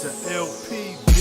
This a LP beat.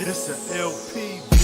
This a LP beat.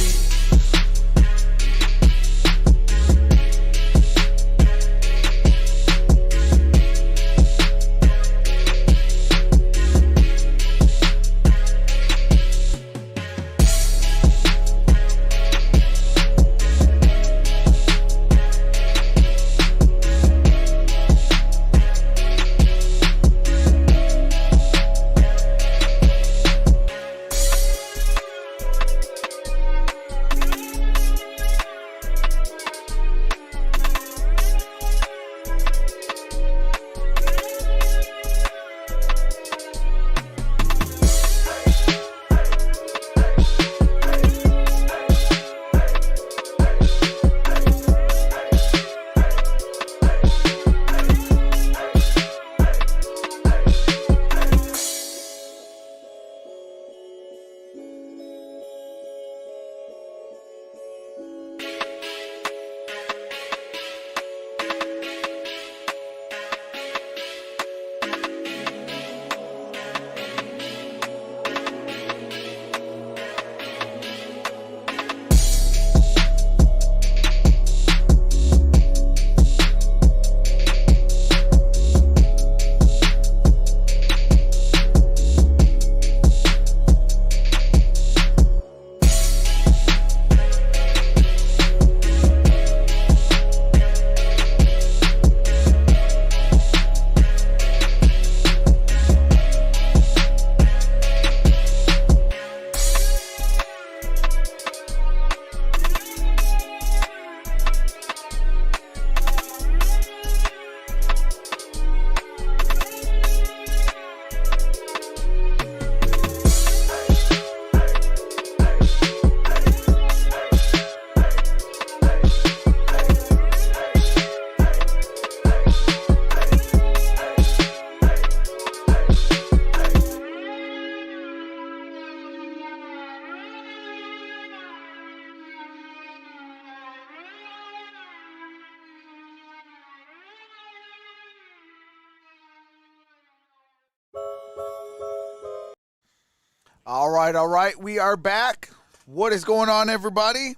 All right. We are back. What is going on, everybody?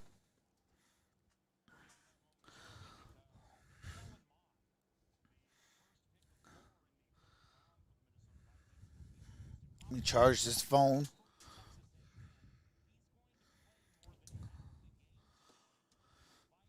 Let me charge this phone.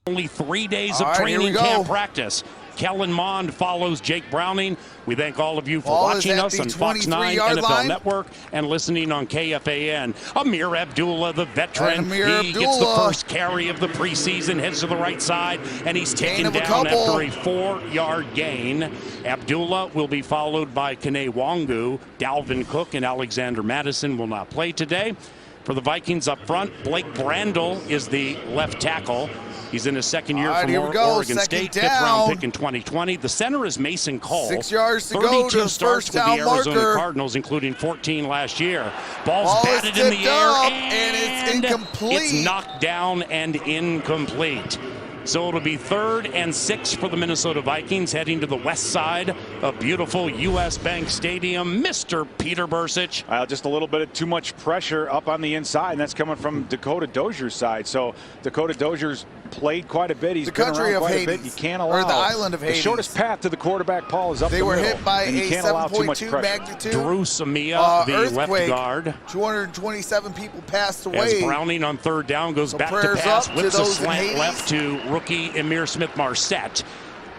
Only 3 days of training camp practice. Kellen Mond follows Jake Browning. We thank all of you for watching us on Fox 9 NFL Network and listening on KFAN. Amir Abdullah, the veteran, he gets the first carry of the preseason, heads to the right side, and he's taken down after a 4-yard gain. Abdullah will be followed by Kene Wangu. Dalvin Cook and Alexander Madison will not play today. For the Vikings up front, Blake Brandel is the left tackle. He's in his second year from Oregon State, fifth-round pick in 2020. The center is Mason Cole. 6 yards to go to the starts with the Arizona Cardinals, including 14 last year. Ball's batted in the air, and it's incomplete. It's knocked down and incomplete. So it'll be 3rd and 6 for the Minnesota Vikings heading to the west side of beautiful U.S. Bank Stadium. Mr. Peter Bursich. Just a little bit of too much pressure up on the inside, and that's coming from Dakota Dozier's side. So Dakota Dozier's played quite a bit. He's been around quite a bit. You can't allow the island of Hades. The shortest path to the quarterback, Paul, is up the middle. They were hit by a 7.2 magnitude. Drew Samia, the left guard. 227 people passed away. As Browning on 3rd down goes back to pass, whips a slant left to rookie Emir Smith-Marset.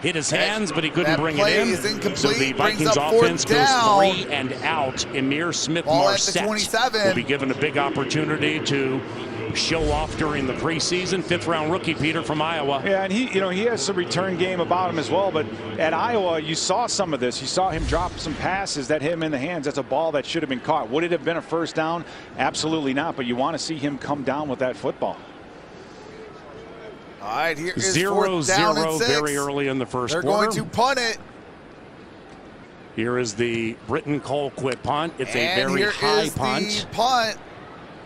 Hit his hands, but he couldn't bring it in. So the Vikings offense goes 3 and out. Emir Smith-Marset will be given a big opportunity to show off during the preseason. 5th-round rookie, Peter, from Iowa. Yeah, and he has some return game about him as well. But at Iowa, you saw some of this. You saw him drop some passes that hit him in the hands. That's a ball that should have been caught. Would it have been a first down? Absolutely not. But you want to see him come down with that football. All right, here is 0-0 very early in the first quarter. They're going to punt it. Here is the Britton Colquitt punt. It's a very high punt.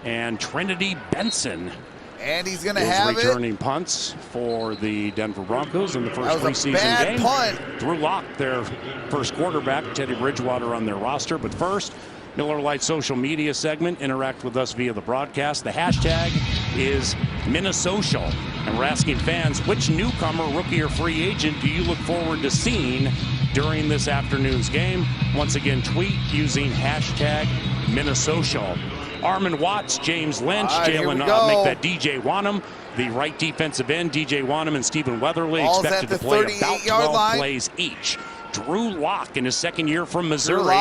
And Trinity Benson. And he's going to have returning punts for the Denver Broncos in the first preseason game. Punt. Drew Lock, their first quarterback, Teddy Bridgewater on their roster. But first, Miller Lite social media segment. Interact with us via the broadcast. The hashtag is Minnesocial. And we're asking fans, which newcomer, rookie, or free agent do you look forward to seeing during this afternoon's game? Once again, tweet using hashtag Minnesocial. Armin Watts, James Lynch, Jalen, make that DJ Wanham. The right defensive end, DJ Wanham and Stephen Weatherly expected to play about 12 plays each. Drew Lock in his second year from Missouri,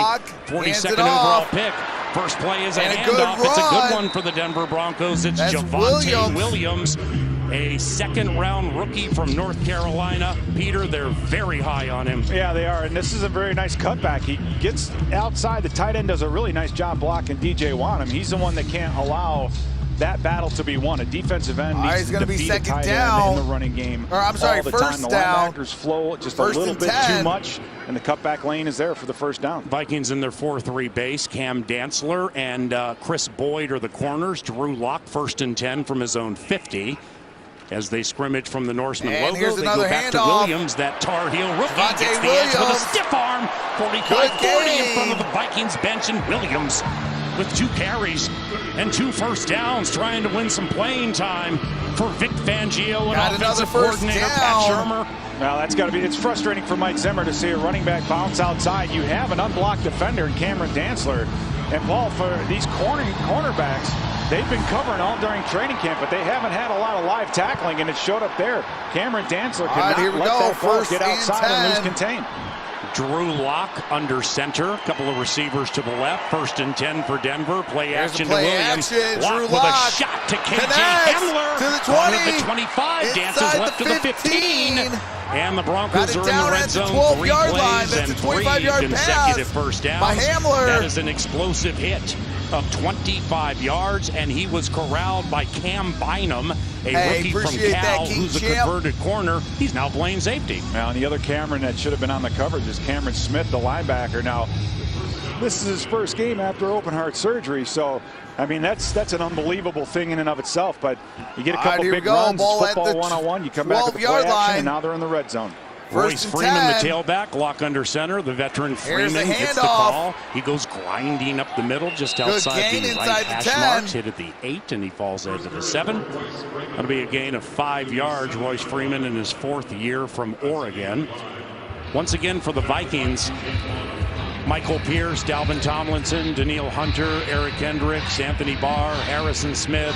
42nd overall pick. First play is a handoff. It's a good one for the Denver Broncos. It's Javonte Williams, a 2nd-round rookie from North Carolina. Peter, they're very high on him. Yeah, they are, and this is a very nice cutback. He gets outside. The tight end does a really nice job blocking DJ Wanham. He's the one that can't allow that battle to be won. A defensive end needs to defeat a tight end in the running game. First down. The linebackers flow just a little bit too much, and the cutback lane is there for the first down. Vikings in their 4-3 base. Cam Dantzler and Chris Boyd are the corners. Drew Lock 1st and 10 from his own 50. As they scrimmage from the Norseman logo, they go back to Williams, that Tar Heel rookie, gets the edge with a stiff arm, 45-40 in front of the Vikings bench, and Williams with 2 carries and 2 first downs, trying to win some playing time for Vic Fangio and offensive coordinator Pat Shurmur. Well, that's got to be, it's frustrating for Mike Zimmer to see a running back bounce outside. You have an unblocked defender in Cameron Dantzler. And Paul, for these cornerbacks, they've been covering all during training camp, but they haven't had a lot of live tackling, and it showed up there. Cameron Dantzler cannot let that ball get outside and lose contain. Drew Lock under center. A couple of receivers to the left. 1st and 10 for Denver. Play action to Williams. Lock with a shot to KJ Hamler. To the 20. The 25. Dances left to the 15. And the Broncos are in the red zone. 3 plays and 3 consecutive first downs. By Hamler. That is an explosive hit of 25 yards, and he was corralled by Cam Bynum, a rookie from Cal, who's a converted corner. He's now playing safety. Now, and the other Cameron that should have been on the coverage is Cameron Smith, the linebacker. Now, this is his first game after open heart surgery, so I mean that's an unbelievable thing in and of itself. But you get a couple big runs, football 1-on-1, you come back with the play action, and now they're in the red zone. Royce First and Freeman, 10. the tailback, lock under center. The veteran Here's Freeman the gets the handoff. call. He goes grinding up the middle just outside gain the inside right the hash 10. marks. Hit at the 8, and he falls into the 7. That'll be a gain of 5 yards. Royce Freeman in his 4th year from Oregon. Once again for the Vikings, Michael Pierce, Dalvin Tomlinson, Daniil Hunter, Eric Hendricks, Anthony Barr, Harrison Smith,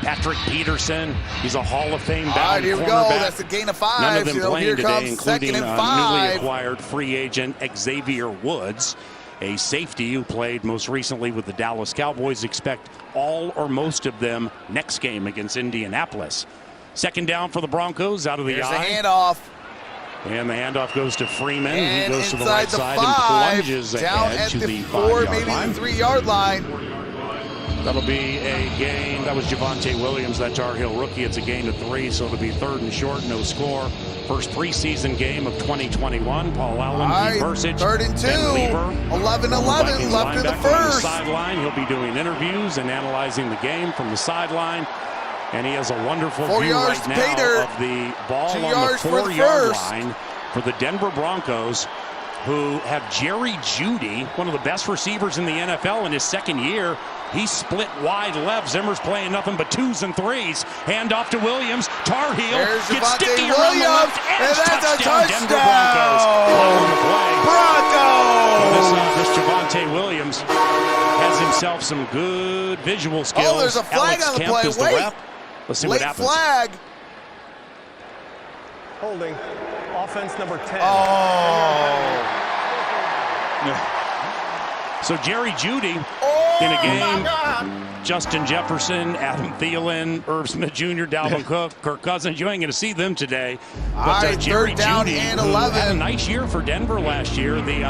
Patrick Peterson. He's a Hall of Fame bound All right, here we go. cornerback. That's a gain of 5. None of them So playing here today, comes including second and newly 5. acquired free agent Xavier Woods, a safety who played most recently with the Dallas Cowboys. Expect all or most of them next game against Indianapolis. Second down for the Broncos out of the Here's the eye. handoff. And the handoff goes to Freeman. And He goes to the inside right the side 5, and plunges down ahead at to the 4, 5-yard maybe line. the 3-yard line. That'll be a gain. That was Javonte Williams, that Tar Heel rookie. It's a gain of 3, so it'll be 3rd and short, no score. First preseason game of 2021. Paul Allen, All right, Pete Vercich, 3rd and 2. Ben Lever. 11-11 left in the Linebacker on the first. sideline. He'll be doing interviews and analyzing the game from the sideline. And he has a wonderful 4 view yards right to now pay dirt. of the ball 2 on the yards for the 4-yard first. line for the Denver Broncos, who have Jerry Jeudy, one of the best receivers in the NFL in his 2nd year. He's split wide left. Zimmer's playing nothing but 2s and 3s. Hand off to Williams. Tar Heel There's gets Javonte sticky around the Williams, left and edge. that's a Denver touchdown. Broncos. Following the play. Broncos! This Javonte Williams has himself some good visual skills. Oh, there's a flag Alex on the Kemp play. is the Wait. ref. Let's see Late what happens. flag. Holding. Offense number 10. Oh. So Jerry Jeudy Oh, in a my game. God. Justin Jefferson, Adam Thielen, Irv Smith Jr., Dalvin Cook, Kirk Cousins. You ain't going to see them today. All But right, Jerry 3rd down Jeudy, and who 11. had a nice year for Denver last year. The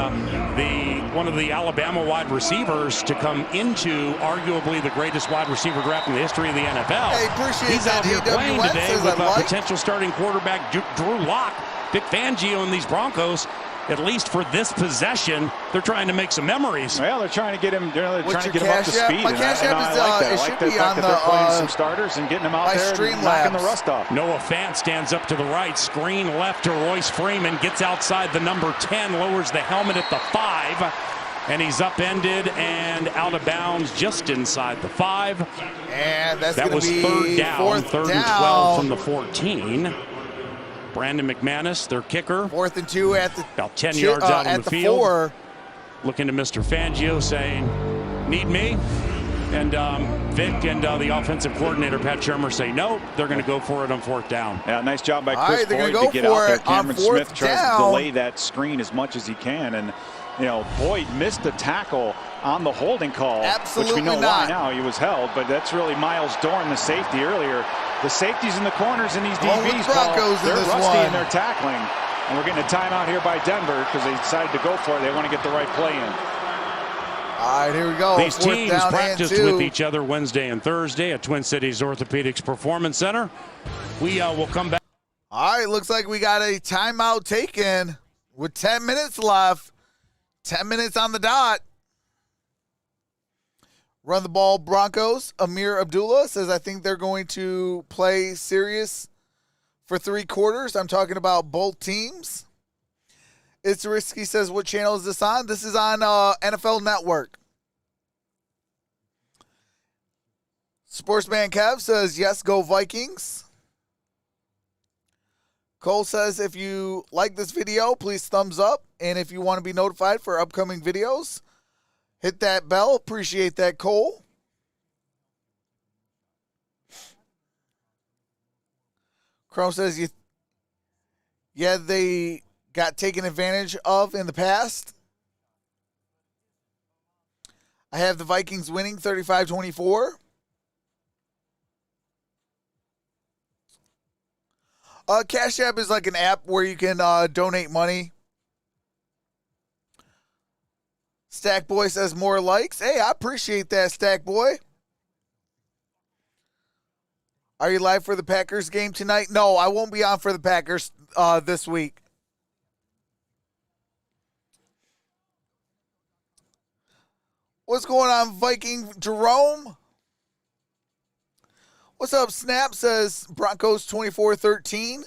one of the Alabama wide receivers to come into arguably the greatest wide receiver draft in the history of the NFL. Hey, appreciate He's that out here playing AWS today says with I like. potential starting quarterback Drew Lock. Vic Fangio and these Broncos, at least for this possession, they're trying to make some memories. Well, they're trying to get him. They're What's trying to your get him up to Cash App? speed. My and Cash I App like is, that. it I like should the be fact on that they're playing the, some starters and getting them out my there and Streamlabs. knocking the rust off. Noah Fant stands up to the right, screen left to Royce Freeman, gets outside the number 10, lowers the helmet at the 5, and he's upended and out of bounds just inside the 5. And that's That going was to be 3rd down, 4th 3rd and down. 12 from the 14. Brandon McManus, their kicker, 4th and 2 at the about 10 yards out on at the the field. 4. Looking to Mr. Fangio saying, need me? And Vic and the offensive coordinator, Pat Shermer, say no. They're going to go for it on 4th down. Yeah, nice job by All Chris right, they're Boyd gonna to go get out for there. it on Cameron 4th Smith tries down. to delay that screen as much as he can, and Boyd missed the tackle on the holding call, Absolutely which we know not. why now. He was held, but that's really Miles Dorn, the safety earlier. The safeties in the corners in these Going with DBs, Broncos in they're this rusty one. in their tackling, and we're getting a timeout here by Denver because they decided to go for it. They want to get the right play in. All right, here we go. These 4th teams down practiced and 2. with each other Wednesday and Thursday at Twin Cities Orthopedics Performance Center. We will come back. All right, looks like we got a timeout taken with 10 minutes left. 10 minutes on the dot. Run the ball Broncos. Amir Abdullah says, I think they're going to play serious for 3 quarters. I'm talking about both teams. It's Risky says, what channel is this on? This is on NFL Network. Sportsman Kev says, yes, go Vikings. Cole says, if you like this video, please thumbs up. And if you want to be notified for upcoming videos, hit that bell. Appreciate that, Cole. Chrome says, yeah, they got taken advantage of in the past. I have the Vikings winning 35-24. Cash App is like an app where you can donate money. Stack Boy says more likes. Hey, I appreciate that, Stack Boy. Are you live for the Packers game tonight? No, I won't be on for the Packers this week. What's going on, Viking Jerome? What's up, Snap says Broncos 24-13.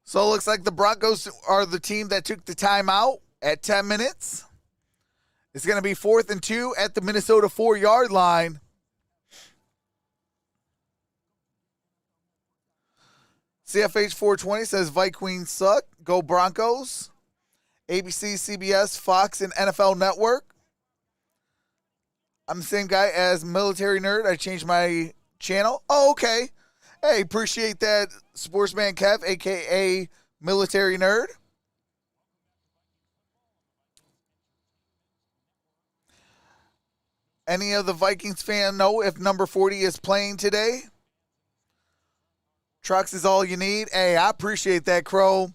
So it looks like the Broncos are the team that took the timeout at 10 minutes. It's going to be 4th and 2 at the Minnesota 4-yard line. CFH 420 says Vikings suck. Go Broncos. ABC, CBS, Fox, and NFL Network. I'm the same guy as Military Nerd. I changed my channel. Oh, okay. Hey, appreciate that, Sportsman Kev, a.k.a. Military Nerd. Any of the Vikings fan know if number 40 is playing today? Trucks is all you need. Hey, I appreciate that, Crow.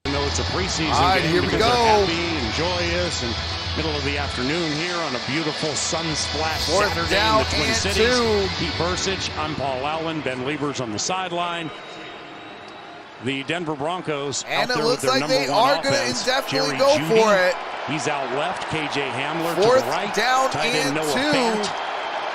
I know it's a preseason all right, game here we because go. they're happy and joyous and middle of the afternoon here on a beautiful sun-splashed Saturday in the Twin Cities. Pete Bursich, I'm Paul Allen, Ben Liebers on the sideline. The Denver Broncos and out it there looks with their like they number are one going to offense. definitely Jerry go Jeudy, for it. He's out left. KJ Hamler to 4th the right. down Tight end and Noah 2. Fant.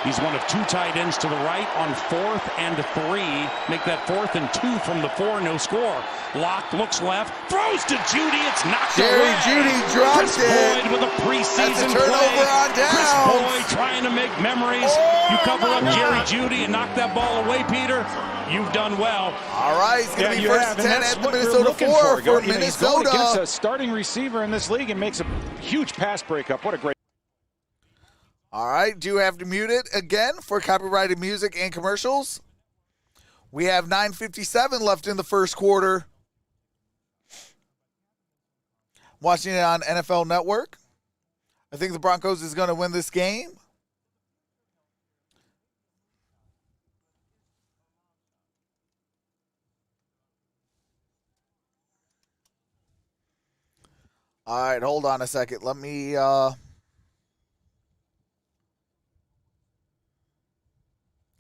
He's one of 2 tight ends to the right on 4th and 3. Make that 4th and 2 from the 4. No score. Locke looks left. Throws to Jeudy. It's knocked Jerry away. Jeudy drops Chris it. Boyd with a preseason That's a turnover play. on downs. Chris Boyd trying to make memories. You cover up Jerry Jeudy and knock that ball away, Peter. You've done well. All right, it's going to be 1st and 10 at the Minnesota 4 for Minnesota. He's going against a starting receiver in this league and makes a huge pass breakup. What a great. All right, do have to mute it again for copyrighted music and commercials. We have 9:57 left in the first quarter. Watching it on NFL Network. I think the Broncos is going to win this game. All right, hold on a second. Let me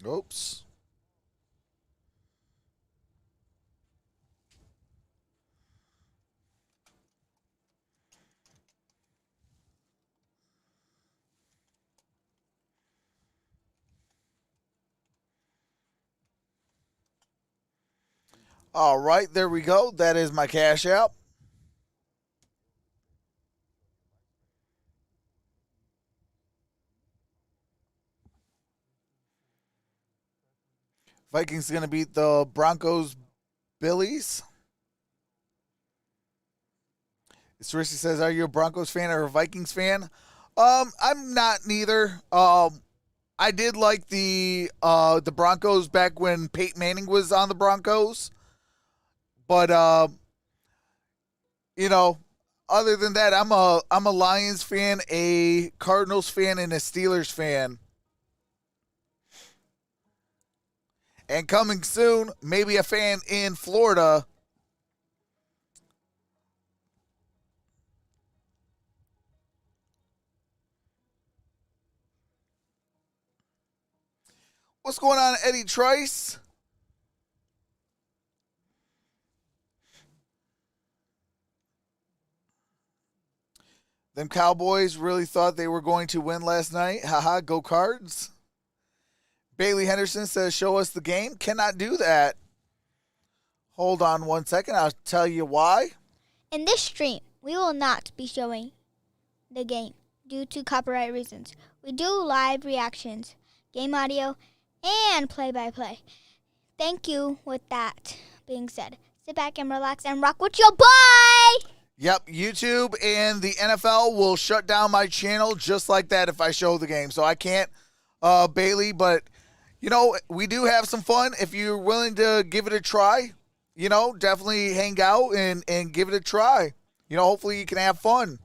oops. All right, there we go. That is my Cash App. Vikings going to beat the Broncos Billies. Risky says, are you a Broncos fan or a Vikings fan? I'm not neither. I did like the Broncos back when Peyton Manning was on the Broncos. But you know, other than that, I'm a Lions fan, a Cardinals fan, and a Steelers fan. And coming soon, maybe a fan in Florida. What's going on, Eddie Trice? Them Cowboys really thought they were going to win last night. Haha, go Cards. Bailey Henderson says, show us the game. Cannot do that. Hold on one second. I'll tell you why. In this stream, we will not be showing the game due to copyright reasons. We do live reactions, game audio, and play-by-play. Thank you. With that being said, sit back and relax and rock with your boy. Yep, YouTube and the NFL will shut down my channel just like that if I show the game. So I can't, Bailey, but, you know, we do have some fun. If you're willing to give it a try, you know, definitely hang out and give it a try. You know, hopefully you can have fun.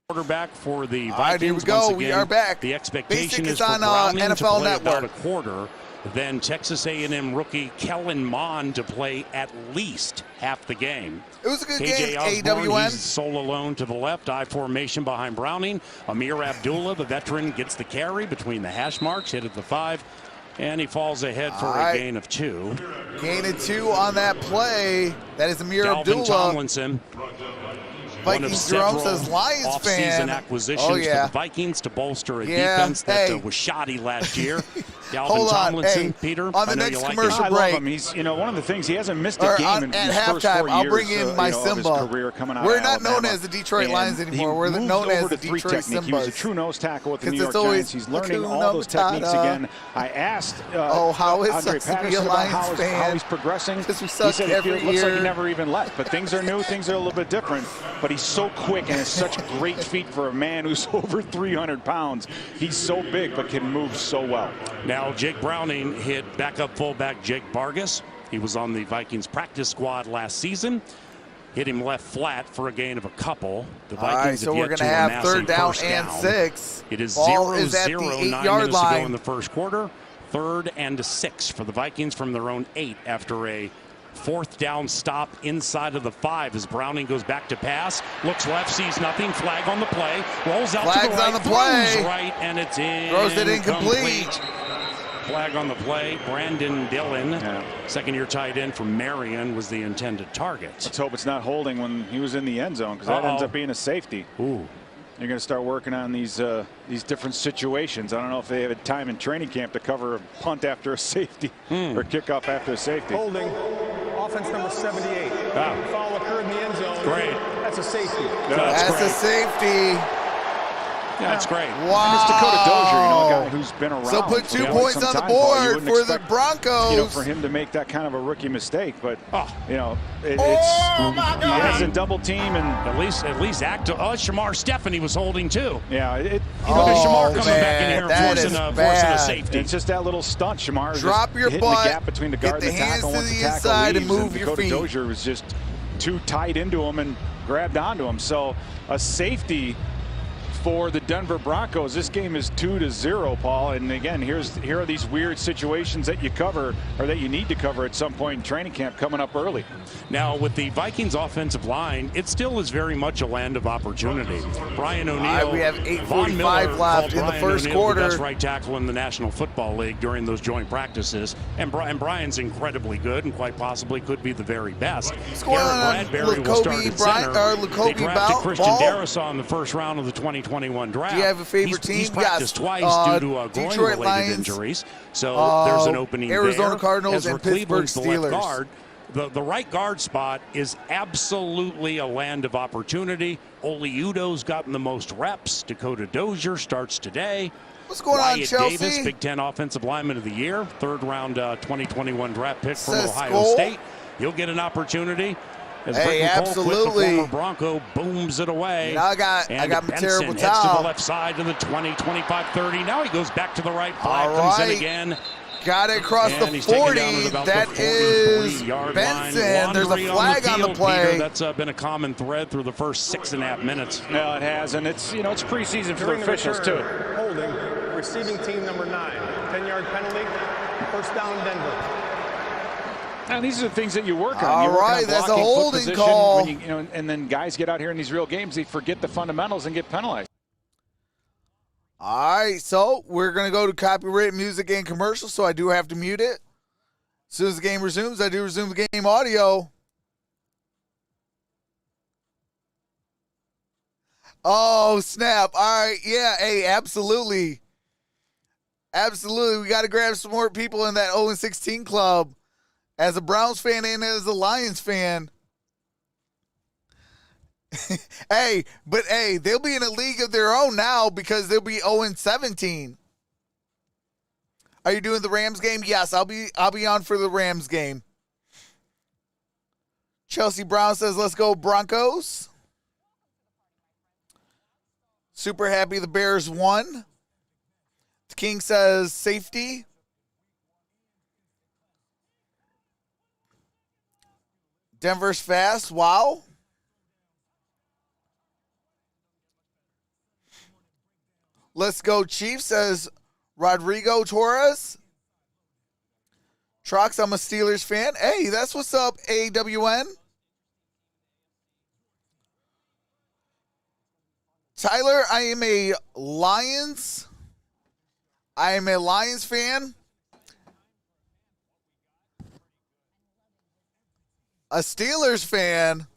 Quarterback for the Vikings. All right, here we go. Once again, we are back. The expectation is Basic for on Browning NFL to play Network. about a quarter. Then Texas A&M rookie Kellen Mond to play at least half the game. It was a good KJ game, Osborne, AWM. he's sole alone to the left, I formation behind Browning. Amir Abdullah, the veteran, gets the carry between the hash marks, hit at the 5, and he falls ahead for a gain of 2. Gain of 2 on that play. That is Amir Dalvin Abdullah. Tomlinson One of Vikings Jerome several says Lions off-season fan. acquisitions Oh, yeah. for the Vikings to bolster a Yeah, defense that hey. was shoddy last year. Dalvin Hold on, Tomlinson, hey, Peter, on the I know next you like commercial him. I break. love him. He's, one of the things, he hasn't missed Or a game in at his first halftime, 4 years I'll bring in my of his Simba. career coming out We're of not known Alabama. as the Detroit And Lions anymore. he We're moves known over as to the three Detroit technique. He was a Simbas. true nose tackle with the 'Cause New York it's always Giants. He's learning all Hakuna those techniques Matata. again. I asked how it Andre sucks to be a Patterson about Lions how fan. he's progressing. Because we He suck said every it looks like he year. never even left. But things are new. Things are a little bit different. But he's so quick and has such great feet for a man who's over 300 pounds. He's so big but can move so well. Now, Jake Browning hit backup fullback Jake Vargas. He was on the Vikings practice squad last season. Hit him left flat for a gain of a couple. The All right, Vikings so have we're yet going to to have amass a third down first and down. 6. It is Ball is 0-0, at the 9 8-yard minutes to line. go in the first quarter. 3rd and 6 for the Vikings from their own 8 after a 4th down stop inside of the 5 as Browning goes back to pass, looks left, sees nothing, flag on the play, rolls out Flags to the right, on the play. throws right, and it's in. Throws it incomplete. Flag on the play. Brandon Dillon, second-year tight end from Marion, was the intended target. Let's hope it's not holding when he was in the end zone, because that ends up being a safety. Ooh. You're going to start working on these different situations. I don't know if they have a time in training camp to cover a punt after a safety or kickoff after a safety. Holding. Offense number 78. Foul occurred in the end zone. Great. That's a safety. That's a safety. Yeah, that's great. Wow. And it's Dakota Dozier, a guy who's been around. So put for 2 quite points some on the time, Paul. You board wouldn't for the expect, Broncos. for him to make that kind of a rookie mistake, but he God. has a double team, and At least active. Oh, Shamar Stephanie was holding too. yeah, Look at Shamar coming back in here that and is forcing a bad. safety. it's just that little stunt. Shamar is Drop just your hitting butt, the gap between the guard get and the the hands tackle. to Once the the tackle inside and leaves, move your Dakota feet. Dozier was just too tight into him and grabbed onto him. So a safety for the Denver Broncos. This game is 2-0, Paul. And again, here are these weird situations that you cover, or that you need to cover at some point in training camp coming up early. Now, with the Vikings offensive line, it still is very much a land of opportunity. Brian O'Neill. We have Von 8:45 Miller left called in the Brian first O'Neill quarter. the best right tackle in the National Football League during those joint practices. And Brian's incredibly good and quite possibly could be the very best. What's going Garrett on, Bradbury will start at center. Lacobe They drafted Christian Darrisaw in the first round of the 2021 draft. Do you have a favorite team? He's practiced twice due to Detroit groin-related Lions, injuries. So there's an opening Arizona there. Cardinals Ezra and Pittsburgh Cleveland's the left Steelers. guard. The right guard spot is absolutely a land of opportunity. Oli Udo's gotten the most reps. Dakota Dozier starts today. What's going Wyatt on, Chelsea? Davis, Big Ten Offensive Lineman of the Year, 3rd round 2021 draft pick from Says Ohio Skol. State. He'll get an opportunity. As Hey, Britton Colquitt, absolutely. the former Bronco, booms it away. I got And my Benson terrible heads to towel. the left side to the 20, 25, 30. Now he goes back to the right. All Flag comes in right. again. Got it across And the he's taken 40. down at about That the is 40-yard Benson. line. There's a Laundry flag on the field, play. Peter. That's been a common thread through the first 6.5 minutes. No, it has, and it's it's preseason for the During the officials return, too. Holding. Receiving team number 9. 10-yard penalty. First down, Denver. Now, these are the things that you work on. All You work right, on that's a blocking, foot holding position, call. when and then guys get out here in these real games, they forget the fundamentals and get penalized. All right, so we're going to go to copyrighted music and commercials, so I do have to mute it. As soon as the game resumes, I do resume the game audio. Oh, snap. All right, yeah, hey, absolutely. Absolutely, we got to grab some more people in that 0-16 club. As a Browns fan and as a Lions fan. Hey, they'll be in a league of their own now because they'll be 0-17. Are you doing the Rams game? Yes, I'll be on for the Rams game. Chelsea Brown says, "Let's go Broncos." Super happy the Bears won. The King says safety. Denver's fast. Wow. Let's go Chiefs, says Rodrigo Torres. Trox, I'm a Steelers fan. Hey, that's what's up, AWN. Tyler, I am a Lions fan. A Steelers fan.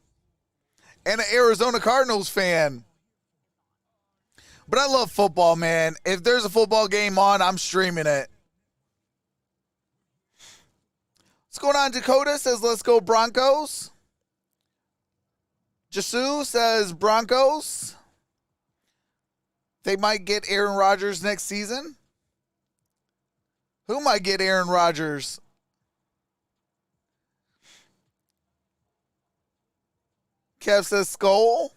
and an Arizona Cardinals fan. But I love football, man. If there's a football game on, I'm streaming it. What's going on? Dakota says, let's go Broncos. Jasu says, Broncos. They might get Aaron Rodgers next season. Who might get Aaron Rodgers? Kev says, Skull.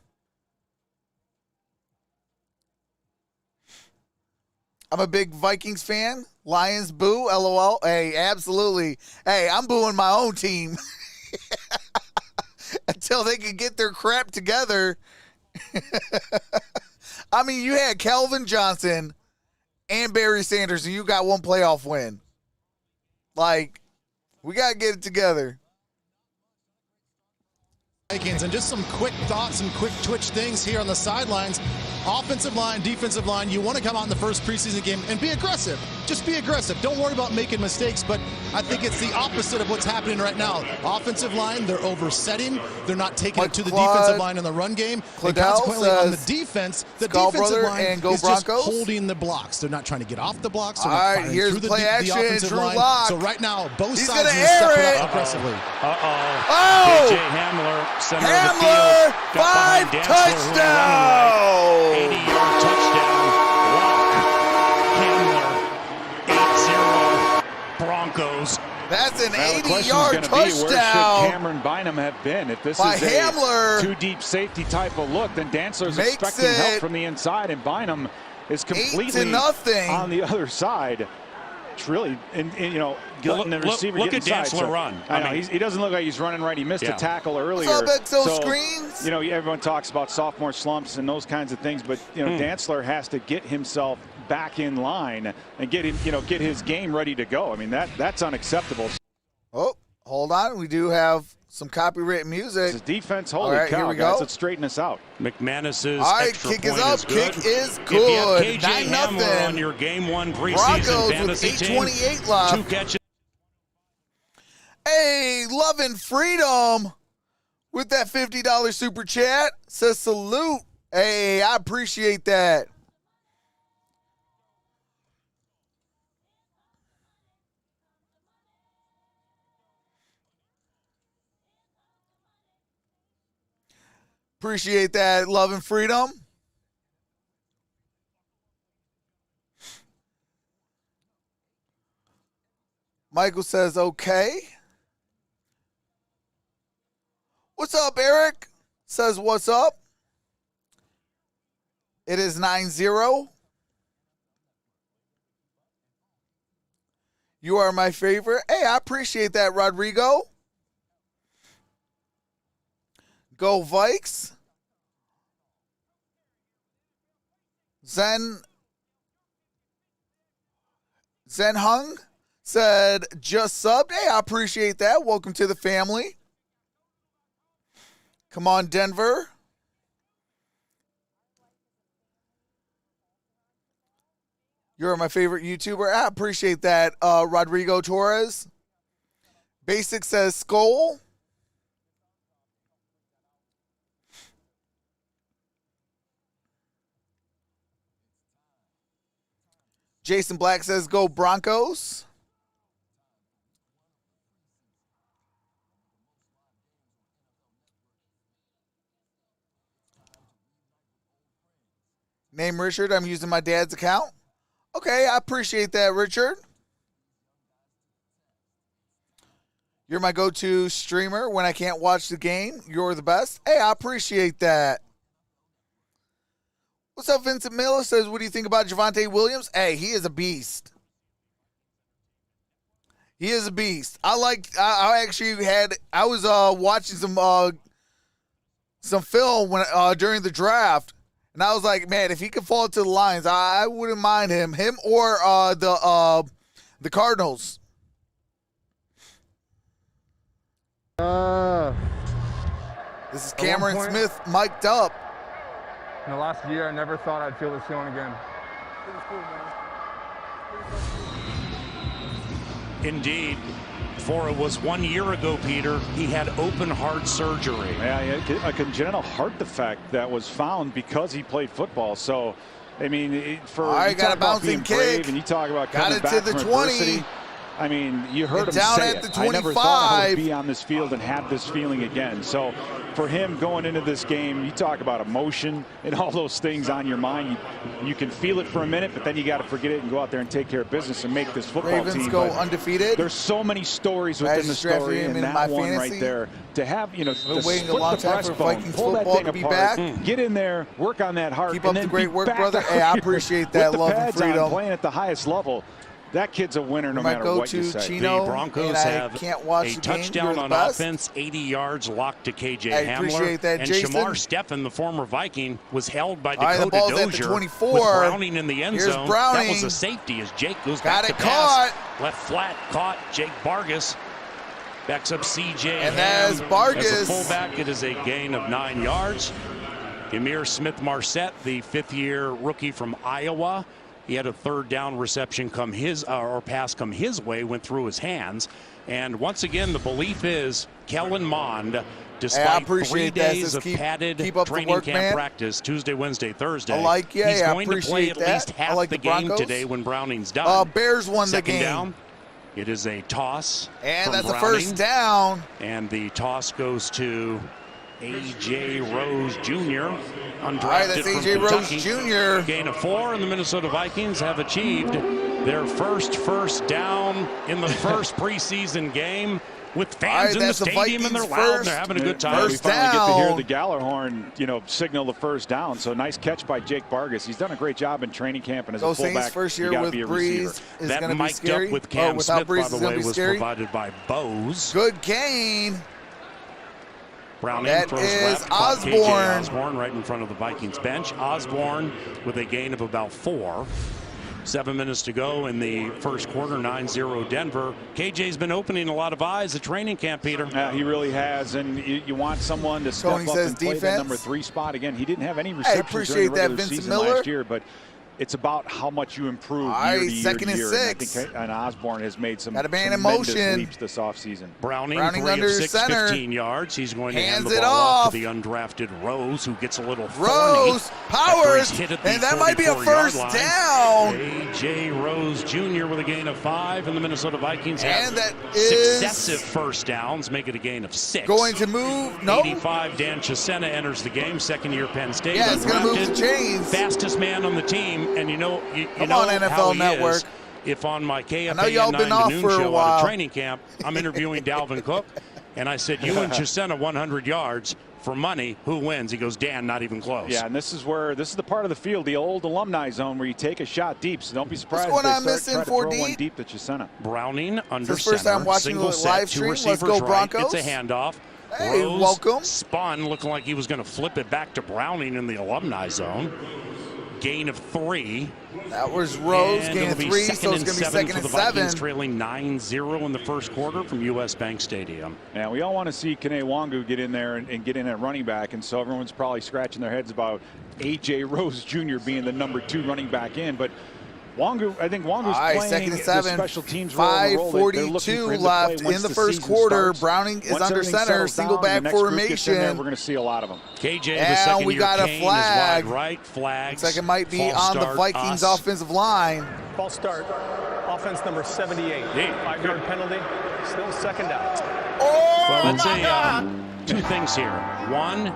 I'm a big Vikings fan. Lions boo, LOL. Hey, absolutely. Hey, I'm booing my own team. Until they can get their crap together. I mean, you had Calvin Johnson and Barry Sanders, and you got one playoff win. Like, we got to get it together. Vikings, and just some quick thoughts and quick twitch things here on the sidelines. Offensive line, defensive line, you want to come out in the first preseason game and be aggressive. Just be aggressive. Don't worry about making mistakes, but I think it's the opposite of what's happening right now. Offensive line, they're oversetting. They're not taking it to the defensive line in the run game. And consequently, on the defense, the defensive line is just holding the blocks. They're not trying to get off the blocks. They're not firing through the offensive line. So right now, both sides are stepping up aggressively. KJ Hamler, center of the field. 5 touchdown! 80-yard touchdown. Walk. Hamler, 8-0 Broncos. That's an Now, 80-yard touchdown. Where should Cameron Bynum have been? If this is Hamler, a too-deep safety type of look, then Dantzler's expecting help from the inside, and Bynum is completely on the other side. It's really, letting the receiver look get at inside. Dantzler run. I know, he doesn't look like he's running right. He missed a tackle earlier. Screens? Everyone talks about sophomore slumps and those kinds of things, but Dantzler has to get himself back in line and get his game ready to go. I mean, that's unacceptable. Oh, hold on. We do have some copyrighted music. His defense, holy cow, here we guys, go. let's straighten this out. McManus's extra kick point is up. Kick is good. If you have KJ Hamler on your game one preseason fantasy team, 8:28 left. 2 catches. Hey, Love and Freedom with that $50 super chat says salute. Hey, I appreciate that. Appreciate that, Love and Freedom. Michael says, okay. What's up, Eric? Says, what's up? It is 9-0. You are my favorite. Hey, I appreciate that, Rodrigo. Go Vikes. Zen Hung said, just subbed. Hey, I appreciate that. Welcome to the family. Come on, Denver. You're my favorite YouTuber. I appreciate that, Rodrigo Torres. Basic says, Skull. Jason Black says, go Broncos. Name Richard. I'm using my dad's account. Okay, I appreciate that, Richard. You're my go-to streamer when I can't watch the game. You're the best. Hey, I appreciate that. What's up, Vincent Miller says, what do you think about Javonte Williams? Hey, he is a beast. He is a beast. I was watching some film during the draft, and I was like, man, if he could fall to the Lions, I wouldn't mind him or the Cardinals. This is Cameron Smith mic'd up. In the last year, I never thought I'd feel this feeling again. Indeed. For it was 1 year ago, Peter, he had open heart surgery. Yeah, he had a congenital heart defect that was found because he played football. So, I mean, you got talk a about bouncing being kick. brave, and you talk about Got coming it back to the from 20. adversity. I mean, you heard him down say at it. the I never thought I would 25. be on this field and have this feeling again. So for him going into this game, you talk about emotion and all those things on your mind. You can feel it for a minute, but then you got to forget it and go out there and take care of business and make this football Ravens team. go But undefeated. there's so many stories within the story, and that one right there, to have, to waiting a split long the time for breastbone, Vikings pull that football thing to be apart, back. get in there, work on that heart, Keep and up then the great be work, back brother. out Hey, I here appreciate that with love the and pads on, freedom. playing at the highest level. That kid's a winner no Might matter go what you to say. Chino. The Broncos and I have can't watch a the game. You're touchdown the on best. offense, 80 yards locked to KJ I Hamler. appreciate that, and Jason. Shamar Steffen, the former Viking, was held by All right, the Dakota ball's at the Dozier 24. with Browning in the end Here's zone. Browning. That was a safety as Jake goes Got back it to pass. caught. Left flat, caught Jake Vargas. Backs up CJ And Ham. that's Vargas. As a fullback, it is a gain of 9 yards. Emir Smith-Marset, the fifth-year rookie from Iowa. He had a third down reception come his or pass come his way, went through his hands. And once again, the belief is Kellen Mond, despite 3 days of padded training camp practice, Tuesday, Wednesday, Thursday, he's going to play at least half the game today when Browning's done. Bears won the game. Second down. It is a toss. And that's Browning. a first down. And the toss goes to A.J. Rose Jr. Undrafted All right, that's from A.J. Rose Kentucky. Jr. Gain of 4, and the Minnesota Vikings have achieved their first down in the first preseason game with fans in the stadium, and they're loud and they're having a good time. We finally get to hear the Gallarhorn, signal the first down. So nice catch by Jake Vargas. He's done a great job in training camp, and as a fullback, first year you got to with be a Breeze receiver. is that going to be mic'd scary. up with Cam Smith, Breeze by the way, was provided by Bose. Good gain. Browning That throws is left, caught KJ Osborne. Osborne right in front of the Vikings bench. Osborne with a gain of about 4. 7 minutes to go in the first quarter, 9-0 Denver. KJ's been opening a lot of eyes at training camp, Peter. Yeah, he really has, and you want someone to step up and play that number 3 spot. Again, he didn't have any receptions during the regular season last year, but it's about how much you improve year to year. Second and 6. I think Osborne has made some tremendous leaps this offseason. Browning 3 under of 6, center. 15 yards. He's going to hand the it ball off off. to the undrafted Rose, who gets a little Rose powers, hit at the and that might be a 44-yard first line. down. A.J. Rose Jr. with a gain of 5, and the Minnesota Vikings have that is successive first downs, make it a gain of 6. Going to move. No. 85, Dan Chisena enters the game, second-year Penn State. Yeah, it's going to move the chains. Fastest man on the team, and you know Come how on, NFL he Network. is. If on my KFA I know y'all 9 been to off noon for a show while. out of training camp, I'm interviewing Dalvin Cook, and I said, you and Chisena 100 yards for money. Who wins? He goes, Dan, not even close. Yeah, and this is the part of the field, the old alumni zone, where you take a shot deep. So don't be surprised What's if going they on, start Miss try to throw N4D? one deep to Chisena. Browning under This is first center, time watching single the set, live 2 stream. receivers Let's go, right. Broncos. It's a handoff. Hey, Rose welcome. spun, looking like he was going to flip it back to Browning in the alumni zone. Gain of 3. That was Rose, And gain it'll of be 3, so it's going to be second for and the Vikings, 7. trailing 9-0 in the first quarter from U.S. Bank Stadium. Yeah, we all want to see Kene Wangu get in there and get in at running back, and so everyone's probably scratching their heads about A.J. Rose Jr. being the number 2 running back in, but I think Wangu's playing second and the 7. special teams role. 5:42 left in the first quarter. Browning is under center, single back formation. We're going to see a lot of them. KJ, and the second we year got a Kane flag. Is wide right, flags. Looks like it might be False on the start, Vikings us. offensive line. False start. Offense number 78. 5-yard penalty. Still second down. Well, let's say 2 things here. One,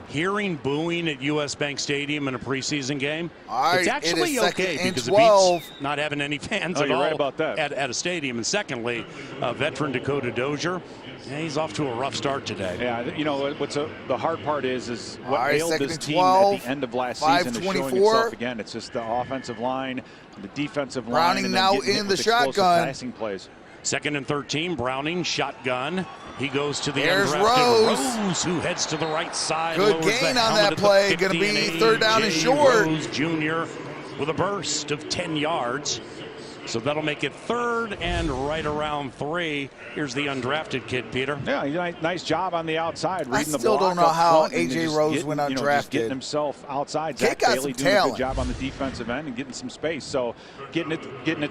hearing booing at U.S. Bank Stadium in a preseason game, it's actually okay because it beats not having any fans at all right about that. At a stadium. And secondly, veteran Dakota Dozier, he's off to a rough start today. Yeah, the hard part is what ailed this team 12, at the end of last season is showing 5:24. itself again. It's just the offensive line, the defensive line. Browning and now getting hit in with the explosive shotgun. Passing plays. 2nd and 13, Browning, shotgun. He goes to the There's undrafted Rose, who heads to the right side. Good gain on that play. Going to be third down and short. Rose Jr. with a burst of 10 yards. So that'll make it 3rd and right around 3. Here's the undrafted kid, Peter. Yeah, nice job on the outside. I still don't know how A.J. Rose went undrafted. Just getting himself outside. Kid Zach got Bailey some doing talent. a good job on the defensive end and getting some space. So getting it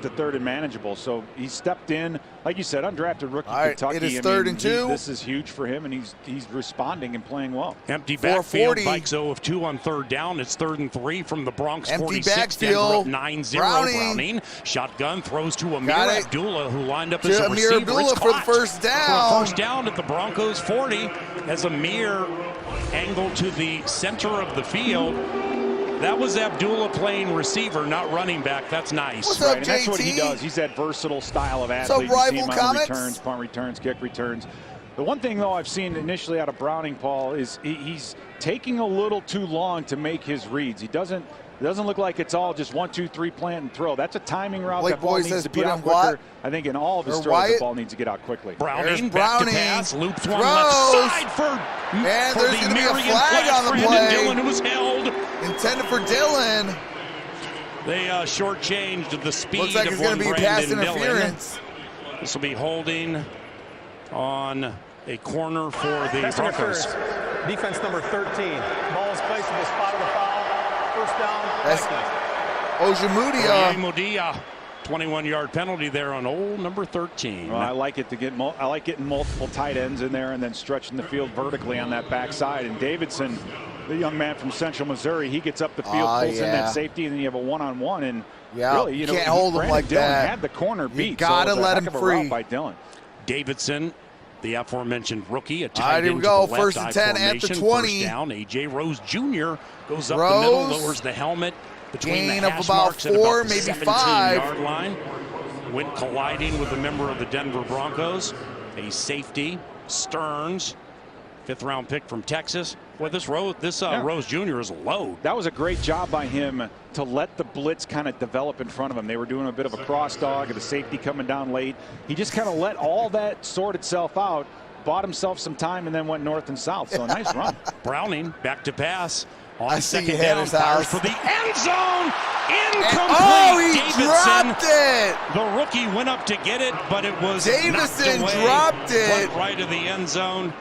to 3rd and manageable. So he stepped in, like you said, undrafted rookie. All right, Kentucky. it is 3rd and 2. This is huge for him, and he's responding and playing well. Empty backfield. Vikes 0 of 2 on 3rd down. It's 3rd and 3 from the Bronx. Empty 46. backfield. Denver up 9-0. Browning. Shotgun throws to Amir Abdullah, who lined up as a Amir receiver. Abdullah for the first down. For first down at the Broncos 40 as Amir angled to the center of the field. That was Abdullah playing receiver, not running back. That's nice. What's up, and that's JT? what he does. He's that versatile style of What's up, athlete. You see him Rival on the Comics? returns, punt returns, kick returns. The one thing, though, I've seen initially out of Browning, Paul, is he's taking a little too long to make his reads. It doesn't look like it's all just 1, 2, 3 plant and throw. That's a timing route. Blake That ball Boyd needs says to be put out in quicker. what? I think in all of his Or throws, Wyatt? the ball needs to get out quickly. Browning There's back to Browning. pass, loops one Throws. left side for And there's the going to be a Marion flag on the Brandon play. Dillon, who was held. Intended for Dylan. They shortchanged the speed Looks like of it's going one to be pass Brandon Dillon. interference. This will be holding on a corner for the Pass Broncos. interference. Defense number 13. Ball is placed at the spot of the foul. First down. That's Vikings. Ojemudia. 21-yard penalty there on old number 13. Well, I like it to get. I like getting multiple tight ends in there and then stretching the field vertically on that backside. And Davidson, the young man from Central Missouri, he gets up the field, pulls in that safety, and then you have a one-on-one. And really, you can't hold him like Dillon that. had the corner beat. You gotta so let him free. By Dillon. Davidson, the aforementioned rookie, a All tight right, here end we go. to the left 1st and eye 10 at the formation. 20. First down. A.J. Rose Jr. goes up Rose, the middle, lowers the helmet between gain the of hash about marks 4, at about the maybe 17-yard 5. line. Went colliding with a member of the Denver Broncos. A safety, Stearns, 5th-round pick from Texas. Well, this Rose Jr. is a load. That was a great job by him to let the blitz kind of develop in front of him. They were doing a bit of a cross dog, and the safety coming down late. He just kind of let all that sort itself out, bought himself some time, and then went north and south. So a nice run. Browning back to pass. On I see 2nd you had down, his fires house. for the end zone. Incomplete. Oh, he Davidson, dropped it. the rookie went up to get it, but it was Davidson knocked away, dropped it. went right of the end zone.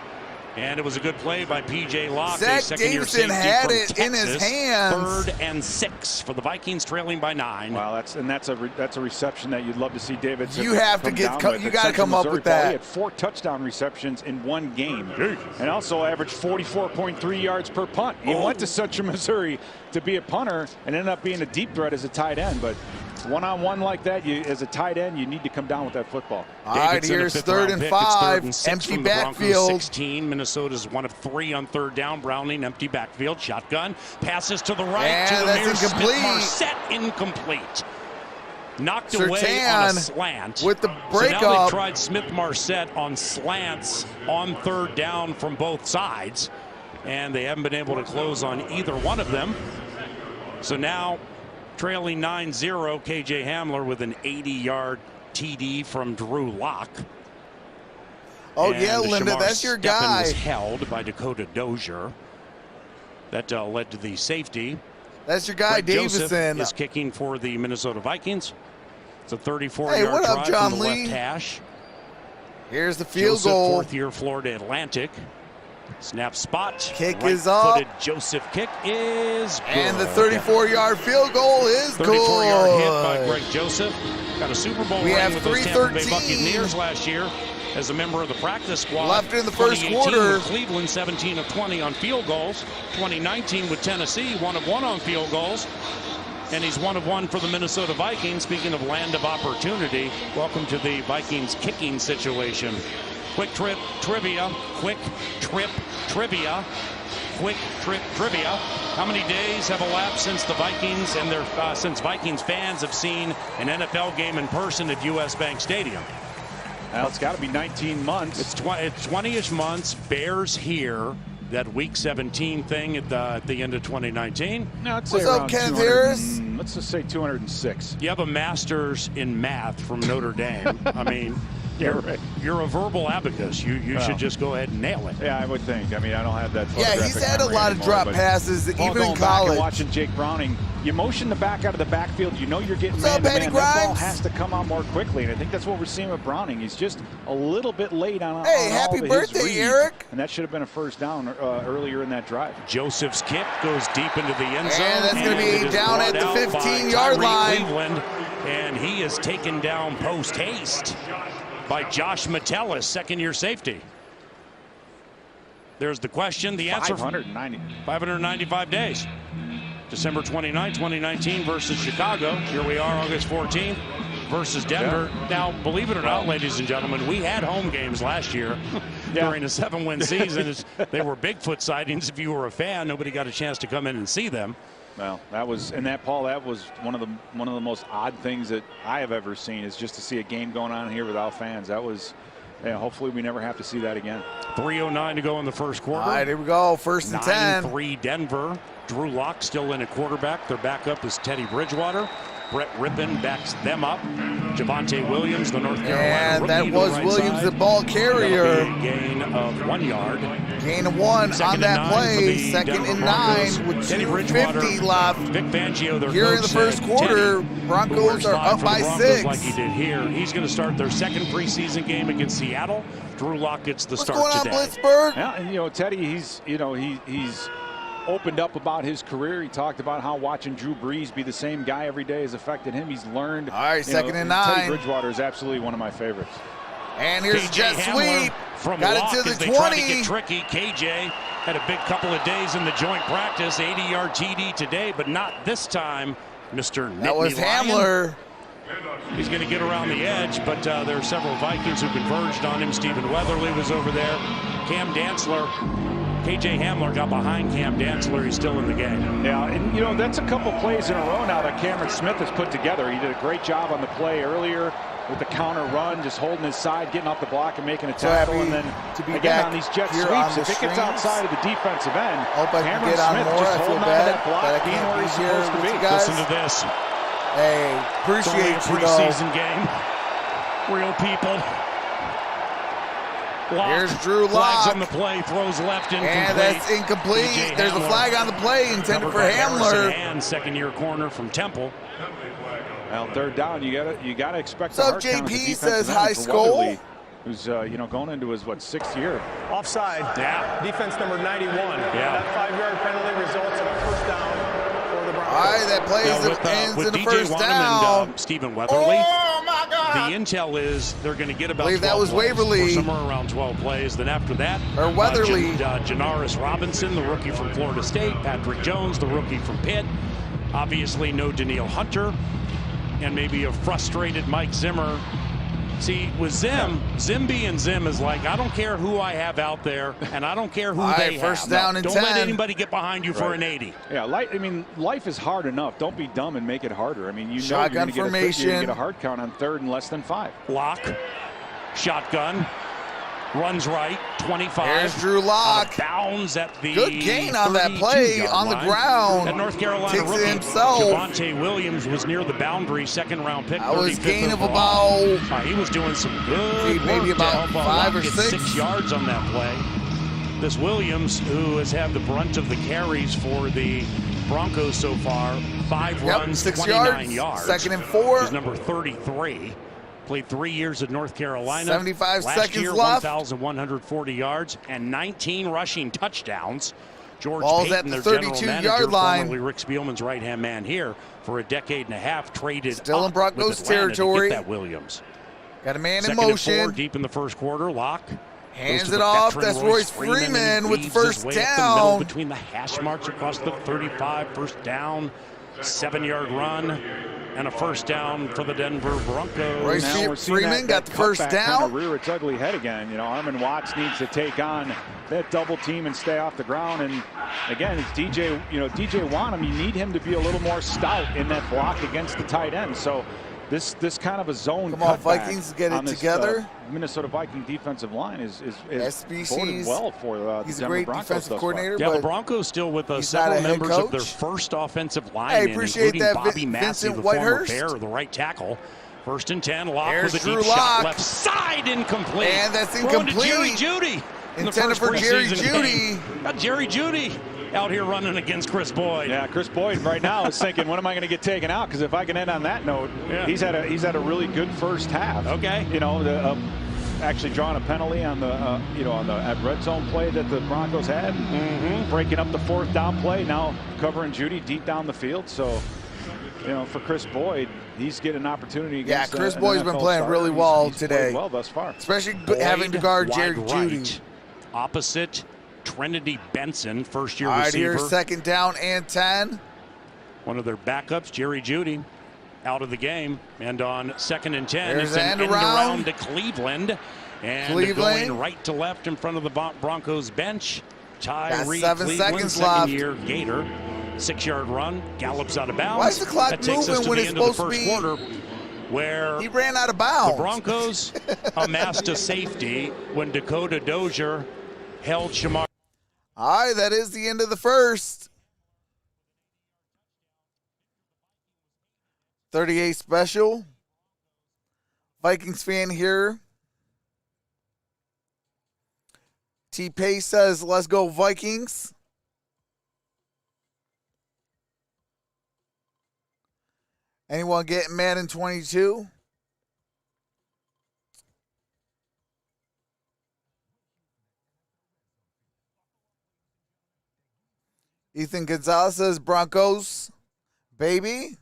And it was a good play by P.J. Locke. Zach second-year Davidson safety had from it in his Texas. hands. 3rd and 6 for the Vikings, trailing by 9. Wow, that's a reception that you'd love to see Davidson. You have to come get. down with. You At got to Central come up Missouri, with Paul, that. He had 4 touchdown receptions in one game, and also averaged 44.3 yards per punt. He went to Central Missouri to be a punter and ended up being a deep threat as a tight end, but one-on-one like that, as a tight end, you need to come down with that football. All right, Davidson, here's a 3rd and pick. 5. It's 3rd and 6 Empty from the Broncos backfield. 16. Minnesota's 1 of 3 on 3rd down. Browning, empty backfield. Shotgun. Passes to the right. And to that's Amir incomplete. Smith-Marset. Incomplete. Knocked away on a Surtain slant. with the So now breakup. they've tried Smith-Marset on slants on 3rd down from both sides. And they haven't been able to close on either one of them. So now trailing 9-0, KJ Hamler with an 80-yard TD from Drew Lock. Oh, And yeah, Linda, Shamar that's your Steppen guy. was held by Dakota Dozier. That led to the safety. That's your guy, Greg Joseph Davidson. is kicking for the Minnesota Vikings. It's a 34-yard Hey, what up, drive John from the Lee? left hash. Here's the field Joseph, goal. 4th-year Florida Atlantic. Snap spot. Kick is up. Right-footed Joseph kick is good. And the 34-yard field goal is 34-yard hit good. by Greg Joseph. Got a Super Bowl We ring have with those Tampa Bay 3:13 Buccaneers last year as a member of the practice squad. left in the first 2018 quarter. with Cleveland, 17 of 20 on field goals. 2019 with Tennessee, 1 of 1 on field goals. And he's 1 of 1 for the Minnesota Vikings. Speaking of land of opportunity, welcome to the Vikings kicking situation. Quick trip trivia. Quick trip trivia. Quick trip trivia. How many days have elapsed since the Vikings and since Vikings fans have seen an NFL game in person at US Bank Stadium? Well, it's got to be 19 months. It's 20-ish months. Bears here. That Week 17 thing at the end of 2019. No, I'd say What's up, around Kenneth 200 Harris? Let's just say 206. You have a master's in math from Notre Dame. I mean, You're a verbal abacus. You should just go ahead and nail it. Yeah, I would think. I mean, I don't have that. Yeah, he's had a lot of drop passes, even in going back college. and watching Jake Browning, you motion the back out of the backfield. You know you're getting man-to-man. That ball has to come out more quickly, and I think that's what we're seeing with Browning. He's just a little bit late on. Hey, happy birthday, Eric! And that should have been a first down earlier in that drive. Joseph's kick goes deep into the end zone, and that's going to be down at the 15-yard line. Cleveland, and he is taken down post haste by Josh Metellus, second-year safety. There's the question, the answer. 595 days. December 29, 2019 versus Chicago. Here we are, August 14th versus Denver. Yeah. Now, believe it or not, ladies and gentlemen, we had home games last year during a 7-win season. They were Bigfoot sightings. If you were a fan, nobody got a chance to come in and see them. Well, that was, and that, Paul, that was one of the most odd things that I have ever seen, is just to see a game going on here without fans. That was, hopefully we never have to see that again. 3:09 to go in the first quarter. All right, here we go. First and 10. 9-3 Denver. Drew Lock still in at quarterback. Their backup is Teddy Bridgewater. Brett Rippon backs them up. Javonte Williams, the North Carolina rookie. And that was Williams, the ball carrier. Gain of 1 yard. Gain of 1 on that play. Second and 9 with 2:50 left. Vic Fangio, their here in the first quarter, Broncos are up by 6. Like he did here. He's going to start their second preseason game against Seattle. Drew Lock gets the start today. What's going on, Blitzburg? Yeah, and Teddy, he's opened up about his career. He talked about how watching Drew Brees be the same guy every day has affected him. He's learned. All right, second and 9. Teddy Bridgewater is absolutely one of my favorites. And here's KJ jet sweep. From got Locke it to the as they 20. try to get tricky. KJ had a big couple of days in the joint practice. 80-yard TD today, but not this time, Mr. Nittany That was Lion. Hamler. He's going to get around the edge, but there are several Vikings who converged on him. Stephen Weatherly was over there. Cam Dantzler. KJ Hamler got behind Cam Dantzler. He's still in the game. Yeah, and that's a couple plays in a row now that Cameron Smith has put together. He did a great job on the play earlier with the counter run, just holding his side, getting off the block and making a tackle. And then again on these jet sweeps, if it gets outside of the defensive end, Cameron Smith just holding on to that block, being where he's supposed to be. Listen to this. Hey, appreciate you, preseason game. Real people. Lock. Here's Drew Lock. Flags on the play, throws left incomplete. And that's incomplete. There's a flag on the play intended for Hamler. And second-year corner from Temple. Well, third down, you gotta expect. What's up, JP? Says hi, Skull. Who's going into his 6th year. Offside. Yeah. Defense number 91. Yeah. That 5-yard penalty results in a first down for the Broncos. All right, that play ends in the first down. And Stephen Weatherly. Oh my God! The intel is they're going to get about 12 that was plays, Waverly. somewhere around 12 plays. Then after that, or Weatherly. Janaris Robinson, the rookie from Florida State. Patrick Jones, the rookie from Pitt. Obviously, no Daniil Hunter, and maybe a frustrated Mike Zimmer. See, with Zim being Zim is like, I don't care who I have out there, and I don't care who they have. First down and 10. Don't let anybody get behind you for an 80. Yeah, life is hard enough. Don't be dumb and make it harder. I mean, you know Shotgun you're going to formation. get a hard count on 3rd and less than 5. Lock, shotgun, runs right, 25. There's Drew Lock. Bounds at the good gain on that play on the ground. At North Carolina takes rookie, it himself. Javonte Williams was near the boundary, 2nd-round pick. That was gain of overall. about. He was doing some good maybe work about to 5 or 6. 6 yards on that play. This Williams, who has had the brunt of the carries for the Broncos so far, 5 runs, 6 29 yards. 2nd and 4. He's number 33. Played 3 years at North Carolina. 75 Last seconds year, left. 1,140 yards and 19 rushing touchdowns. George Ball's Payton, at the their general 32-yard manager, line. formerly Rick Spielman's right-hand man here for a decade and a half, traded still in Broncos with territory. To get that Williams. Got a man in Second motion. And 4, deep in the first quarter. Lock hands it off. That's Royce Freeman with first down. Between the hash marks across the 35, first down, 7-yard run. And a first down for the Denver Broncos. Royce Freeman got the first down. Kind of rear its ugly head again. Armin Watts needs to take on that double team and stay off the ground. And again, it's DJ. DJ Wanham. You need him to be a little more stout in that block against the tight end. So this kind of a zone. Come on, Vikings, get it together. Minnesota Viking defensive line is SBC's boding well for the he's Denver a great Broncos defensive coordinator. Yeah, the Broncos still with several members of their first offensive line, appreciate including that, Bobby Massey, Vincent the former Whitehurst. Bear, the right tackle. First and 10, Lock There's with a Drew deep Lock. shot left side, incomplete. And that's Thrown to Jerry incomplete. Jeudy. in the Intended first for Jerry preseason Jeudy. game. Got Jerry Jeudy out here running against Chris Boyd. Yeah, Chris Boyd right now is thinking, when am I going to get taken out? Because if I can end on that note, he's had a really good first half. Okay. You know, actually drawing a penalty on the at red zone play that the Broncos had, breaking up the fourth down play. Now covering Jeudy deep down the field. So, you know, for Chris Boyd, he's getting an opportunity. Against, Chris an Boyd's been NFL playing starter. really well He's today. played well thus far. Especially Boyd, having to guard wide Jerry right. Jeudy. Opposite Trinity Benson, first-year All right, receiver. here's second down and 10. One of their backups, Jerry Jeudy, out of the game. And on second and 10, There's it's an an end around. around to Cleveland. And going right to left in front of the Broncos bench, Tyree 7 Cleveland, seconds left. second-year Gator. 6-yard run, gallops out of bounds. Why is the clock that takes us moving to when the it's end of the supposed to first be? quarter, where He ran out of bounds. the Broncos amassed a safety when Dakota Dozier held Shamar. All right, that is the end of the first. 38 special. Vikings fan here. T-Pace says, let's go Vikings. Anyone getting Madden 22? Ethan Gonzalez says, Broncos, baby.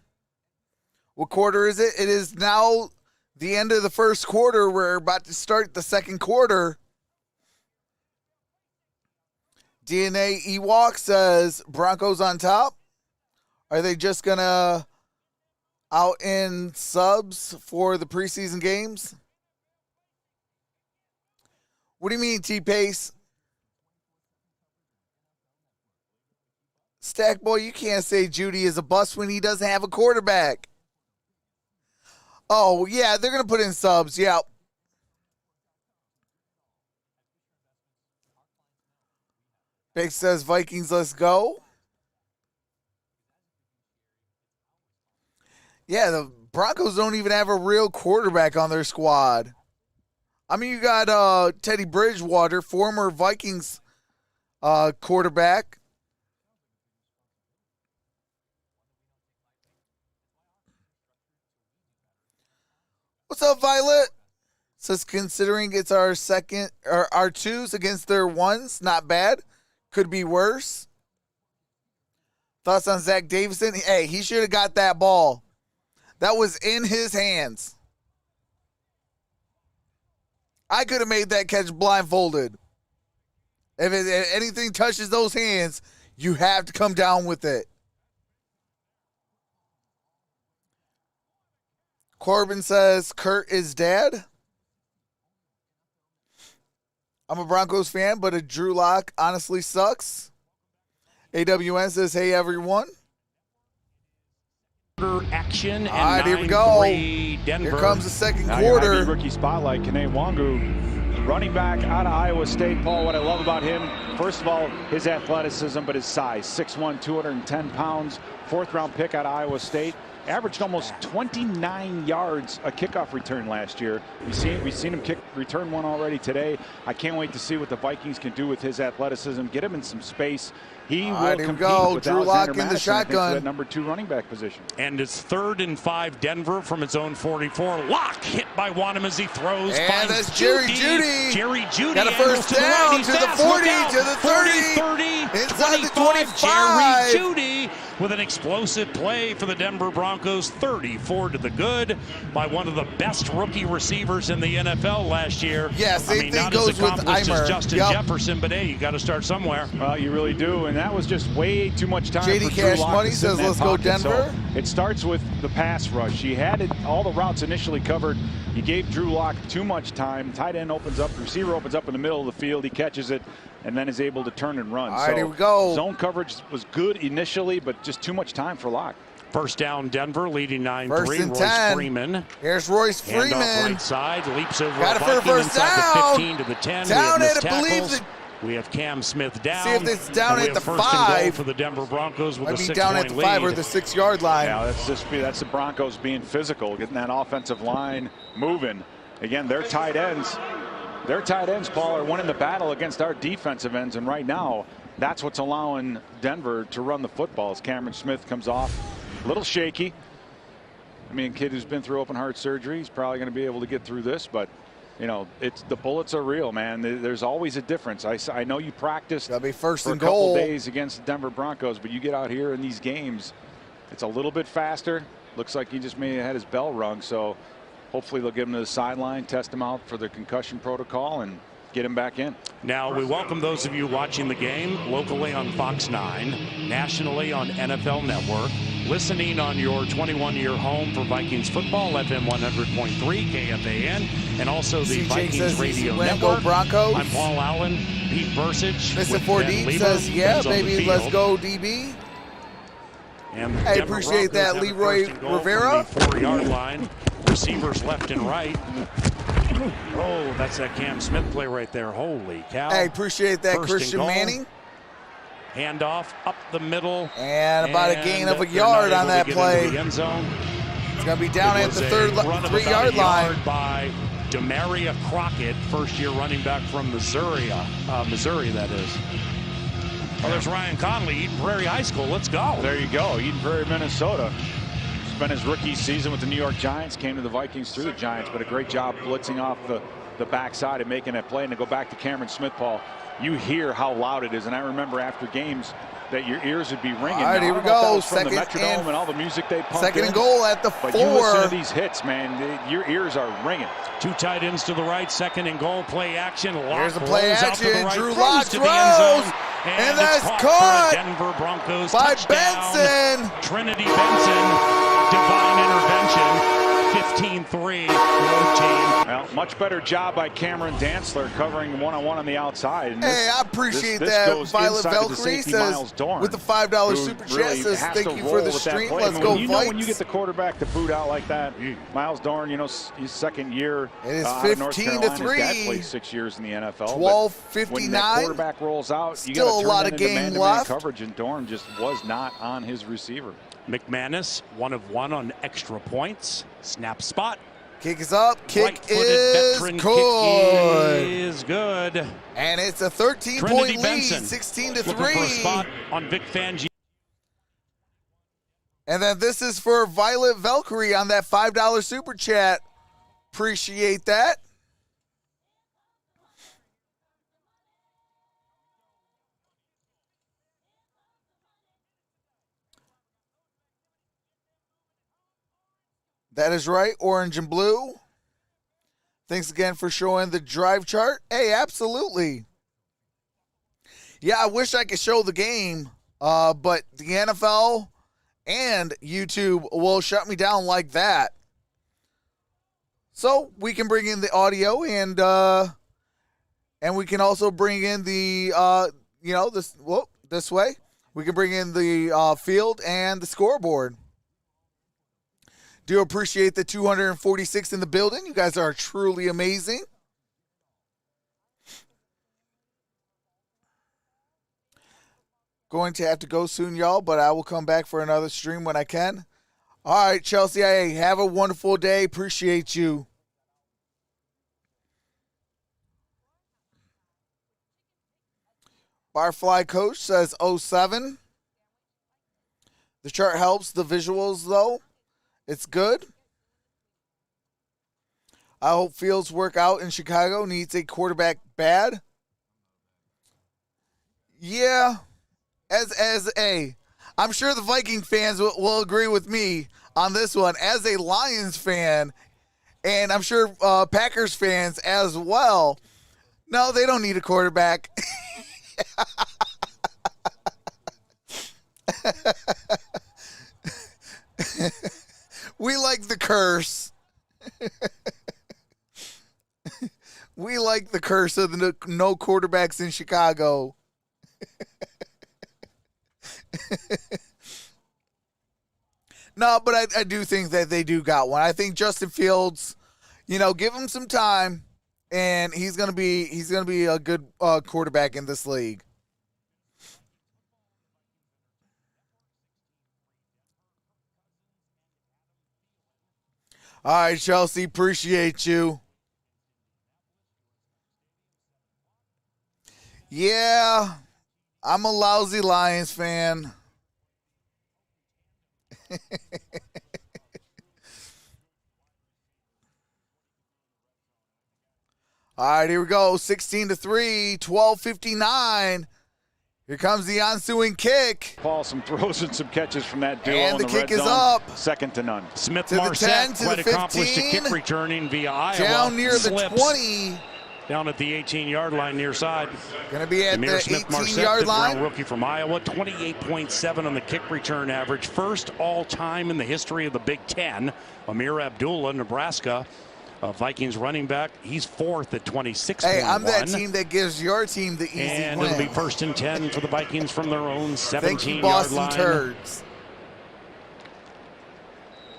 What quarter is it? It is now the end of the first quarter. We're about to start the second quarter. DNA Ewok says, Broncos on top. Are they just going to out in subs for the preseason games? What do you mean, T-Pace? Stack boy, you can't say Jeudy is a bust when he doesn't have a quarterback. Oh, yeah, they're going to put in subs. Yeah. Big says Vikings, let's go. Yeah, the Broncos don't even have a real quarterback on their squad. I mean, you got Teddy Bridgewater, former Vikings quarterback. What's up, Violet? Says considering it's our second or our twos against their ones, not bad. Could be worse. Thoughts on Zach Davison? Hey, he should have got that ball. That was in his hands. I could have made that catch blindfolded. If anything touches those hands, you have to come down with it. Corbin says Kurt is dead. I'm a Broncos fan, but a Drew Lock honestly sucks. AWN says, hey, everyone. Action and all right, here we go. Denver. Here comes the second Now your quarter. IB rookie spotlight, Kene Wangu, running back out of Iowa State. Paul, what I love about him, first of all, his athleticism, but his size. 6'1", 210 pounds, fourth-round pick out of Iowa State. Averaged almost 29 yards a kickoff return last year. We've seen him return one already today. I can't wait to see what the Vikings can do with his athleticism. Get him in some space. He will compete with Drew Alexander Lock in the Madison, I think, shotgun. for that number 2 running back position. And it's 3rd and 5 Denver from its own 44. Lock hit by Wanham as he throws. And that's Jerry Jeudy. Jerry Jeudy got a first down to the 40, to the 30, 30, inside the 25. 25. Jerry Jeudy with an explosive play for the Denver Broncos. 34 to the good by one of the best rookie receivers in the NFL last year. Yeah, same thing not goes as with accomplished Eimer. as Justin Jefferson, but hey, you got to start somewhere. Well, you really do, and that was just way too much time JD for Drew Cash Lock Money to sit in says, that let's go pocket. Denver. So it starts with the pass rush. He had all the routes initially covered. He gave Drew Lock too much time. Tight end opens up, receiver opens up in the middle of the field. He catches it and then is able to turn and run. All right, here we go. Zone coverage was good initially, but just too much time for Lock. First down, Denver leading 9-3. First and Royce 10. Freeman. Here's Royce Freeman. Handoff right side, leaps over Got it for a Viking first inside down. the 15 to the 10. Down We have at, missed I believe, tackles. We have Cam Smith down. See if it's down and at the we have first and goal 5. for the Denver Broncos with Might a be down at 6-point the 5 or lead. the 6-yard line. Yeah, that's the Broncos being physical, getting that offensive line moving. Again, their tight ends, Paul, are winning the battle against our defensive ends, and right now, that's what's allowing Denver to run the football. As Cameron Smith comes off, a little shaky. I mean, a kid who's been through open heart surgery, he's probably going to be able to get through this, but you know, the bullets are real, man. There's always a difference. I know you practiced Gotta be first for a and couple goal. days against the Denver Broncos, but you get out here in these games, it's a little bit faster. Looks like he just may have had his bell rung, so hopefully they'll get him to the sideline, test him out for the concussion protocol, and get him back in. Now, we welcome those of you watching the game locally on Fox 9, nationally on NFL Network, listening on your 21-year home for Vikings football, FM 100.3 KFAN, and also the CJ Vikings says Radio he's gonna go Network. Broncos. I'm Paul Allen, Pete Bursich. Mr. with 4D Ben Lieber. says, yeah, Ben's on the baby, field. let's go, DB. And the I Denver appreciate Broncos that, have a Leroy first and goal Rivera. from the 4-yard line. Receivers left and right. Oh, that's that Cam Smith play right there. Holy cow. I appreciate that, First and Christian goal. Manning. Handoff up the middle. And about a gain of a they're yard not on able that to get play. into the end zone. It's going to be down It at was the a third run of about 3-yard a line. yard by Demaria Crockett, first-year running back from Missouri, that is. Oh, there's Ryan Conley, Eden Prairie High School. Let's go. There you go, Eden Prairie, Minnesota. Spent his rookie season with the New York Giants, came to the Vikings through the Giants, but a great job blitzing off the backside and making that play. And to go back to Cameron Smith, Paul, you hear how loud it is. And I remember after games that your ears would be ringing. All right, now, here I we don't know if that go. was from the Second Metrodome and all the music they pumped Second in, and goal at the 4. but you listen to these hits, man, your ears are ringing. Two tight ends to the right, second and goal, play action. Here's the play rolls out to the action. right, Drew throws Lock to the end zone, throws, and and it's that's caught caught for a Denver Broncos by touchdown. Benson. Trinity Benson, divine intervention. 15-3, road team. Well, much better job by Cameron Dantzler covering one-on-one on the outside. And Hey, I appreciate this that. goes Violet inside to the Valkyrie safety, says, Miles Derrn, with the $5 who super chat, really says, has thank to you roll for the with that stream. play. Let's I mean, go, when you know Vikes. when you get the quarterback to boot out like that, Miles Derrn, you know, his second year It is out of North 15-3. Carolina. His dad played 6 years in the NFL. 12:59. When that quarterback rolls out, you Still got to a turn lot that of into game man-to-man left. coverage, and Dorn just was not on his receiver. McManus, 1 of 1 on extra points. Snap spot. Kick is up. Kick Right-footed is veteran good. kick is good. And it's a 13-point Trinity lead, Benson 16-3. looking for a spot on Vic Fangio. And then this is for Violet Valkyrie on that $5 super chat. Appreciate that. That is right, orange and blue. Thanks again for showing the drive chart. Hey, absolutely. Yeah, I wish I could show the game, but the NFL and YouTube will shut me down like that. So we can bring in the audio and we can also bring in the this way. We can bring in the field and the scoreboard. Do appreciate the 246 in the building. You guys are truly amazing. Going to have to go soon, y'all, but I will come back for another stream when I can. All right, Chelsea, hey, have a wonderful day. Appreciate you. Barfly Coach says 07. The chart helps. The visuals, though, it's good. I hope Fields work out in Chicago. Needs a quarterback bad. Yeah. I'm sure the Viking fans will agree with me on this one. As a Lions fan, and I'm sure Packers fans as well, no, they don't need a quarterback. We like the curse. We like the curse of the no quarterbacks in Chicago. No, but I do think that they do got one. I think Justin Fields, give him some time, and he's gonna be a good quarterback in this league. All right, Chelsea, appreciate you. Yeah, I'm a lousy Lions fan. All right, here we go. 16-3, 12:59. Here comes the ensuing kick. Paul, some throws and some catches from that duo. And the in kick red is zone. up. Second to none. Smith To the 10, Marset, to quite the accomplished at 15. kick returning via Iowa. Down near the Slips 20. Down at the 18-yard line near side. Going to be at Amir the Smith 18-yard Marset, line. fifth-round rookie from Iowa, 28.7 on the kick return average. First all-time in the history of the Big Ten. Amir Abdullah, Nebraska, Vikings running back. He's fourth at 26.1. Hey, I'm that team that gives your team the easy and win. it'll be first and 10 for the Vikings from their own Thank you, 17-yard Boston line. Turds.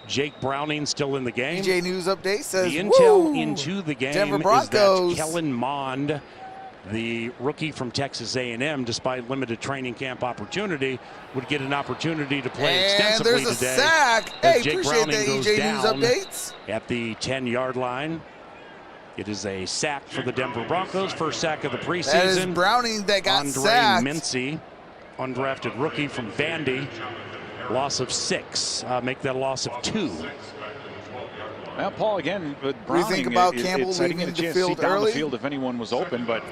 Jake Browning still in the game. DJ News Update says, the intel woo, into the game Denver is Broncos. that Kellen Mond, the rookie from Texas A&M, despite limited training camp opportunity, would get an opportunity to play And extensively there's a today. sack. As Hey, Jake appreciate Browning that, goes EJ down News Updates. at the 10-yard line. It is a sack for the Denver Broncos, first sack of the preseason. That is Browning that got Andre sacked. Mincy, undrafted rookie from Vandy, loss of 6. Make that a loss of 2. Well, Paul, again, with What do you Browning, think about Campbell I didn't leaving get a the chance to see field down early? the field if anyone was open, but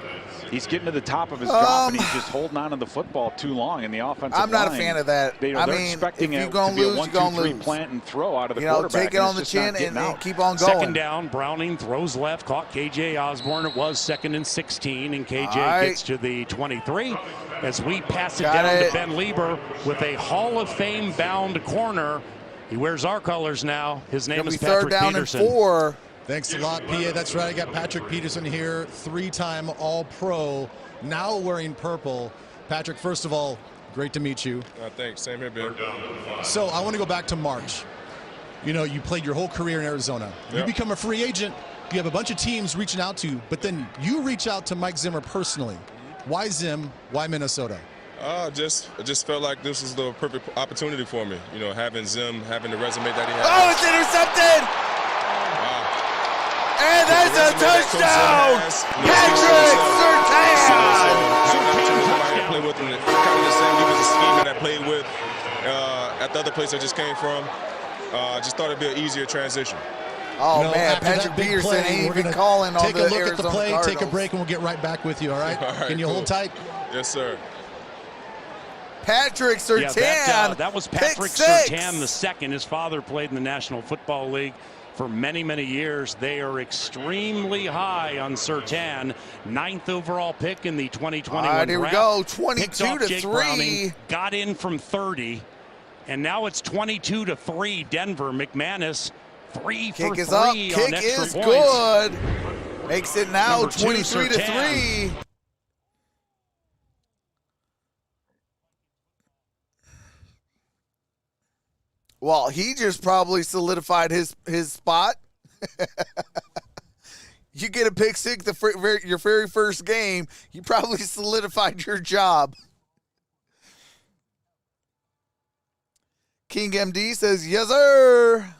he's getting to the top of his drop, and he's just holding on to the football too long in the offensive I'm not line. a fan of that. They're I mean, expecting if you're it going to to be a lose, you're going to 1-2-3 lose. plant and throw out of the You know, quarterback. take it on the it's just not chin getting and out. keep on going. Second down, Browning throws left, caught KJ Osborne. It was 2nd and 16, and KJ right. gets to the 23 as we pass it Got down it. to Ben Lieber with a Hall of Fame bound corner. He wears our colors now. His name Gonna is be third Patrick down Peterson. and 4. Thanks a lot, PA. That's right. I got Patrick Peterson here, 3-time All-Pro, now wearing purple. Patrick, first of all, great to meet you. Thanks. Same here, Ben. So I want to go back to March. You know, you played your whole career in Arizona. You Yep. become a free agent. You have a bunch of teams reaching out to you, but then you reach out to Mike Zimmer personally. Why Zim? Why Minnesota? I just felt like this was the perfect opportunity for me. You know, having Zim, having the resume that he has. Oh, it's intercepted. Wow. And that's a touchdown. Patrick Surtain. Play with him. Kind of the same defensive scheme that I played with at the other place I just came from. Just thought it'd be an easier transition. Oh, You know, man, after Patrick that big Peterson play, ain't we're even gonna calling on take the a look Arizona at the play, Cardinals. take a break, and we'll get right back with you, all right? All right, Can you cool. hold tight? Yes, sir. Patrick Surtain. Yeah, that was Patrick pick six. Surtain the second. His father played in the National Football League for many, many years. They are extremely high on Surtain. 9th overall pick in the 2021 All right, here we draft. go. Picked off 22-3. Jake Browning, got in from 30, and now it's 22-3 Denver. McManus 3 for Kick is 3 up. on Kick extra is points. good. Makes it now Number 2, 23-3. Surtain. Well, he just probably solidified his spot. You get a pick six your very first game, you probably solidified your job. King MD says, yes, sir.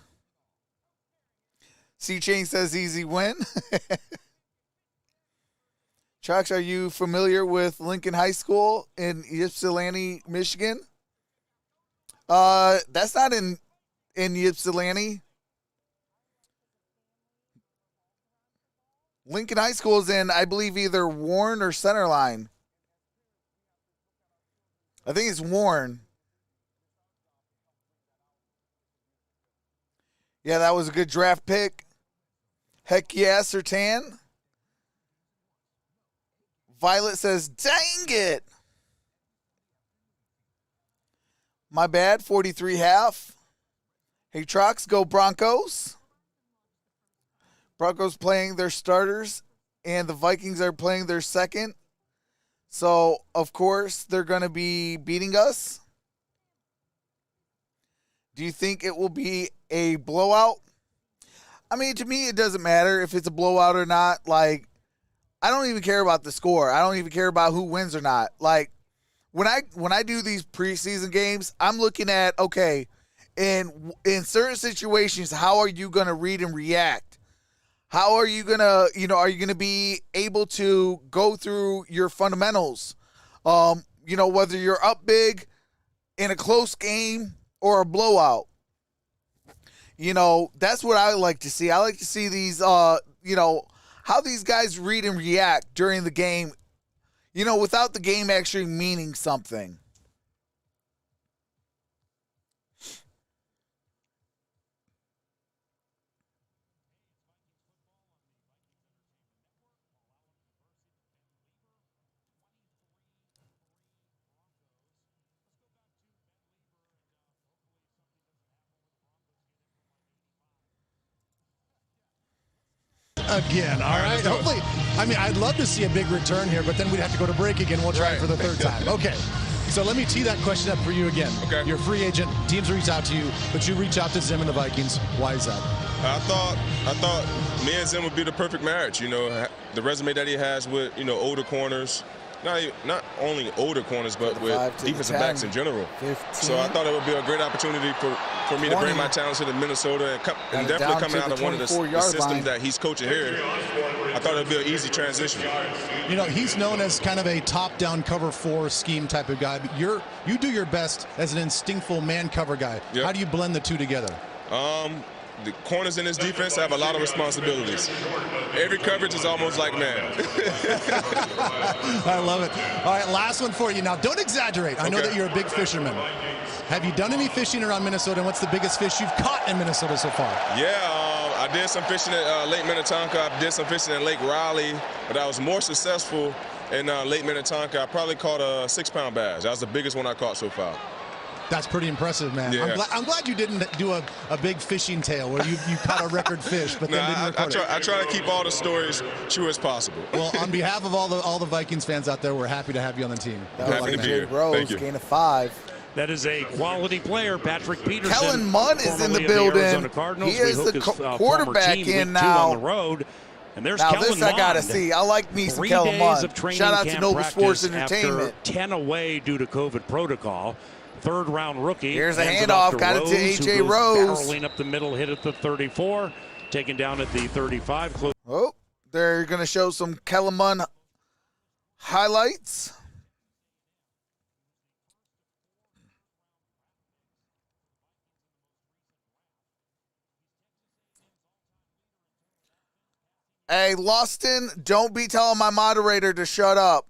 C-Chain says, easy win. Chucks, are you familiar with Lincoln High School in Ypsilanti, Michigan? That's not in Ypsilanti. Lincoln High School is in, I believe, either Warren or Centerline. I think it's Warren. Yeah, that was a good draft pick. Heck yeah, Surtain. Violet says, dang it. My bad, 43.5. Hey, Trox, go Broncos. Broncos playing their starters, and the Vikings are playing their second. So, of course, they're going to be beating us. Do you think it will be a blowout? I mean, to me, it doesn't matter if it's a blowout or not. Like, I don't even care about the score. I don't even care about who wins or not. Like, when I do these preseason games, I'm looking at, okay, in certain situations, how are you going to read and react? How are you going to, are you going to be able to go through your fundamentals? Whether you're up big in a close game or a blowout. That's what I like to see. I like to see these, how these guys read and react during the game, without the game actually meaning something. Again, all right? Hopefully, I'd love to see a big return here, but then we'd have to go to break again. We'll try it for the third time. Okay, so let me tee that question up for you again. Okay. You're a free agent. Teams reach out to you, but you reach out to Zim and the Vikings. Why is that? I thought me and Zim would be the perfect marriage. The resume that he has with, older corners. Not only older corners, but with defensive backs in general. 15. So I thought it would be a great opportunity for me to bring my talents to Minnesota and definitely coming out of one of the systems that he's coaching here. I thought it would be an easy transition. He's known as kind of a top-down cover 4 scheme type of guy. But you do your best as an instinctful man cover guy. Yep. How do you blend the two together? The corners in this defense have a lot of responsibilities. Every coverage is almost like man. I love it. All right, last one for you. Now, don't exaggerate. I know that you're a big fisherman. Have you done any fishing around Minnesota, and what's the biggest fish you've caught in Minnesota so far? Yeah, I did some fishing at Lake Minnetonka. I did some fishing at Lake Raleigh, but I was more successful in Lake Minnetonka. I probably caught a 6-pound bass. That was the biggest one I caught so far. That's pretty impressive, man. Yeah. I'm glad you didn't do a big fishing tale where you caught a record fish, but then didn't record it. I try to keep all the stories true as possible. Well, on behalf of all the Vikings fans out there, we're happy to have you on the team. Happy to be here. Thank you. Gain of 5. That is a quality player, Patrick Peterson. Kellen Munn is in the building. He is the quarterback in now. On the road. And there's now Kellen this I gotta see. I like me some Kellen Munn. Shout out to Noble Sports Entertainment. After 10 away due to COVID protocol. Third-round rookie. Here's a handoff. Got it to A.J. Rose. Barreling up the middle, hit at the 34. Taken down at the 35. Oh, they're going to show some Kellen Munn highlights. Hey, Loston, don't be telling my moderator to shut up.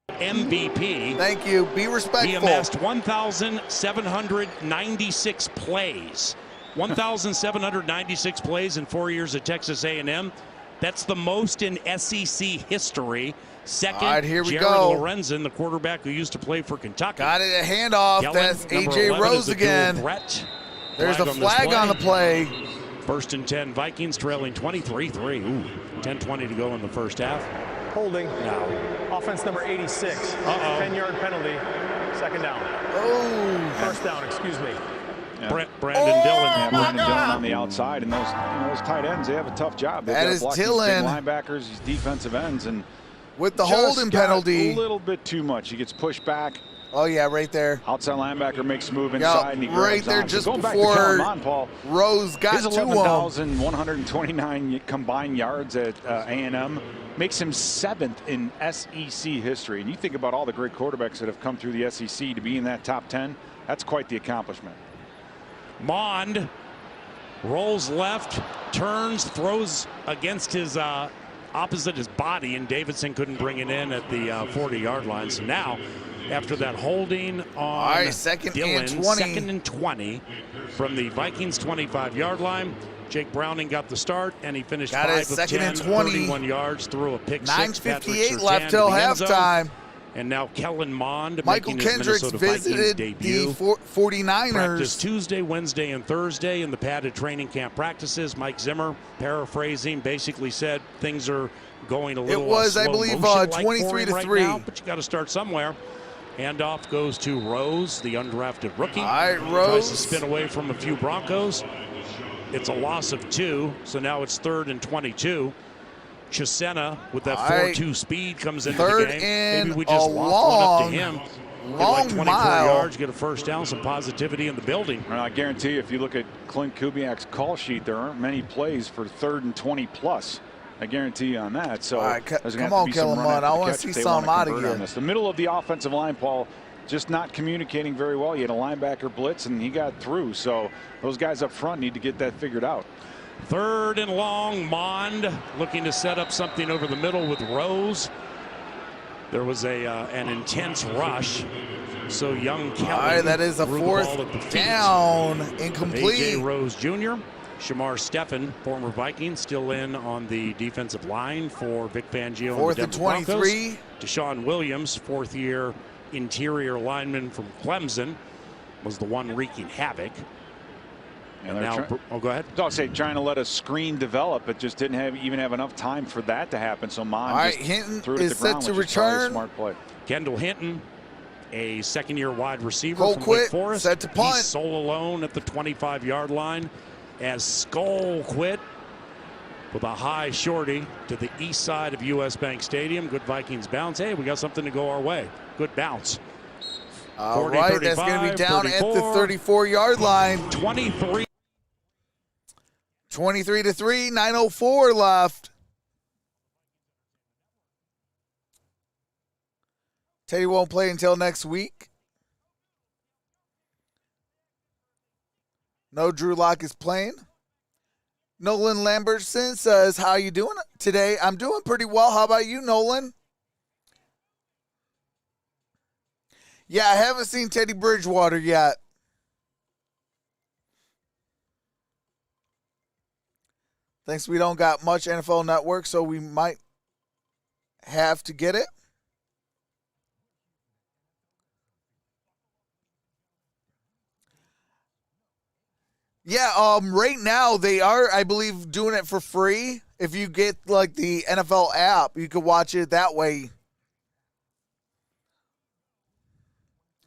MVP. Thank you. Be respectful. He amassed 1,796 plays. 1,796 plays in 4 years at Texas A&M. That's the most in SEC history. Second, all right, here we Jared go. Lorenzen, the quarterback who used to play for Kentucky. Got it, a handoff. Kellen, that's A.J. Rose again. There's a flag on the play. First and 10, Vikings trailing 23-3. Ooh, 10:20 to go in the first half. Holding. Now. Offense number 86. 10-yard penalty. Second down. Oh. First down, excuse me. Yeah. Brandon Dillon. Yeah, Brandon Dillon on the outside. And those tight ends, they have a tough job. They've that got is to block these Dillon. big linebackers, these defensive ends. And with the holding penalty. A little bit too much. He gets pushed back. Oh, yeah, right there. Outside linebacker makes a move inside, and he grabs right there on. just So before Paul, Rose got his to him. 11,129 combined yards at A&M makes him 7th in SEC history. And you think about all the great quarterbacks that have come through the SEC to be in that top 10, that's quite the accomplishment. Mond rolls left, turns, throws against his opposite his body, and Davidson couldn't bring it in at the 40-yard line. So now, after that holding on Dillon, second and 20 from the Vikings 25-yard line. Jake Browning got the start, and he finished 5 of 10, 31 yards, threw a pick 6. 9:58 left till halftime. And now Kellen Mond Michael making Kendricks his Minnesota visited Vikings debut. the 49ers. Practice Tuesday, Wednesday, and Thursday in the padded training camp practices. Mike Zimmer, paraphrasing, basically said things are going a little It was, I believe, 23-3. Right now, but you got to start somewhere. Handoff goes to Rose, the undrafted rookie. All right, Rose. Tries to spin away from a few Broncos. It's a loss of 2, so now it's 3rd and 22. Chisena with that 4-2 speed comes into the game. Maybe we just lock one up to him. Get like 24 yards, get a first down, some positivity in the building. And I guarantee you, if you look at Clint Kubiak's call sheet, there aren't many plays for 3rd and 20 plus. I guarantee you on that. So come on, Kellerman. I want to see some out of you. The middle of the offensive line, Paul, just not communicating very well. You had a linebacker blitz, and he got through. So those guys up front need to get that figured out. 3rd and long. Mond looking to set up something over the middle with Rose. There was an intense rush. So young Kelly. All right, that is a 4th down, incomplete. A.J. Rose Jr. Shamar Steffen, former Viking, still in on the defensive line for Vic Fangio. 4th and 23. Deshaun Williams, 4th-year interior lineman from Clemson, was the one wreaking havoc. And now, go ahead. I'll say trying to let a screen develop, but just didn't even have enough time for that to happen. So Mond Hinton threw it is at the ground, set to return. Smart play. Kendall Hinton, a 2nd-year wide receiver Cole from Quit, Wake Forest. set to punt. He's sole alone at the 25-yard line as Skull Quit with a high shorty to the east side of U.S. Bank Stadium. Good Vikings bounce. Hey, we got something to go our way. Good bounce. All right, that's going to be down 34, at the 34-yard line. 23 to 3, 9:04 left. Teddy won't play until next week. No Drew Lock is playing. Nolan Lambertson says, how you doing today? I'm doing pretty well. How about you, Nolan? Yeah, I haven't seen Teddy Bridgewater yet. Thanks, we don't got much NFL Network, so we might have to get it. Yeah, right now they are, I believe, doing it for free. If you get like the NFL app, you could watch it that way.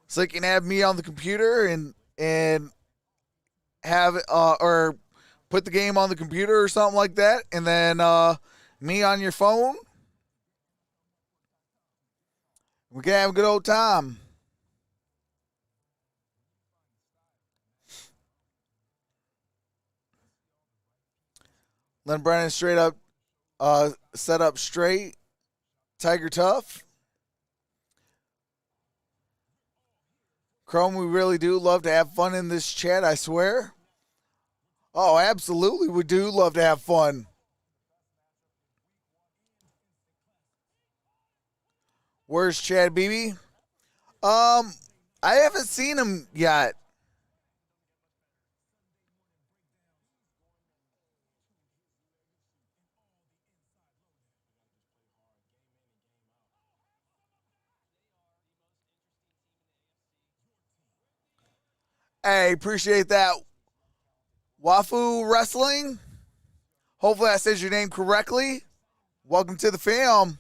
So you can have me on the computer and have or put the game on the computer or something like that, and then me on your phone. We can have a good old time. Len Brennan straight up, set up straight. Tiger Tough. Chrome, we really do love to have fun in this chat, I swear. Oh, absolutely. We do love to have fun. Where's Chad Beebe? I haven't seen him yet. Hey, appreciate that. Wafu Wrestling. Hopefully I said your name correctly. Welcome to the fam.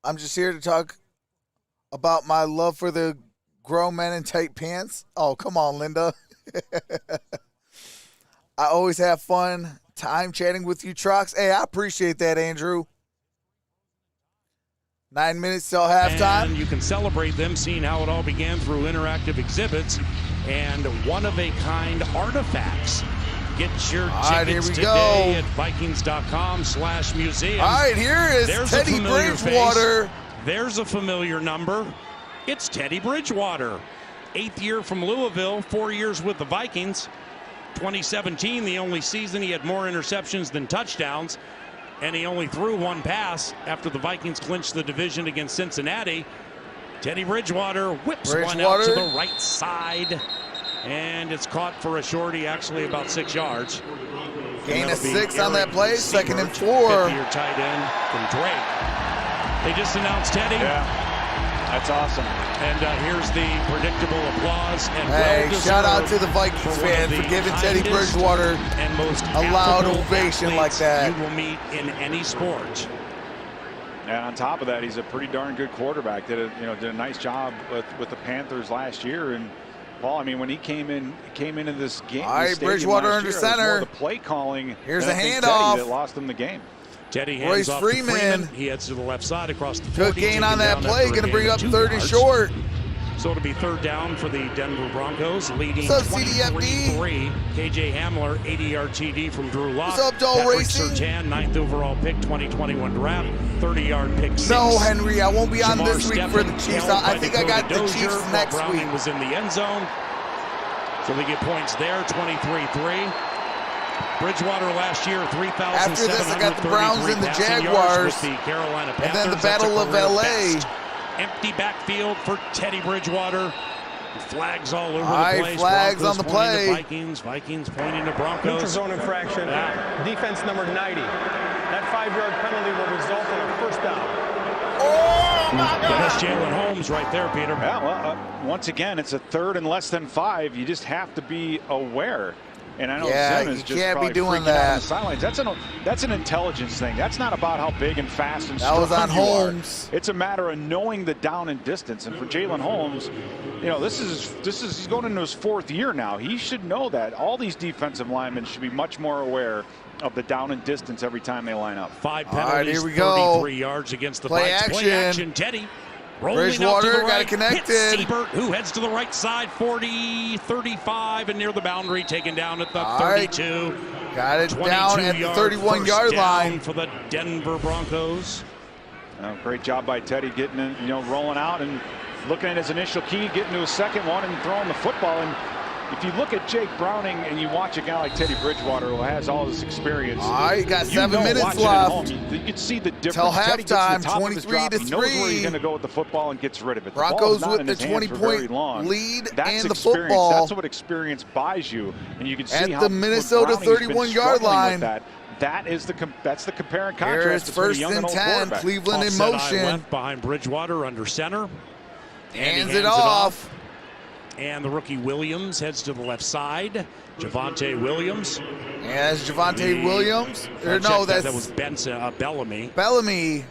I'm just here to talk about my love for the grown men in tight pants. Oh, come on, Linda. I always have fun time chatting with you, Trox. Hey, I appreciate that, Andrew. 9 minutes till halftime. And you can celebrate them, seeing how it all began through interactive exhibits and one-of-a-kind artifacts. Get your tickets today at Vikings.com/museum. All right, here is Teddy Bridgewater. There's a familiar number. It's Teddy Bridgewater. 8th year from Louisville, 4 years with the Vikings. 2017, the only season he had more interceptions than touchdowns, and he only threw one pass after the Vikings clinched the division against Cincinnati. Teddy Bridgewater whips one out to the right side, and it's caught for a shorty, actually about 6 yards. Gain of 6 on that play, 2nd and 4. 50-year tight end from Drake. They just announced Teddy. That's awesome. And here's the predictable applause. And hey, shout out to the Vikings fans for giving Teddy Bridgewater and most a loud ovation like that. You will meet in any sport. And on top of that, he's a pretty darn good quarterback. Did a nice job with the Panthers last year. And Paul, I mean, when he came into this game, all right, Bridgewater under center. The play calling. Here's a handoff that lost him the game. Teddy hands off to Freeman. He heads to the left side across the 40. Good gain on that play. Going to bring up 3rd and short. So it'll be 3rd down for the Denver Broncos, leading What's up, CDFD? 23-3. KJ Hamler, 80-yard TD from Drew Lock. What's up, Doll Racing? Surtan, 9th overall pick, 2021 draft, 30-yard pick 6. No, Henry, I won't be on Jamar this week for the Chiefs. I think I got the Dozier, Chiefs next Browning week. was in the end zone. So they get points there, 23-3. Bridgewater last year, 3,733 After this, I got the Browns and the Jaguars. With the Carolina Panthers. And then the Battle of LA. Best. Empty backfield for Teddy Bridgewater. Flags all over the place. Flags Broncos on the play. Vikings pointing to Broncos. Neutral zone infraction. Defense number 90. That 5-yard penalty will result in a 1st down. Oh, my God. That's Jalen Holmes right there, Peter. Yeah, well, once again, it's a 3rd and less than 5. You just have to be aware. And I know Zim is just can't be doing freaking that. out on the sidelines. That's an intelligence thing. That's not about how big and fast and strong that was on you Holmes. Are. It's a matter of knowing the down and distance. And for Jalen Holmes, this is he's going into his 4th year now. He should know that. All these defensive linemen should be much more aware of the down and distance every time they line up. 5 penalties, here we go. 33 yards against the Play Vikes. action. Play action, Teddy. Rolling Bridgewater out to the right, got it connected. hits Siebert, who heads to the right side, 40, 35, and near the boundary, taken down at the 32. Right. Got it down at the 31-yard line for the Denver Broncos. Great job by Teddy getting in, rolling out and looking at his initial key, getting to his second one, and throwing the football. And if you look at Jake Browning and you watch a guy like Teddy Bridgewater who has all this experience, you got 7 minutes left. You can see the difference. Till halftime, 23-3. He knows where he's going to go with the football and gets rid of it. Broncos with the 20-point lead and the football. That's what experience buys you, and you can see at the Minnesota 31-yard line. That's the compare and contrast. Here is 1st and 10. Cleveland in motion. Left behind Bridgewater under center. Hands it off. And the rookie Williams heads to the left side. Javonte Williams. Yes, Javonte Williams. That was Bellamy. Bellamy.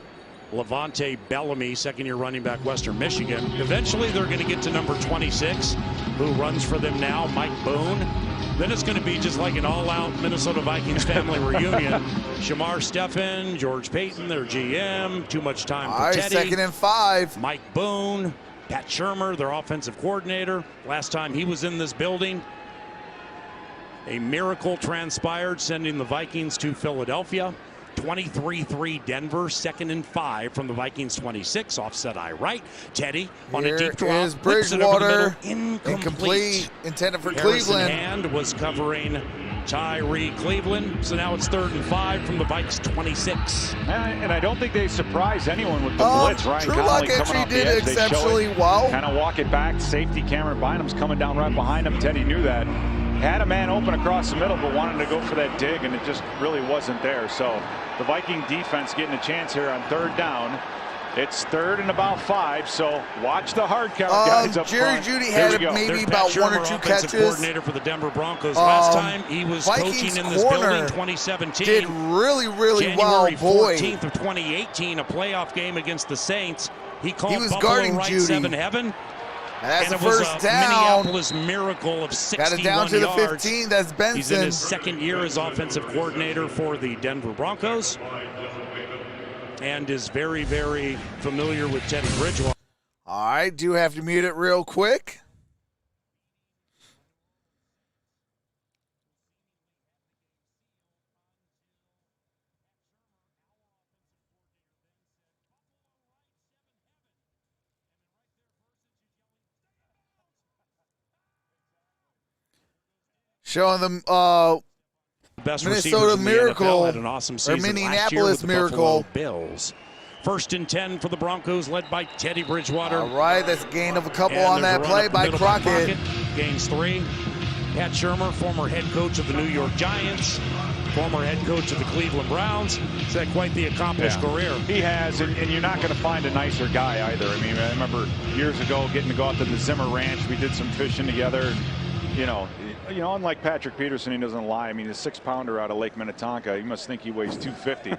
Levante Bellamy, 2nd-year running back, Western Michigan. Eventually, they're going to get to number 26, who runs for them now, Mike Boone. Then it's going to be just like an all-out Minnesota Vikings family reunion. Shamar Stephen, George Payton, their GM. Too much time for Teddy. 2nd and 5. Mike Boone. Pat Shurmur, their offensive coordinator. Last time he was in this building, a miracle transpired, sending the Vikings to Philadelphia. 23-3 Denver, 2nd and 5 from the Vikings 26. Offset eye right. Teddy on a deep drop. Is Bridgewater incomplete. Intended for Cleveland. Hand was covering Tyree Cleveland. So now it's 3rd and 5 from the Vikes 26. And I don't think they surprised anyone with the blitz. Ryan Drew Lock actually did exceptionally well. Kind of walk it back. Safety Cameron Bynum's coming down right behind him. Teddy knew that. Had a man open across the middle, but wanted to go for that dig, and it just really wasn't there. So the Viking defense getting a chance here on 3rd down. It's 3rd and about 5, so watch the hard count, guys. Up Jerry front. Jeudy had maybe about 1 or 2 catches. Coordinator for the Denver Broncos. Last time he was coaching in this building, 2017. Did really well. January 14th of 2018, a playoff game against the Saints. He was Buffalo guarding right Jeudy. 7 heaven. That's and the first down. Minneapolis miracle of 61 Got it down to yards. the 15. That's Benson. He's in his 2nd year as offensive coordinator for the Denver Broncos, and is very, very familiar with Teddy Bridgewater. All right, do have to mute it real quick. Showing them best Minnesota Miracle had an awesome season or Minneapolis Miracle. Bills. 1st and 10 for the Broncos, led by Teddy Bridgewater. All right, that's a gain of a couple And on that play by Crockett. Gains 3. Pat Shurmur, former head coach of the New York Giants. former head coach of the Cleveland Browns. He's had quite the accomplished career. He has, and you're not going to find a nicer guy either. I mean, I remember years ago getting to go out to the Zimmer Ranch. We did some fishing together. And, you know, unlike Patrick Peterson, he doesn't lie. I mean, a 6-pounder out of Lake Minnetonka. You must think he weighs 250.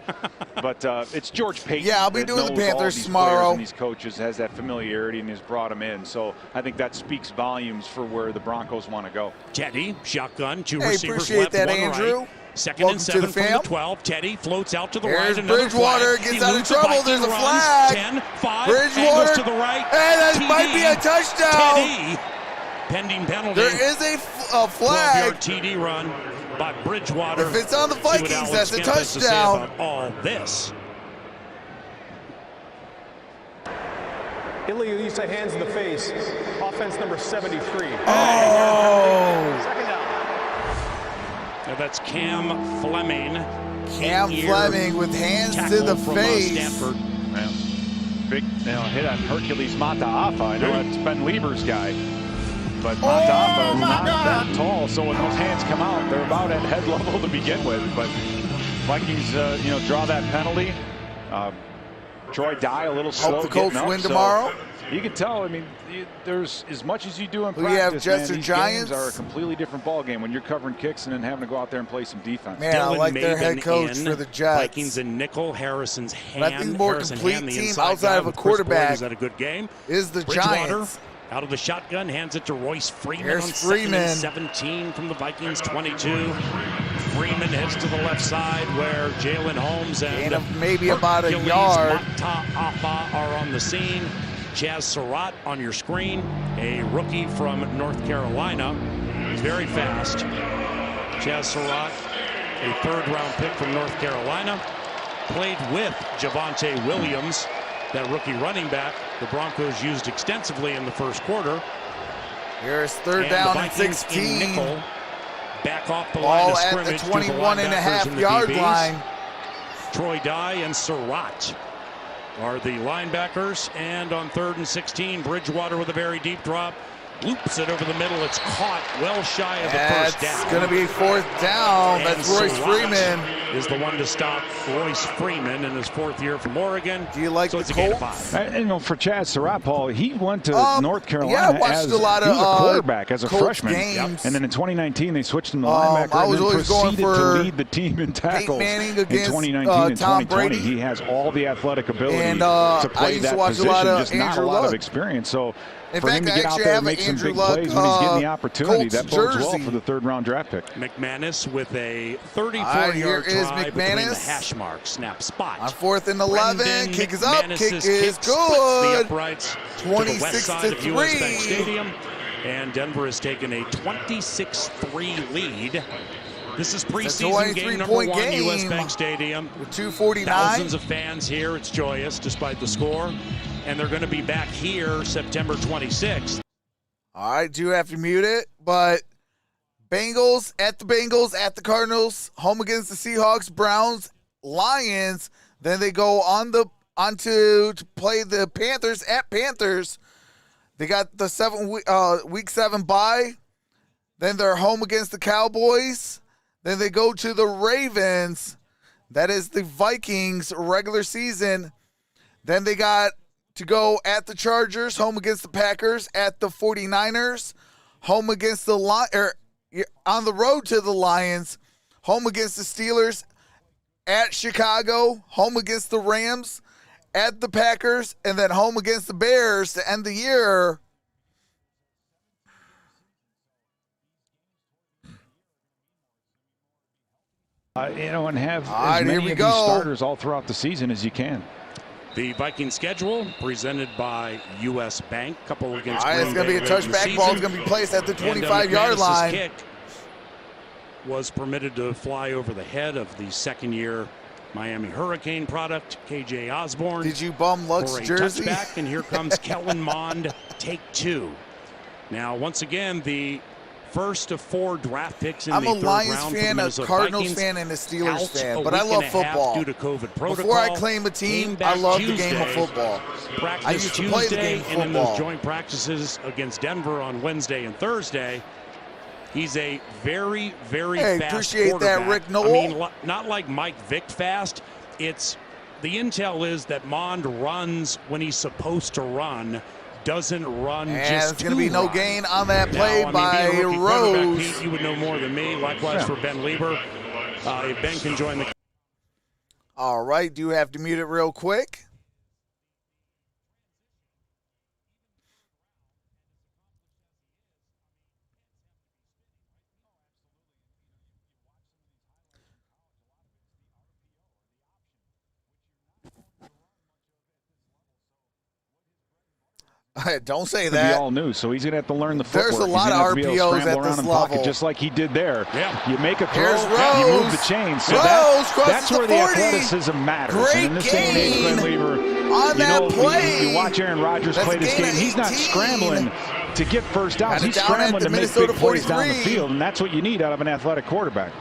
But it's George Payton. Yeah, I'll be doing the Panthers tomorrow. And these coaches has that familiarity and has brought them in. So I think that speaks volumes for where the Broncos want to go. Teddy, shotgun, two hey, receivers appreciate left, that, one Andrew. right. Second Welcome and 7 to the from fam. the 12. Teddy floats out to the There's right. Another Bridgewater flag. gets He out of moves the trouble. Viking There's a runs. flag. 10, 5, Bridgewater angles to the right. Hey, that TD. might be a touchdown. Teddy. Pending penalty. There is a flag. 12-yard TD run by Bridgewater. If it's on the See what Vikings, Alex that's a Kemp has to say touchdown. about all this. Illegal use of hands in the face. Offense number 73. Oh. Second down. Now that's Cam Fleming. Cam Fleming with hands to the from, face. Stanford. Yeah. Big hit on Hercules Mataafa. I know that's Ben Lieber's guy. But Mataafa is not that tall, so when those hands come out, they're about at head level to begin with. But Vikings, draw that penalty. Troy Dye a little slow. Hope the Colts getting up, win tomorrow. You can tell. I mean, there's as much as you do in We practice. have Jets man, or these Giants. games are a completely different ball game when you're covering kicks and then having to go out there and play some defense. Man, I Dylan like their head Maben coach in. for the Jets. Vikings in nickel. Harrison's hand. But I think more Harrison complete hand, the team inside outside guy of a with Chris quarterback Boyd, who's had a good game. Is the Bridgewater Giants. out of the shotgun, hands it to Royce Freeman. Here's on Freeman. 2nd and 17 from the Vikings 22. Freeman heads to the left side where Jalen Holmes and maybe about a Hercules yard. Mataafa are on the scene. Chaz Surratt on your screen, a rookie from North Carolina. He's very fast. Chaz Surratt, a 3rd-round pick from North Carolina, played with Javonte Williams, that rookie running back the Broncos used extensively in the first quarter. Here's 3rd down and 16. In nickel, back off the Ball line of at scrimmage the to 21.5 yard DBs. line. Troy Dye and Surratt are the linebackers, and on 3rd and 16, Bridgewater with a very deep drop, loops it over the middle. It's caught well shy of the first down. It's going to be 4th down. And That's Royce Surratt Freeman. is the one to stop Royce Freeman in his 4th year from Oregon. Do you like so the it's a gain of Colts? 5. For Chaz Surratt, Paul, he went to North Carolina yeah, I watched as a lot of, he was a quarterback as a Colts freshman. games. And then in 2019, they switched him to linebacker I was and then always going proceeded to for lead the team in tackles Manning in against, 2019 and Tom 2020. Brady. He has all the athletic ability And, to play I used that to watch position, a lot of just not a Andrew lot Luck. of experience. So In for him fact, to I get out actually there have and make an some Andrew big Luck, plays when he's getting the opportunity, Colts that bodes well jersey. for the 3rd-round draft pick. McManus with a Here 34-yard is try between the McManus. hash mark. Snap spot. On 4th and 11, Brendan kick is up, McManus's kick is kick splits the good. uprights to the west 26 side to of US Bank 3. Stadium, and Denver has taken a 26-3 lead. This is preseason game number 1, game. US Bank Stadium. With 2:49. Thousands of fans here. It's joyous despite the score, and they're going to be back here September 26th. All right, do have to mute it, but Bengals, at the Cardinals, home against the Seahawks, Browns, Lions. Then they go on to play the Panthers at Panthers. They got the week 7 bye. Then they're home against the Cowboys. Then they go to the Ravens. That is the Vikings regular season. Then they got to go at the Chargers, home against the Packers, at the 49ers, home against the on the road to the Lions, home against the Steelers, at Chicago, home against the Rams, at the Packers, and then home against the Bears to end the year. And have right, as here many we of go. these starters all throughout the season as you can. The Viking schedule presented by US Bank. Couple against All right, it's going to be a touchback ball. It's going to be placed at the 25-yard line. Kick was permitted to fly over the head of the second-year Miami Hurricane product, KJ Osborne. Did you bum Luck's for a jersey? Touchback, and here comes Kellen Mond, take 2. Now, once again, the first of 4 draft picks in I'm the a third Lions round for fan, the a Minnesota Cardinals Vikings, fan, and a Steelers out fan, a but I week love and a half football. due to COVID protocol. Before I claim a team, Came back I love the Tuesday, game of football. Practice I used to Tuesday, play the game of and in those football. joint practices against Denver on Wednesday and Thursday, He's a very, very fast appreciate quarterback. that, Rick Noel. I mean, not like Mike Vick fast. It's the intel is that Mond runs when he's supposed to run, doesn't run and just it's going to be no gain on that play now, by being a rookie Rose. Pete, you would know more than me. Likewise for Ben Lieber. If Ben can join the. All right, do have to mute it real quick. Don't say that. Be all new, so he's gonna have to learn the footwork. There's a lot of RPOs at this level, just like he did there. Yeah. You make a throw, Rose. you move the chains. So that's where the athleticism matters. Great and in this day and age, Ben Lieber, on that play. You watch Aaron Rodgers play this game. He's not scrambling to get first downs. He's scrambling to make big plays down the field, and that's what you need out of an athletic quarterback.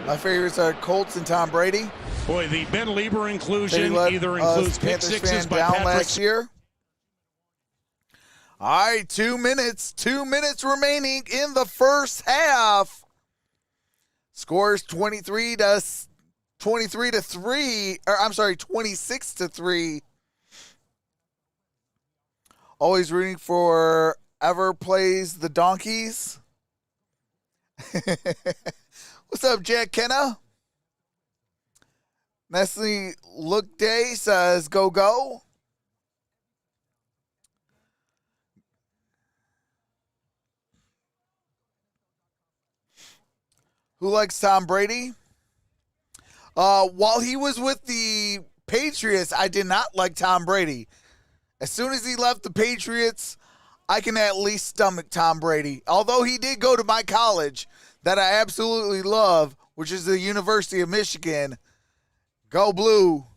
My favorites are Colts and Tom Brady. Boy, the Ben Lieber inclusion either includes pick sixes by down Patrick last year. All right, 2 minutes. 2 minutes remaining in the first half. Scores 26 to 3. Always rooting for ever plays the Donkeys. What's up, Jack Kenna? Nestle Look Day says, go, go. Who likes Tom Brady? While he was with the Patriots, I did not like Tom Brady. As soon as he left the Patriots, I can at least stomach Tom Brady. Although he did go to my college that I absolutely love, which is the University of Michigan. Go Blue.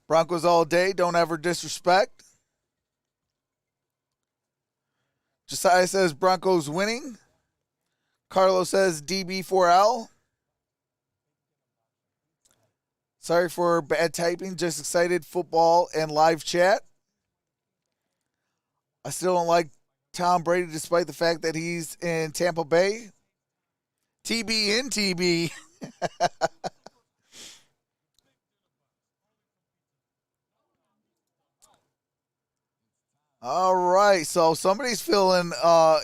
Broncos all day. Don't ever disrespect. Josiah says Broncos winning. Carlos says DB4L. Sorry for bad typing. Just excited football and live chat. I still don't like Tom Brady despite the fact that he's in Tampa Bay. TB in TB. All right, so somebody's feeling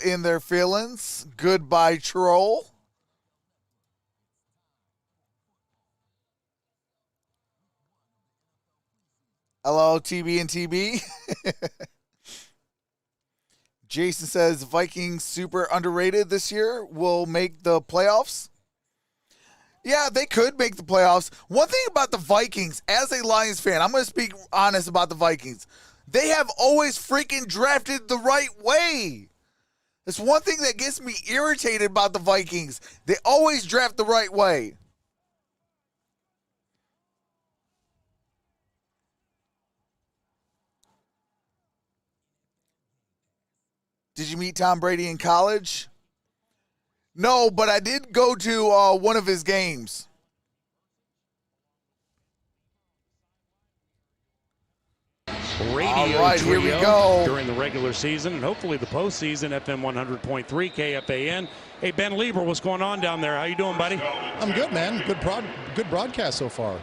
in their feelings. Goodbye, troll. Hello, TB and TB. Jason says Vikings super underrated this year. Will make the playoffs. Yeah, they could make the playoffs. One thing about the Vikings, as a Lions fan, I'm going to speak honest about the Vikings. They have always freaking drafted the right way. That's one thing that gets me irritated about the Vikings. They always draft the right way. Did you meet Tom Brady in college? No, but I did go to one of his games. Radio all right, here we go. During the regular season and hopefully the postseason. FM 100.3 KFAN. Hey, Ben Lieber, what's going on down there? How you doing, buddy? I'm good, man. Good broadcast so far.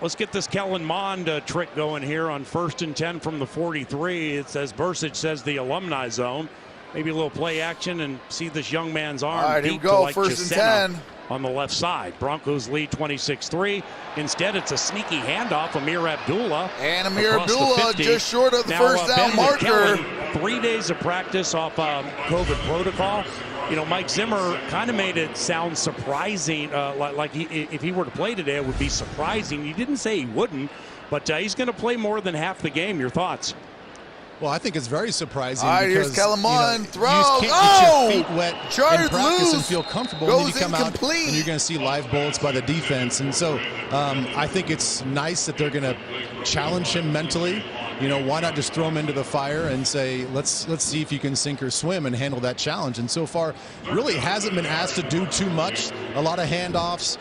Let's get this Kellen Mond trick going here on 1st and 10 from the 43. It says Bursich says the alumni zone. Maybe a little play action and see this young man's arm. All right, here we deep go. to like 1st and 10. On the left side. Broncos lead 26-3. Instead, it's a sneaky handoff. Amir Abdullah. And Amir Abdullah just short of the first down marker. Kellen, 3 days of practice off COVID protocol. You know, Mike Zimmer kind of made it sound surprising, if he were to play today, it would be surprising. He didn't say he wouldn't, but he's going to play more than half the game. Your thoughts? Well, I think it's very surprising. All right, because, here's Kellen Mond. Throw. You just can't get your feet wet in practice loose. and feel comfortable. Goes and then you come incomplete. out and you're going to see live bullets by the defense. And so I think it's nice that they're going to challenge him mentally. you know, why not just throw him into the fire and say, let's see if you can sink or swim and handle that challenge. And so far, really hasn't been asked to do too much. A lot of handoffs,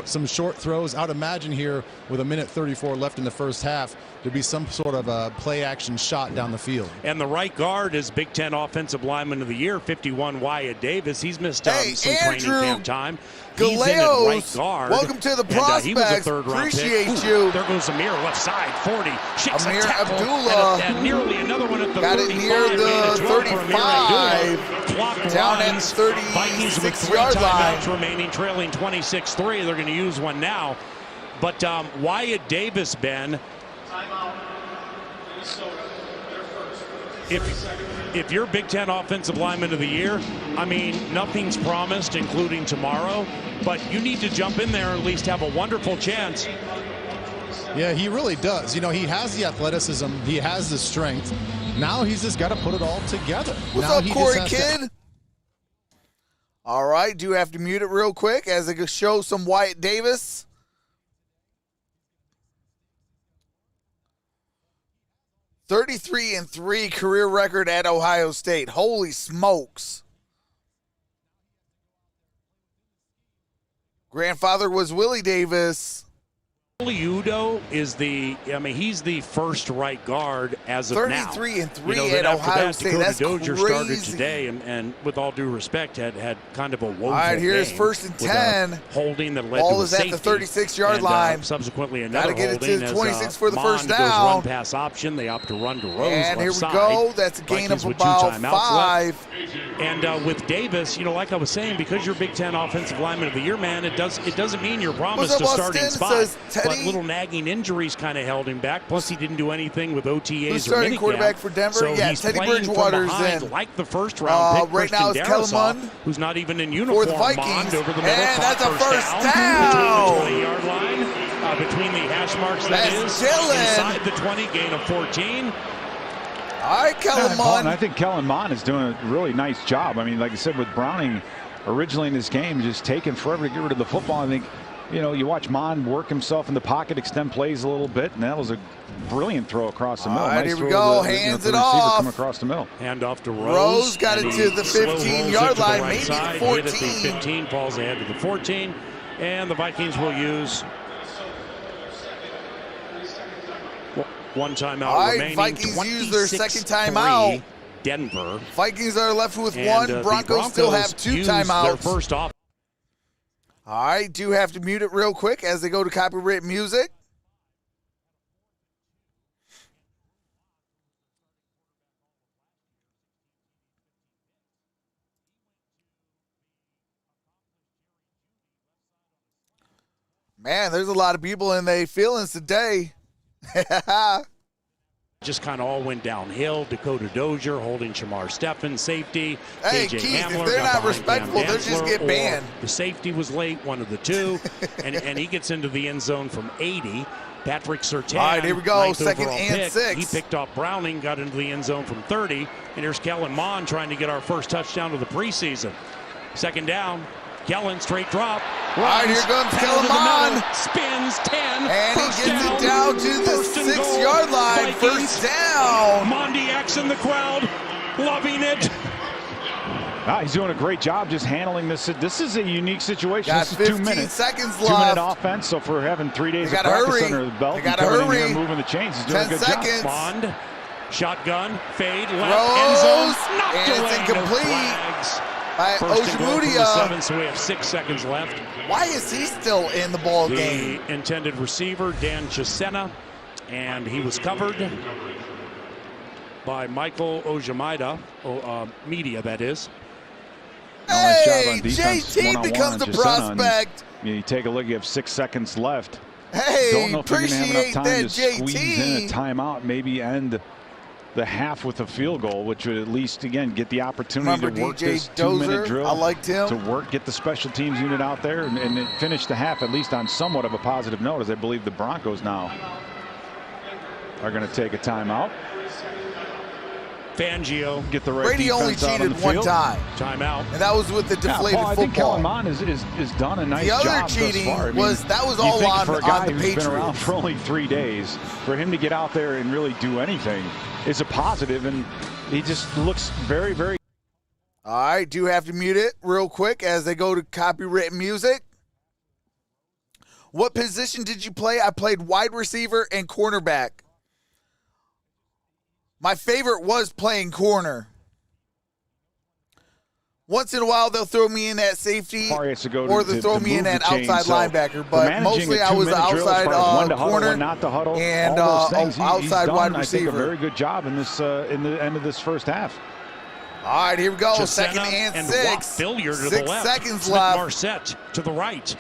some short throws. I would imagine here with 1:34 left in the first half, there'd be some sort of a play action shot down the field. And the right guard is Big Ten Offensive Lineman of the Year, 51 Wyatt Davis. He's missed some training camp time. He's in at right guard. Welcome to the Prospects. He was a third-round Appreciate pick. you. There goes Amir, left side, 40. Shakes Amir a tackle, Abdullah. and nearly another one at the Got 35. it near the 35. Clock Down at runs. the Vikings with 3 36-yard timeouts line. remaining, trailing 26-3. They're going to use one now. But Wyatt Davis, Ben, if you're Big Ten Offensive Lineman of the Year, I mean, nothing's promised, including tomorrow, but you need to jump in there and at least have a wonderful chance. Yeah, he really does. You know, he has the athleticism. He has the strength. Now he's just got to put it all together. What's up, Corey Kidd? All right, do have to mute it real quick as I show some Wyatt Davis. .33-3 career record at Ohio State. Holy smokes. Grandfather was Willie Davis. Udo is he's the first right guard as of now. 33-3 at Ohio State. That's Dozier crazy. started today, and with all due respect, had kind of a woeful All right, here's game 1st and 10. Holding that led Ball to a is at the safety, 36-yard line. Subsequently, another Gotta get it holding to 26 as, for the first Mond down. Goes run pass option. They opt to run to Rose. And here we side. go. That's a gain Vikings of with 2 about timeouts 5. Left. And with Davis, you know, like I was saying, because you're Big Ten Offensive Lineman of the Year, man, it doesn't mean you're promised a starting spot. But little nagging injuries kind of held him back. Plus, he didn't do anything with OTAs Who's starting or minicamp. quarterback for Denver? So Yeah, he's Teddy playing Bridgewater's from behind, in. like the first round pick, Right now it's Kellen Mond, who's not even in uniform. for the Vikings. Mond over the middle, And that's a first down. Between the 20-yard line, between the hash marks, That's Dylan. inside the 20, gain of 14. All right, Kellen Mond. I think Kellen Mond is doing a really nice job. I mean, like I said, with Browning originally in this game, just taking forever to get rid of the football. I think, you know, you watch Mond work himself in the pocket, extend plays a little bit, and that was a brilliant throw across the middle. All right, nice here we throw go. to the, Hands the it receiver off. coming across the middle. Hand off to Rose. Rose got it to the slow 15-yard line, right maybe side, the 14. Hit at the 15, falls ahead to the 14, and the Vikings will use one timeout All right, remaining. Vikings use their second timeout. Denver. Vikings are left with And, one. the Broncos still have 2 use their timeouts. first off. All right, do have to mute it real quick as they go to copyright music. Man, there's a lot of people in their feelings today. Just kind of all went downhill. Dakota Dozier holding Shamar Stephen, safety. Hey, KJ Keith, Hamler if they're got not behind respectful, Cam they'll just Dantzler, get banned. or the safety was late, one of the two, and he gets into the end zone from 80. Patrick Surtain. All right, here we go. 9th Second overall and pick. 6. He picked off Browning, got into the end zone from 30, and here's Kellen Mond trying to get our first touchdown of the preseason. Second down. Kellen, straight drop. All right, here comes Kellen Mond. Spins 10. And he gets it down to the 6-yard line. First down. Mondiak's in the crowd, loving it. He's doing a great job just handling this. This is a unique situation. Got this is 2 minutes. 15 seconds left. 2-minute offense. So for having 3 days of practice under the belt, They gotta coming in hurry. here moving the chains, he's doing 10 a good seconds. job. Mond, shotgun, fade, left, Throws, end zone, knocked and it's away. incomplete. No flags. By First and goal from the Ojemudia. 7, so we have 6 seconds left. Why is he still in the ball game? The intended receiver, Dan Chisena, and he was covered by Michael Ojemida, media that is. Nice job Hey, on defense, JT one-on-one becomes on the Chisena, prospect. and you take a look, you have 6 seconds left. Hey, Don't know if you're going to have appreciate enough that, time to squeeze in JT. a timeout, maybe end the half with a field goal, which would at least, again, get the opportunity Remember to work DJ this Dozier? 2-minute drill. I liked him. To work, get the special teams unit out there, and finish the half at least on somewhat of a positive note, as I believe the Broncos now are going to take a timeout. Fangio. Get the right Brady only defense out on cheated the one field. time, Timeout. and that was with the deflated Paul, I think football. Kellen Mond has done a nice The other job cheating thus far. I mean, was that was you all think on for a guy the who's Patriots. been around for only 3 days, for him to get out there and really do anything is a positive, and he just looks very, very. All right, do have to mute it real quick as they go to copywritten music. What position did you play? I played wide receiver and cornerback. My favorite was playing corner. Once in a while, they'll throw me in at safety, or they'll throw me in at outside linebacker. But mostly, I was the outside corner and outside wide receiver. I think a very good job in this in the end of this first half. All right, here we go. Chisena Second and 6. Watt-Fillier to 6 the left. seconds Smith left. Marset to the right.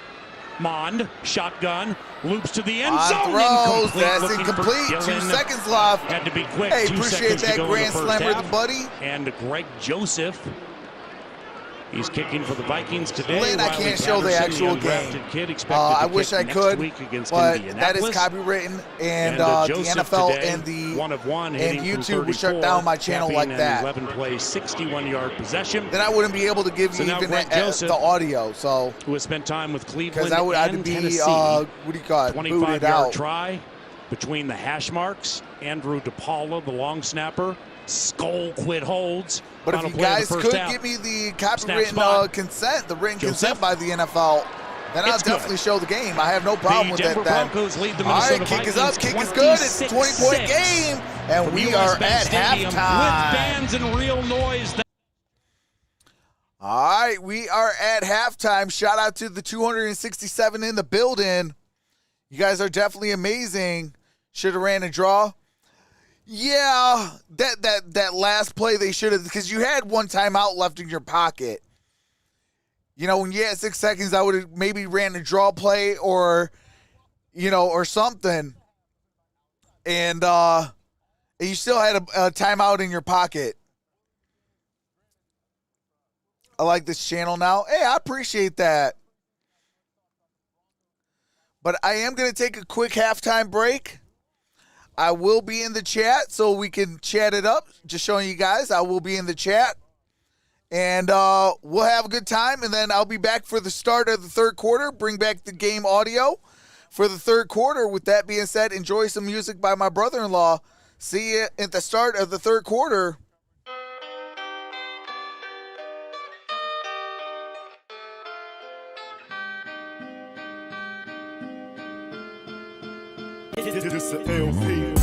Mond, shotgun, loops to the end On zone. throws, that's Looking for incomplete. 2 Dillon. seconds left. Had to be quick. Hey, 2 appreciate seconds to that go in grand the first slammer, half. the buddy. And Greg Joseph. He's kicking for the Vikings today. Lynn, I can't show the actual game. Kid I wish I could, but that is Indianapolis. copywritten, and the Joseph NFL today, and the 1 of 1, and YouTube would shut down my channel like that. 11-play, 61-yard possession. Then I wouldn't be able to give you even the audio. So who has spent time with Cleveland because I would have to and be Tennessee. what do you call it? Booted 25-yard out. try between the hash marks. Andrew DePaula, the long snapper. Skull quit holds. But if you guys could give me the copywritten consent, the written consent by the NFL, then I'll definitely show the game. I have no problem with that. Broncos lead the All right, Minnesota kick is up, Vikings kick is good. It's a 20-point 26-6. game, and we are at Stadium halftime. with fans and real noise. All right, we are at halftime. Shout out to the 267 in the building. You guys are definitely amazing. Should have ran a draw. Yeah, that last play they should have, because you had one timeout left in your pocket. You know, when you had 6 seconds, I would have maybe ran a draw play or something. And you still had a timeout in your pocket. I like this channel now. Hey, I appreciate that. But I am going to take a quick halftime break. I will be in the chat so we can chat it up. Just showing you guys, I will be in the chat. And we'll have a good time. And then I'll be back for the start of the third quarter. Bring back the game audio for the third quarter. With that being said, enjoy some music by my brother-in-law. See you at the start of the third quarter. This a LP.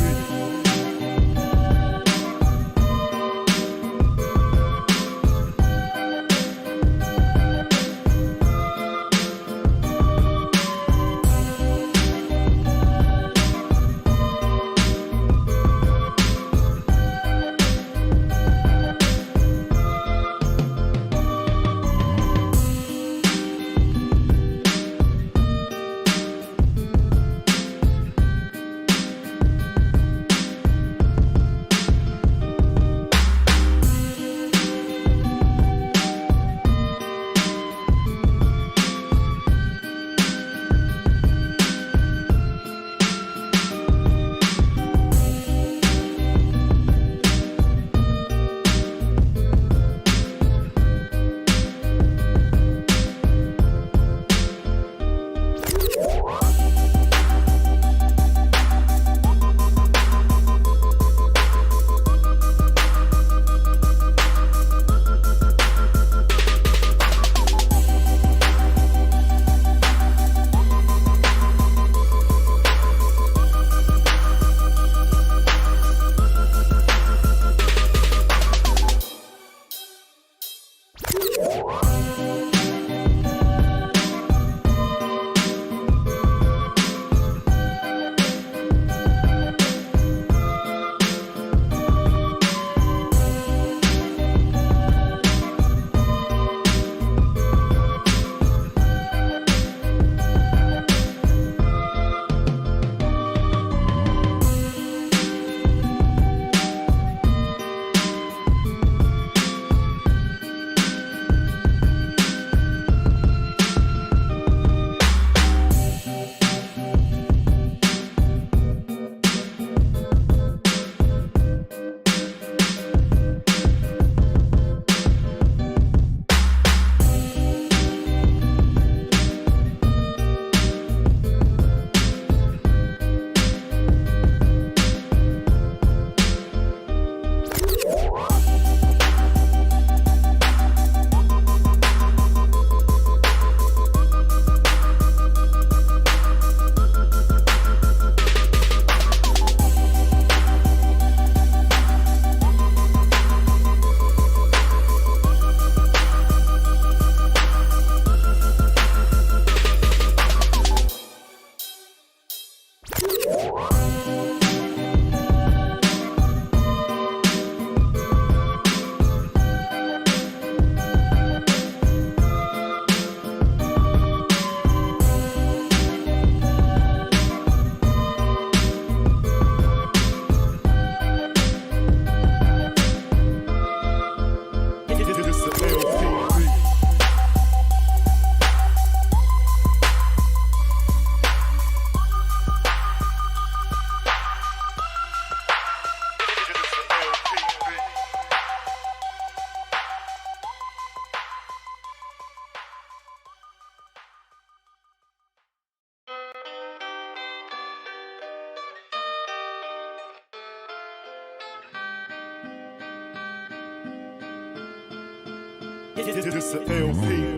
This is LP.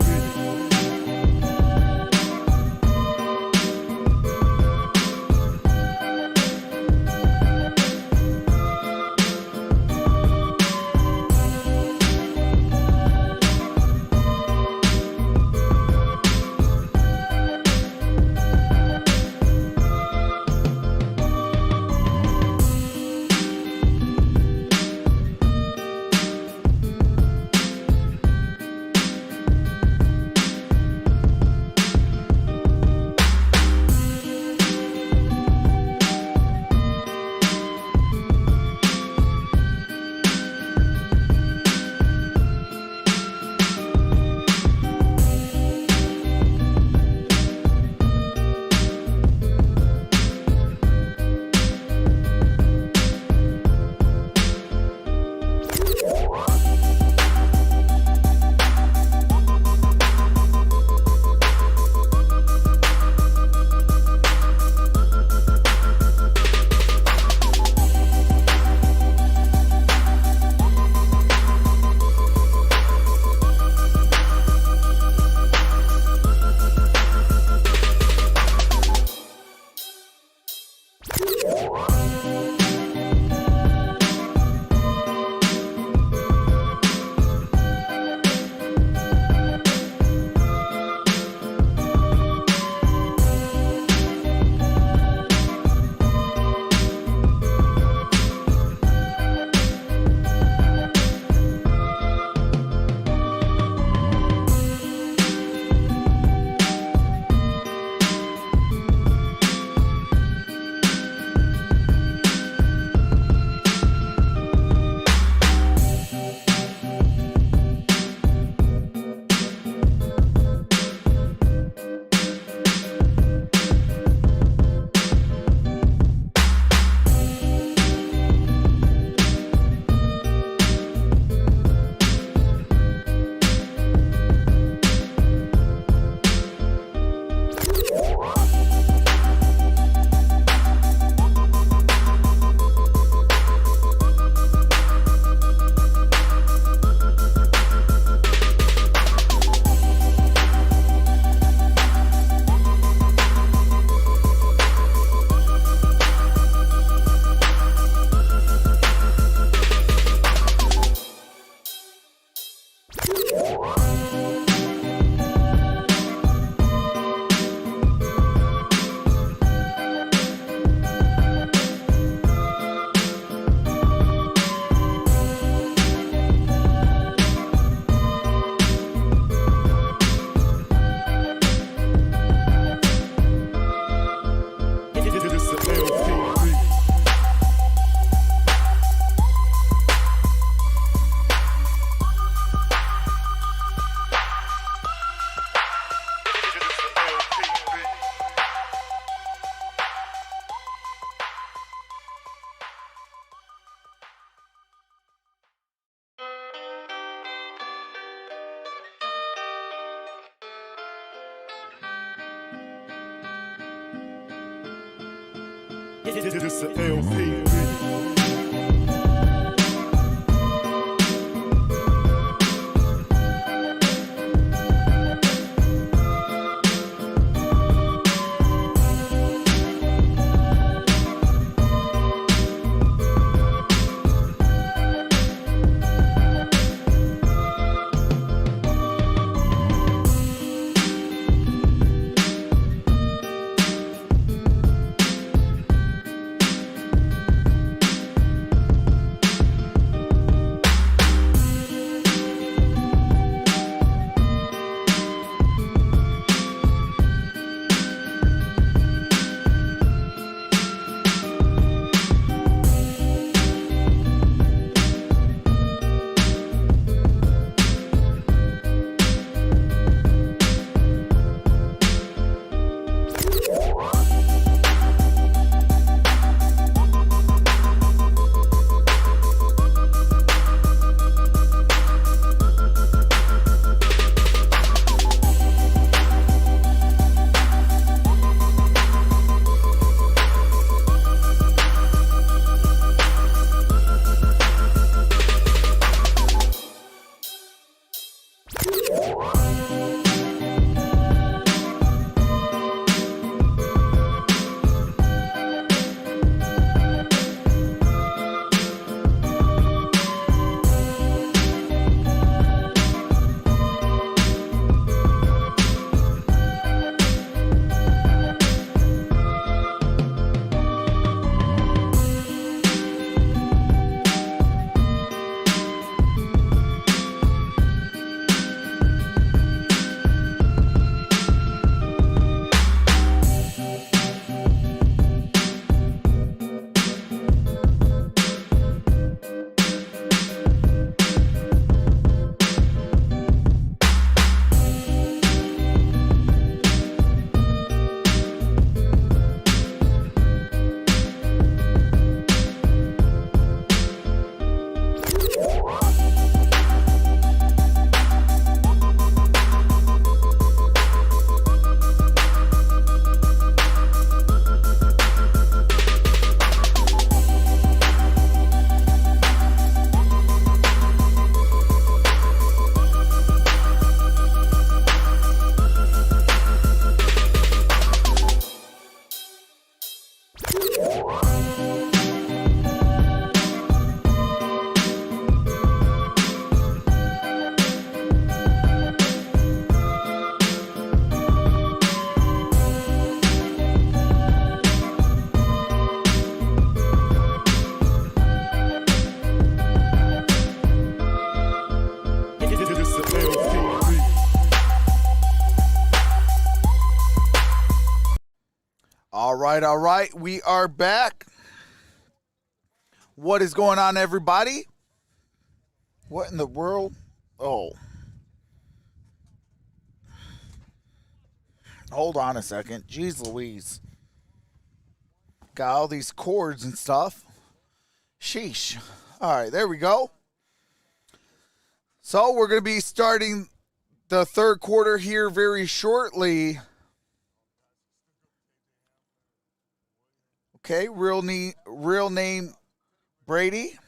This is LP. All right, we are back. What is going on, everybody? What in the world? Oh. Hold on a second. Jeez Louise. Got all these cords and stuff. Sheesh. All right, there we go. So we're going to be starting the third quarter here very shortly. Okay, real name Brady.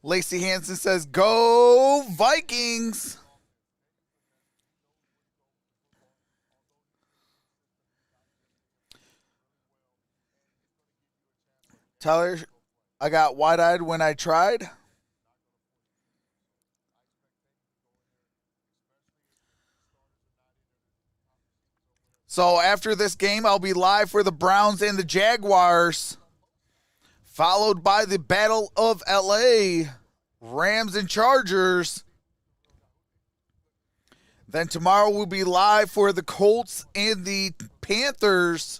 Lacey Hansen says, "Go Vikings." Tyler, I got wide-eyed when I tried. So after this game, I'll be live for the Browns and the Jaguars, followed by the Battle of LA, Rams and Chargers. Then tomorrow we'll be live for the Colts and the Panthers.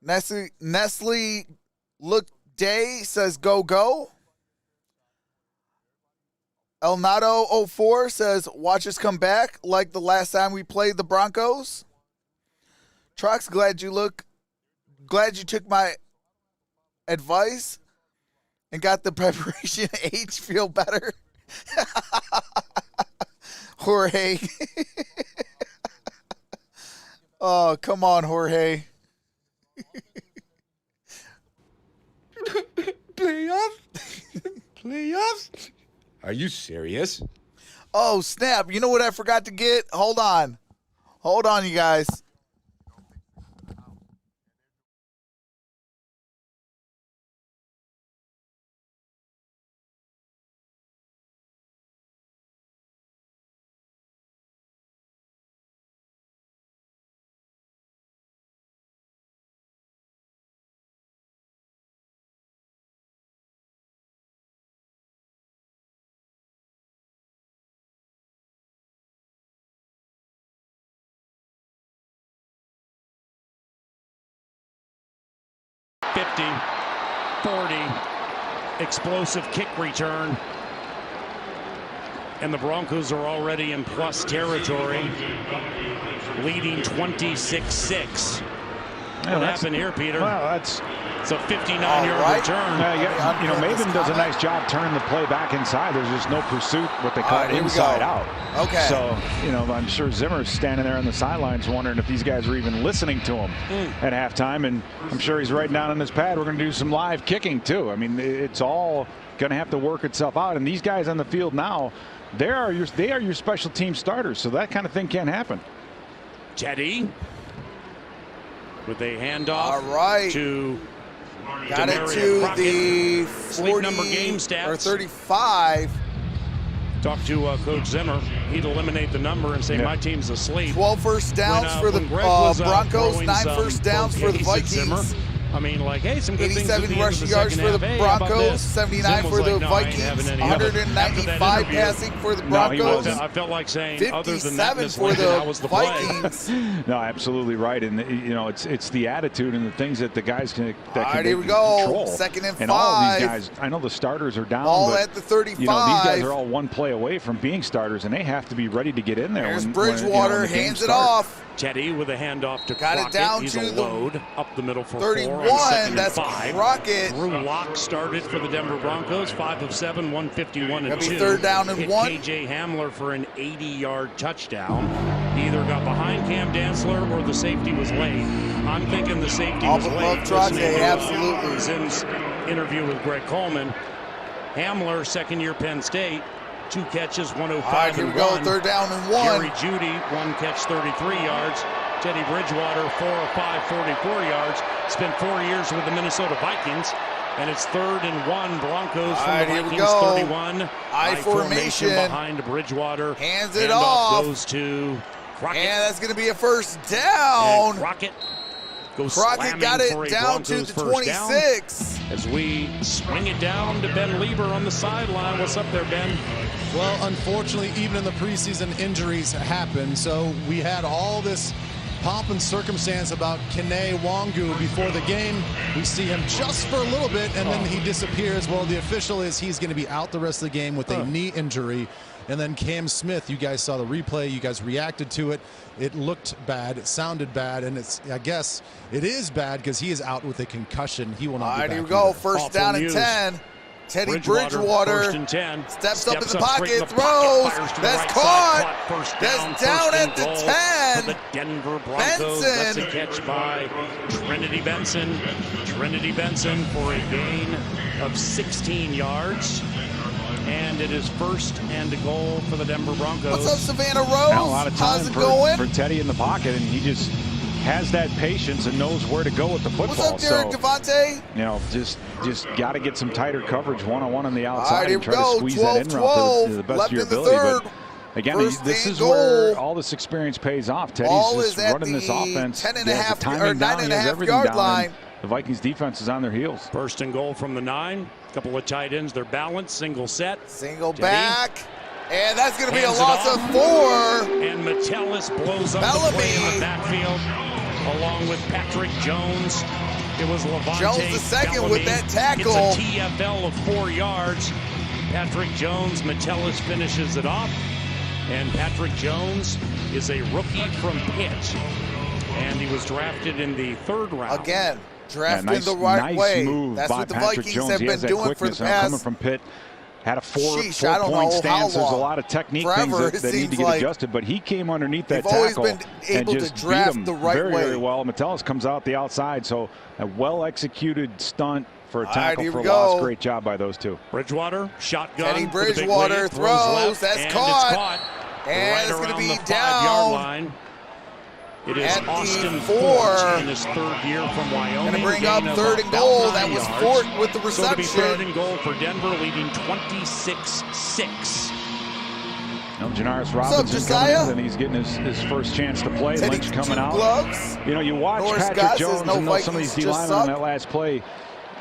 Nestle Look Day says go go. El Nato 04 says watch us come back like the last time we played the Broncos. Trox, glad you took my advice and got the preparation H feel better. Jorge. Oh, come on, Jorge. Playoffs? Are you serious? Oh, snap. You know what I forgot to get? Hold on, you guys. Explosive kick return. And the Broncos are already in plus territory, leading 26-6. What happened here, Peter? Well, it's a 59-yard return. Maven does a nice job turning the play back inside. There's just no pursuit, what they call inside out. Okay. So, I'm sure Zimmer's standing there on the sidelines wondering if these guys are even listening to him at halftime. And I'm sure he's writing down on his pad, we're going to do some live kicking too. I mean, it's all going to have to work itself out. And these guys on the field now, they are your special team starters. So that kind of thing can't happen. Teddy with a handoff to got it to the 40 number game stats. Or 35. Talk to Coach Zimmer. He'd eliminate the number and say my team's asleep. 12 first downs for the Broncos, 9 first downs for the Vikings. I mean, like, hey, some good 87 rushing yards for the Broncos, 79 for the Vikings, 195 passing for the Broncos. I felt like saying 57 for the Vikings. No, absolutely right. And it's the attitude and the things that the guys can here we go. Control. 2nd and 5. And all of these guys, I know the starters are down. Ball but, at the 35. these guys are all one play away from being starters, and they have to be ready to get in there. There's Bridgewater, hands it off. Teddy with a handoff to Got Crockett. It down He's to a load up the middle for 31. 4 on 2nd That's and 5. Crockett. Drew Lock started for the Denver Broncos, 5 of 7, 151 and 2. 3rd down and 1. Troxel, absolutely. Zim's interview with Greg Coleman. Hamler, second-year Penn State. 2 catches, 105 here and we 1. go, 3rd down and 1. Jerry Jeudy, 1 catch, 33 yards. Teddy Bridgewater, 4 of 5, 44 yards. Spent 4 years with the Minnesota Vikings. And it's 3rd and 1. Broncos from the Vikings, 31. I formation behind Bridgewater. Hands it off. Goes to Crockett. And that's going to be a first down. And Crockett goes Crockett got it down to the 26. As we swing it down to Ben Lieber on the sideline. What's up there, Ben? Well, unfortunately, even in the preseason, injuries happen. So we had all this pomp and circumstance about Kene Wangu before the game. We see him just for a little bit, and then he disappears. Well, the official is he's going to be out the rest of the game with a knee injury. And then Cam Smith, you guys saw the replay. You guys reacted to it. It looked bad. It sounded bad. And I guess it is bad because he is out with a concussion. He will not be back. Here we go. First down and 10. Teddy Bridgewater first and 10. Steps up in the pocket, throws. That's caught. That's down at the 10. For the Denver Broncos. That's a catch by Trinity Benson. Trinity Benson for a gain of 16 yards. And it is 1st and a goal for the Denver Broncos. What's up, Savannah Rose? A lot of time How's it going? for Teddy in the pocket, and he just has that patience and knows where to go with the football. What's up, Derrn Devontae? Just got to get some tighter coverage one-on-one on the outside and try to squeeze 12, that in route to the best of your ability. But again, this is where all this experience pays off. Teddy's just running this offense. 9.5 yard line. The Vikings defense is on their heels. 1st and goal from the 9. Couple of tight ends. They're balanced. Single set. Single back. And that's going to be a loss of 4. And Metellus blows up the play in the backfield along with Patrick Jones. It was Levante Jones the second Bellamy. with that tackle. It's a TFL of 4 yards. Patrick Jones, Metellus finishes it off. And Patrick Jones is a rookie from Pitt. And he was drafted in the 3rd round. Again, drafted the right way. That's what the Vikings have been doing for the past. Coming from Pitt, had a four-point stance. There's a lot of technique things that need to get adjusted, but he came underneath that tackle and just beat him very, very well. Metellus comes out the outside, so a well-executed stunt for a tackle for loss. Great job by those two. Bridgewater, shotgun. Teddy Bridgewater throws. That's caught. And it's going to be down. It is Austin Ford in his 3rd year from Wyoming. Going to bring up 3rd and goal. That was Ford with the reception. So it'll be 3rd and goal for Denver, leading 26-6. Janaris Robinson coming in, and he's getting his first chance to play. Lynch coming out. Gloves. You watch Patrick Jones and some of these D-linemen on that last play.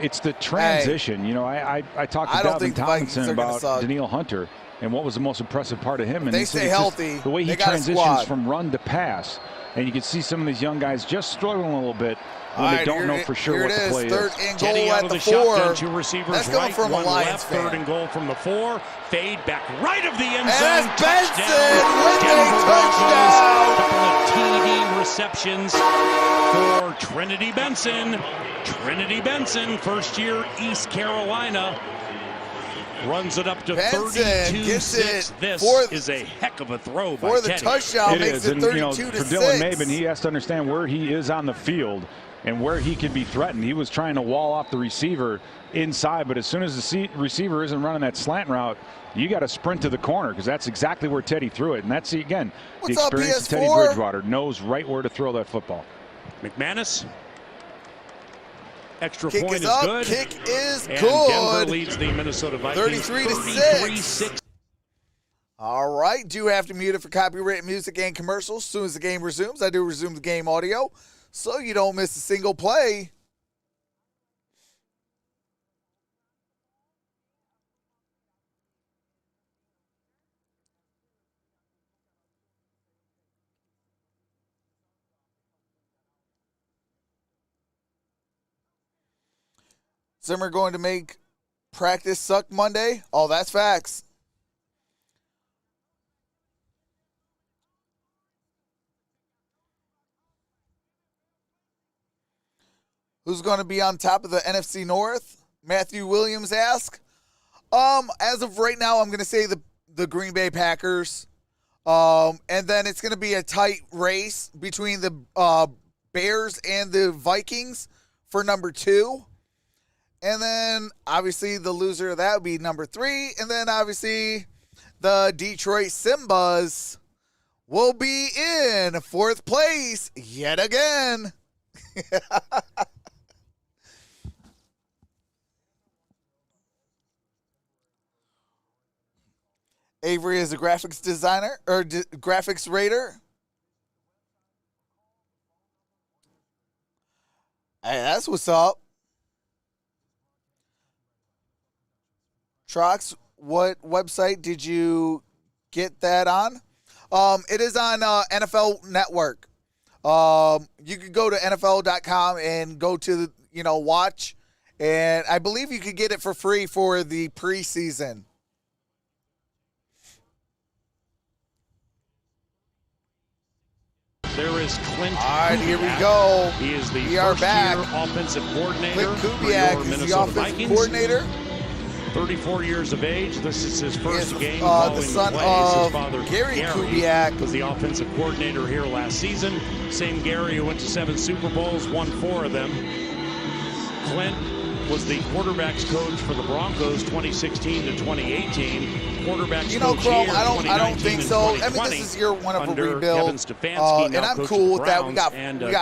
It's the transition. I talked to Dalvin Tomlinson about Daniil Hunter. And what was the most impressive part of him? And they stay healthy. The way he transitions from run to pass. And you can see some of these young guys just struggling a little bit when they don't know for sure what the play is. Third and goal Teddy at out the of 4. Two receivers that's right, from one a Lions left. fan. 3rd and goal from the 4. Fade back right of the end And zone. that's Benson with Denver a touchdown. Couple of TD receptions for Trinity Benson. Trinity Benson, first year East Carolina. Runs it up to 32-6. This is a heck of a throw by the Teddy. Touchdown. Makes it 32-6. For Dylan Maben, he has to understand where he is on the field and where he can be threatened. He was trying to wall off the receiver inside, but as soon as the receiver isn't running that slant route, you got to sprint to the corner because that's exactly where Teddy threw it. And that's, again, the experience of Teddy Bridgewater. Knows right where to throw that football. McManus. Extra kick point is up. Good. Kick is and good. Denver leads the Minnesota Vikings 33-6. All right. Do have to mute it for copyrighted music and commercials. As soon as the game resumes, I do resume the game audio so you don't miss a single play. Zimmer going to make practice suck Monday? Oh, that's facts. Who's going to be on top of the NFC North? Matthew Williams asked. As of right now, I'm going to say the Green Bay Packers. And then it's going to be a tight race between the Bears and the Vikings for number 2. And then, obviously, the loser of that would be number 3. And then, obviously, the Detroit Simbas will be in 4th place yet again. Avery is a graphics designer, or graphics rater. Hey, that's what's up. Trox, what website did you get that on? It is on NFL Network. You could go to NFL.com and go to, watch. And I believe you could get it for free for the preseason. There is Clint. All right, here we go. He is the we are back. Offensive coordinator. Clint Kubiak is the offensive coordinator. 34 years of age. This is his first game. The son of his father, Gary Kubiak was the offensive coordinator here last season. Same Gary who went to 7 Super Bowls, won 4 of them. Clint was the quarterbacks coach for the Broncos 2016 to 2018. Quarterbacks coach Chrome, here, I don't think so. I mean, this is year 1 of a rebuild. And I'm cool with that. We got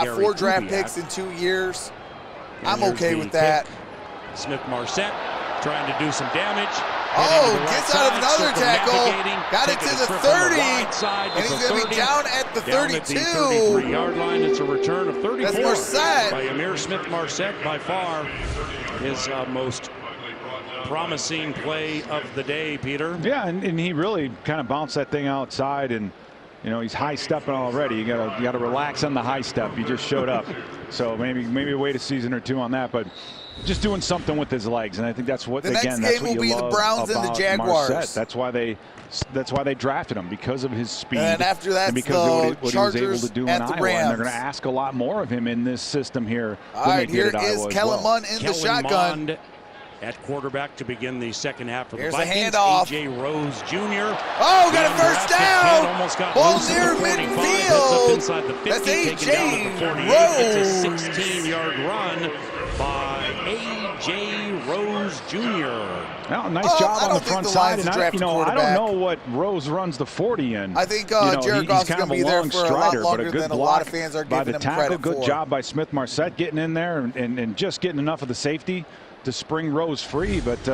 4 draft picks in 2 years. I'm okay with that. Smith-Marset trying to do some damage. Gets out of another tackle. Got it to the 30. And he's going to be down at the 32. At the 33-yard line. It's a return of 34. That's Marset. By Amir Smith-Marset, by far his most promising play of the day, Peter. Yeah, and he really kind of bounced that thing outside, and he's high stepping already. You gotta relax on the high step. He just showed up, so maybe wait a season or 2 on that, but just doing something with his legs, and I think that's what that's what will be the Browns and the Jaguars. Marset. That's why they drafted him, because of his speed. And after that, and because of what Chargers he was able to do in Iowa. Rams. And they're going to ask a lot more of him in this system here. All right, here is Kellen Mond in the shotgun. Mond at quarterback to begin the second half of the Vikings. Here's a handoff. A.J. Rose Jr. Got a first down. Almost got ball loose near midfield. Inside the 50, that's A.J. Rose. It's a 16-yard run by A.J. Rose Jr. Well, nice job on the front side. And I don't know what Rose runs the 40 in. I think Jared Goff's going to be there for a lot longer than a lot of fans are giving him credit for. Good job by Smith-Marset getting in there and just getting enough of the safety to spring Rose free. But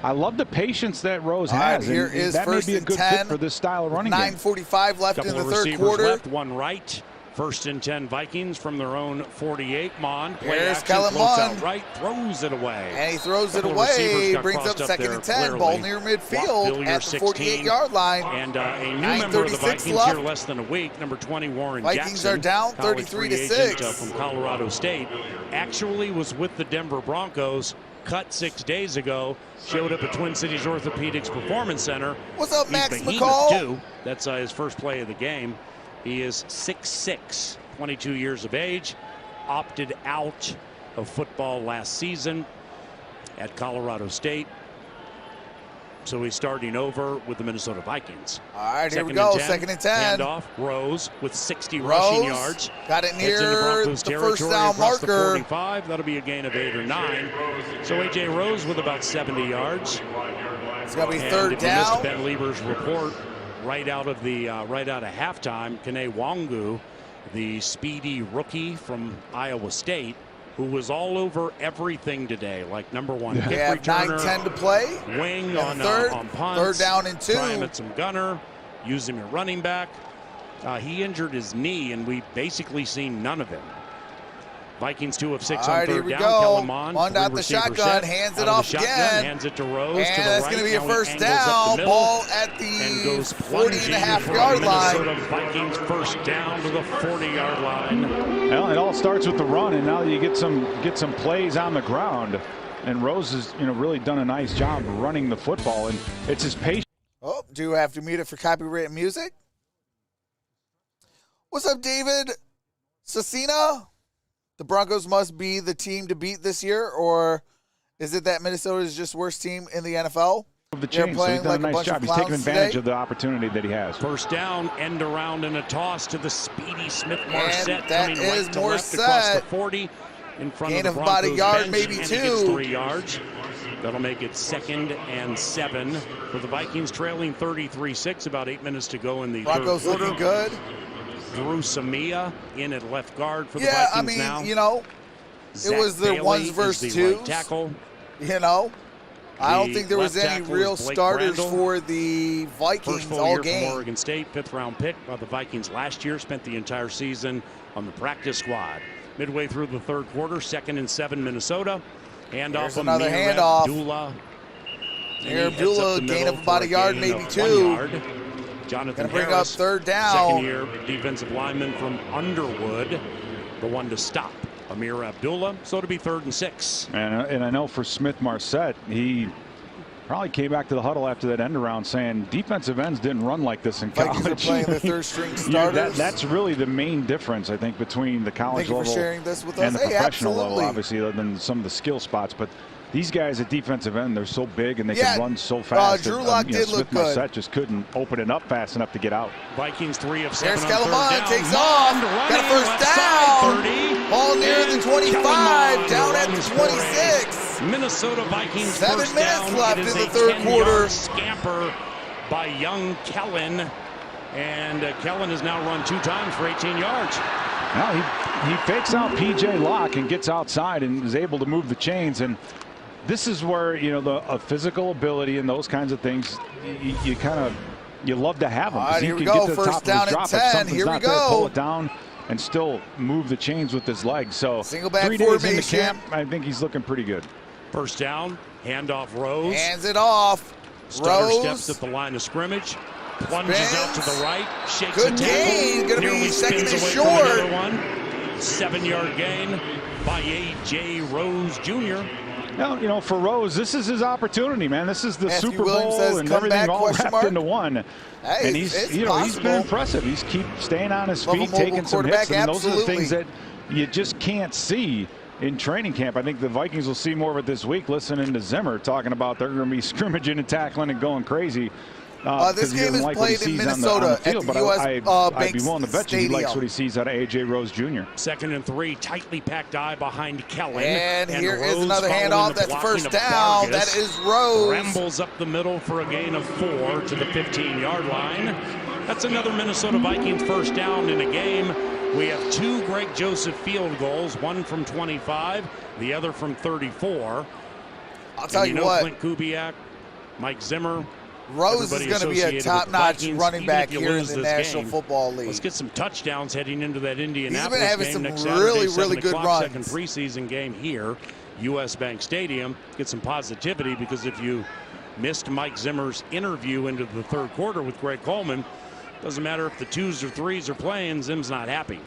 I love the patience that Rose has. Here is that first may be a and good 10. fit for this style of running game. 9:45 left in the third quarter. Left, one right. First and 10 Vikings from their own 48. Mond. Here's Kellen Mond. Mond. Right, throws it away. And he throws it away. Brings up second and 10. Ball near midfield at the 48-yard line. And a new member of the Vikings left. here less than a week, number 20, Warren Vikings Jackson. are down 33-6. From Colorado State. Actually was with the Denver Broncos. Cut 6 days ago. Showed up at Twin Cities Orthopedics Performance Center. What's up, Max He's McCall? too. That's his first play of the game. He is 6'6", 22 years of age, opted out of football last season at Colorado State. So he's starting over with the Minnesota Vikings. All right, here we go. Second and 10. Handoff. Rose with 60 rushing yards. Got it near the first down marker. The 45. That'll be a gain of 8 or 9. So A.J. Rose with about 70 yards. It's going to be third if down. You missed Ben Lieber's report right out of halftime. Kene Wangu, the speedy rookie from Iowa State, who was all over everything today, like number 1 kick returner, 9-10 to play. Wing on punts, third down and 2. Try him at some gunner, use him at running back. He injured his knee, and we've basically seen none of him. Vikings 2 of 6 on third down. Kellen Mond. Mond out the shotgun, hands it off again. Hands it to Rose. And to the that's right. going to be a Now first he angles down. the Ball at the 40.5-yard line. Minnesota Vikings first down to the 40-yard line. Well, it all starts with the run, and now you get some plays on the ground. And Rose has really done a nice job running the football, and it's his patience. Oh, do have to mute it for copyrighted music. What's up, David Cecina? The Broncos must be the team to beat this year, or is it that Minnesota is just worst team in the NFL? The chain, so he's done a nice job. He's taking advantage of the opportunity that he has. First down, end around, and a toss to the speedy Smith-Marset coming right to left Marset. across the 40 in front Gain of the of about a yard, bench, maybe and 2. He gets 3 yards. That'll make it 2nd and 7 for the Vikings, trailing 33-6. About 8 minutes to go in the Broncos third quarter. looking good. Drew Samia in at left guard for the Vikings now. It was their Bailey 1s versus 2s. Right tackle. I don't think there was any real starters for the Vikings First full all year game. From Oregon State, 5th round pick by the Vikings last year, spent the entire season on the practice squad. Midway through the third quarter, 2nd and 7 Minnesota. There's another handoff. Abdullah, gain of about a yard, maybe 2. Jonathan Gonna bring Harris, up third down. second-year defensive lineman from Underwood, the one to stop Amir Abdullah. So to be 3rd and 6. And I know for Smith-Marset, he probably came back to the huddle after that end around saying defensive ends didn't run like this in college. Vikings are playing their third-string starters. That's really the main difference, I think, between the college level and the professional level, obviously, other than some of the skill spots. But these guys at defensive end, they're so big and they can run so fast. Drew Lock did look good. Smith-Marset just couldn't open it up fast enough to get out. Vikings 3 of 7 There's on third Calamon, down. takes off, got a first down. 30. Ball near the 25, down at the 26. Minnesota Vikings 7 first minutes down. left It is in the a third 10-yard quarter. Scamper by young Kellen. And Kellen has now run 2 times for 18 yards. Now he fakes out P.J. Locke and gets outside and is able to move the chains. And this is where, the physical ability and those kinds of things, you love to have them. All right, here we can go. get to the First top down of his and drop. 10. If something's Here we not there, go. pull it down and still move the chains with his legs. So Single back 3 days formation. into camp, I think he's looking pretty good. First down, handoff Rose. Hands it off. Stutter Rose steps at the line of scrimmage. Plunges out to the right. Shakes Good a tackle. gain. Gonna be Nearly second spins and away from short. another one. 7-yard gain by A.J. Rose Jr. Now, for Rose, this is his opportunity, man. This is the Matthew Super Williams Bowl says, and "Come everything back, all question wrapped mark." into one. Hey, And he's it's been possible. impressive. He's keep staying on his Love a feet, mobile taking some quarterback, hits. And those are the absolutely. things that you just can't see in training camp. I think the Vikings will see more of it this week, listening to Zimmer talking about they're going to be scrimmaging and tackling and going crazy. This game is played in Minnesota at the U.S. I'd be willing to bet you he likes what he sees out of A.J. Rose Jr. 2nd and 3, tightly packed eye behind Kellen. And here is Rose another following handoff. the That's blocking first of down. Vargas. That is Rose. Rambles up the middle for a gain of 4 to the 15-yard line. That's another Minnesota Vikings first down in a game. We have 2 Greg Joseph field goals, one from 25, the other from 34. I'll tell you what. Clint Kubiak, Mike Zimmer, Rose is going to be a top-notch running back here in the National Football League. Let's get some touchdowns heading into that Indianapolis He's been game having next some Saturday, really good runs. Second preseason game here, U.S. Bank Stadium. Get some positivity, because if you missed Mike Zimmer's interview into the third quarter with Greg Coleman, doesn't matter if the 2s or 3s are playing, Zim's not happy.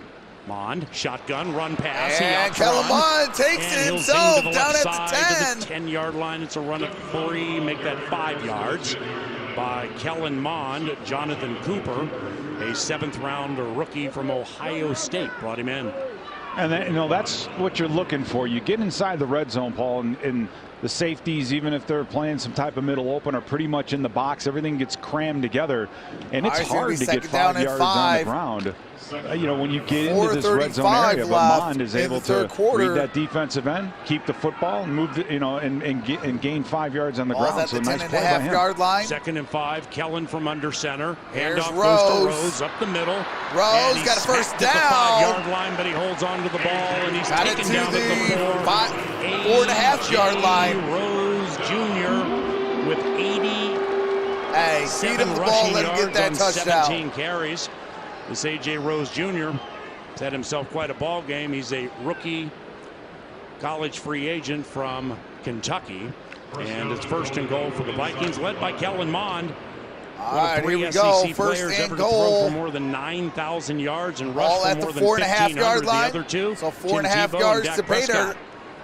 Mond, shotgun, run pass. And Kellen Mond takes it himself down at the 10. To the 10-yard line. It's a run of 3, make that 5 yards by Kellen Mond. Jonathan Cooper, a 7th-round rookie from Ohio State, brought him in. And that, that's what you're looking for. You get inside the red zone, Paul, and the safeties, even if they're playing some type of middle open, are pretty much in the box. Everything gets crammed together, and it's hard to get 5 yards on the ground. When you get into this red zone area, but Mond is able to read that defensive end, keep the football, and move, and gain 5 yards on the ground. So nice play by him. 10.5-yard line. 2nd and 5. Kellen from under center. Here's Handoff Rose. goes to Rose up the middle. Rose got a first down. At the 5-yard line, but he holds on to the ball, and he's got taken it to down the at the 4.5-yard line. Rose Jr. with 87 Hey, feed him the ball, let him get that touchdown. 17 carries. This A.J. Rose Jr. has had himself quite a ball game. He's a rookie college free agent from Kentucky. And it's 1st and goal for the Vikings, led by Kellen Mond. All right, here we SEC go. 1st players and ever goal. To throw for more than 9,000 yards and rush All for at more the than 4.5-yard 1,500. line. The other 2, so 4.5 yards to Peter.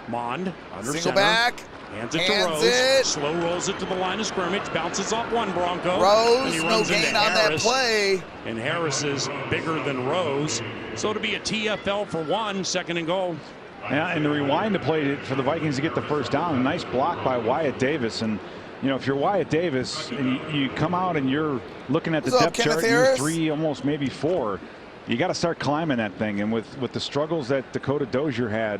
Mond under Single center. back. Hands it to Rose. Slow rolls it to the line of scrimmage. Bounces off one Bronco. Rose, and he no runs gain into on Harris. that play. And Harris is bigger than Rose. So to be a TFL for 1, 2nd and goal. Yeah, and the rewind to play for the Vikings to get the first down. A nice block by Wyatt Davis. And, if you're Wyatt Davis and you come out and you're looking at the depth chart, you're 3, almost maybe 4, you got to start climbing that thing. And with the struggles that Dakota Dozier had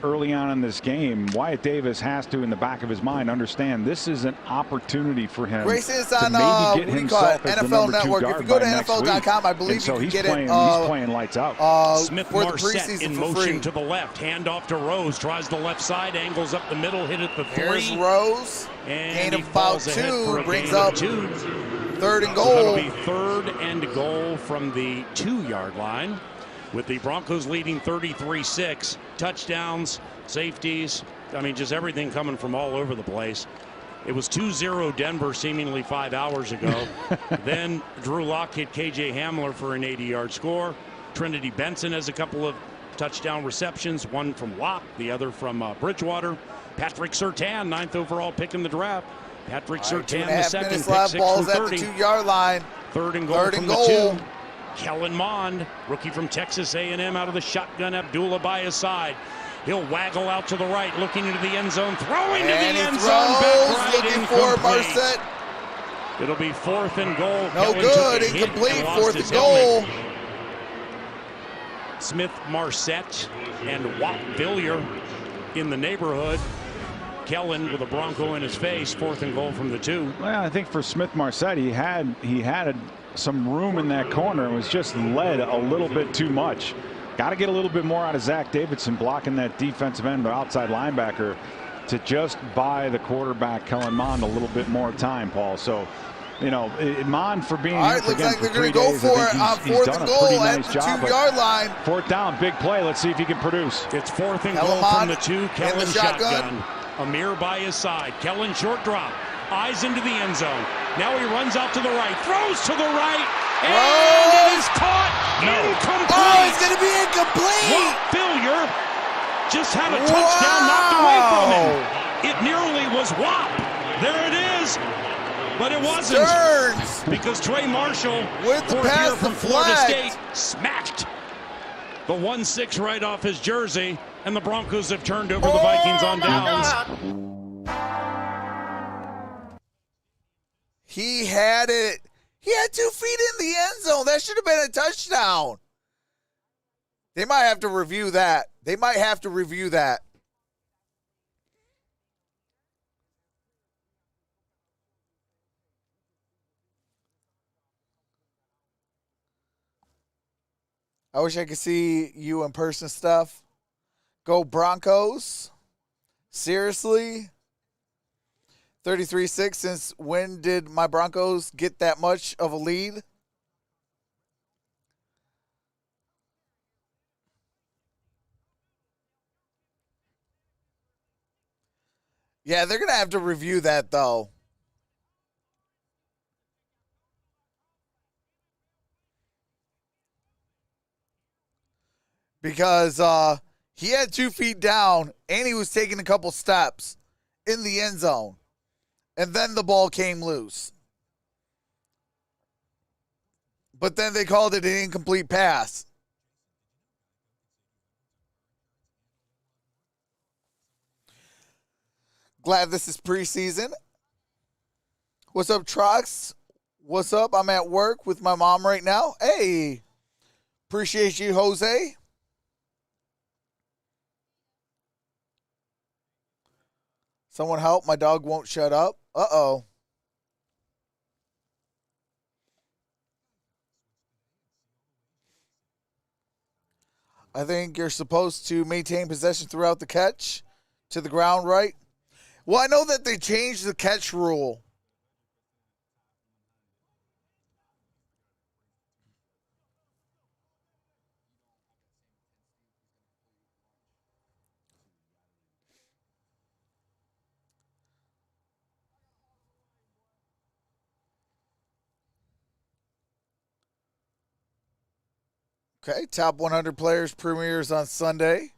early on in this game, Wyatt Davis has to, in the back of his mind, understand this is an opportunity for him Grayson, it's to on maybe get himself as the NFL number 2 Network. guard If you go to by next NFL.com, I believe week. So you he's can get playing, it. He's playing lights out. Smith for the Marset preseason in for motion free. to the left. Hand off to Rose. Tries the left side. Angles up the middle. Hit at the 3. Here's Rose. And gain of about 2. Brings up 2. 3rd and goal. So that'll be 3rd and goal from the 2-yard line, with the Broncos leading 33-6. Touchdowns, safeties, just everything coming from all over the place. It was 2-0 Denver seemingly 5 hours ago. Then Drew Lock hit KJ Hamler for an 80-yard score. Trinity Benson has a couple of touchdown receptions, one from Locke, the other from Bridgewater. Patrick Surtain, 9th overall pick in the draft. Patrick Surtain, the 2nd, pick 6 balls from 30. At the 2-yard line. 3rd and goal from the 2. Kellen Mond, rookie from Texas A&M, out of the shotgun. Abdullah by his side. He'll waggle out to the right, looking into the end zone, throwing to the end zone. Back right, looking for Marset. It'll be 4th and goal. No Kellen good, incomplete. 4th and goal. Smith Marset and Watt Villier in the neighborhood. Kellen with a Bronco in his face. 4th and goal from the 2. Well, I think for Smith Marset, he had some room in that corner and was just led a little bit too much. Got to get a little bit more out of Zach Davidson blocking that defensive end or outside linebacker to just buy the quarterback Kellen Mond a little bit more time, Paul. So, Mond for being here looks again like for they're 3 going to days, go for it on 4th and goal at the 2-yard line. 4th down, big play. Let's see if he can produce. It's 4th and goal from the 2. Kellen shotgun. Amir by his side. Kellen short drop. Eyes into the end zone. Now he runs out to the right. Throws to the right. And it is caught. Incomplete. Oh, it's going to be incomplete. Watt Villier just had a touchdown knocked away from him. It nearly was Watt. There it is. But it wasn't. Derrn. Because Trey Marshall, with the pass from Florida State, smacked the 1-6 right off his jersey. And the Broncos have turned over the Vikings on downs. He had it. He had 2 feet in the end zone. That should have been a touchdown. They might have to review that. I wish I could see you in person stuff. Go Broncos. Seriously. 33-6. Since when did my Broncos get that much of a lead? Yeah, they're going to have to review that, though. Because he had 2 feet down, and he was taking a couple steps in the end zone. And then the ball came loose. But then they called it an incomplete pass. Glad this is preseason. What's up, Trox? What's up? I'm at work with my mom right now. Hey, appreciate you, Jose. Someone help. My dog won't shut up. Uh-oh. I think you're supposed to maintain possession throughout the catch to the ground, right? Well, I know that they changed the catch rule. Okay, top 100 players premieres on Sunday.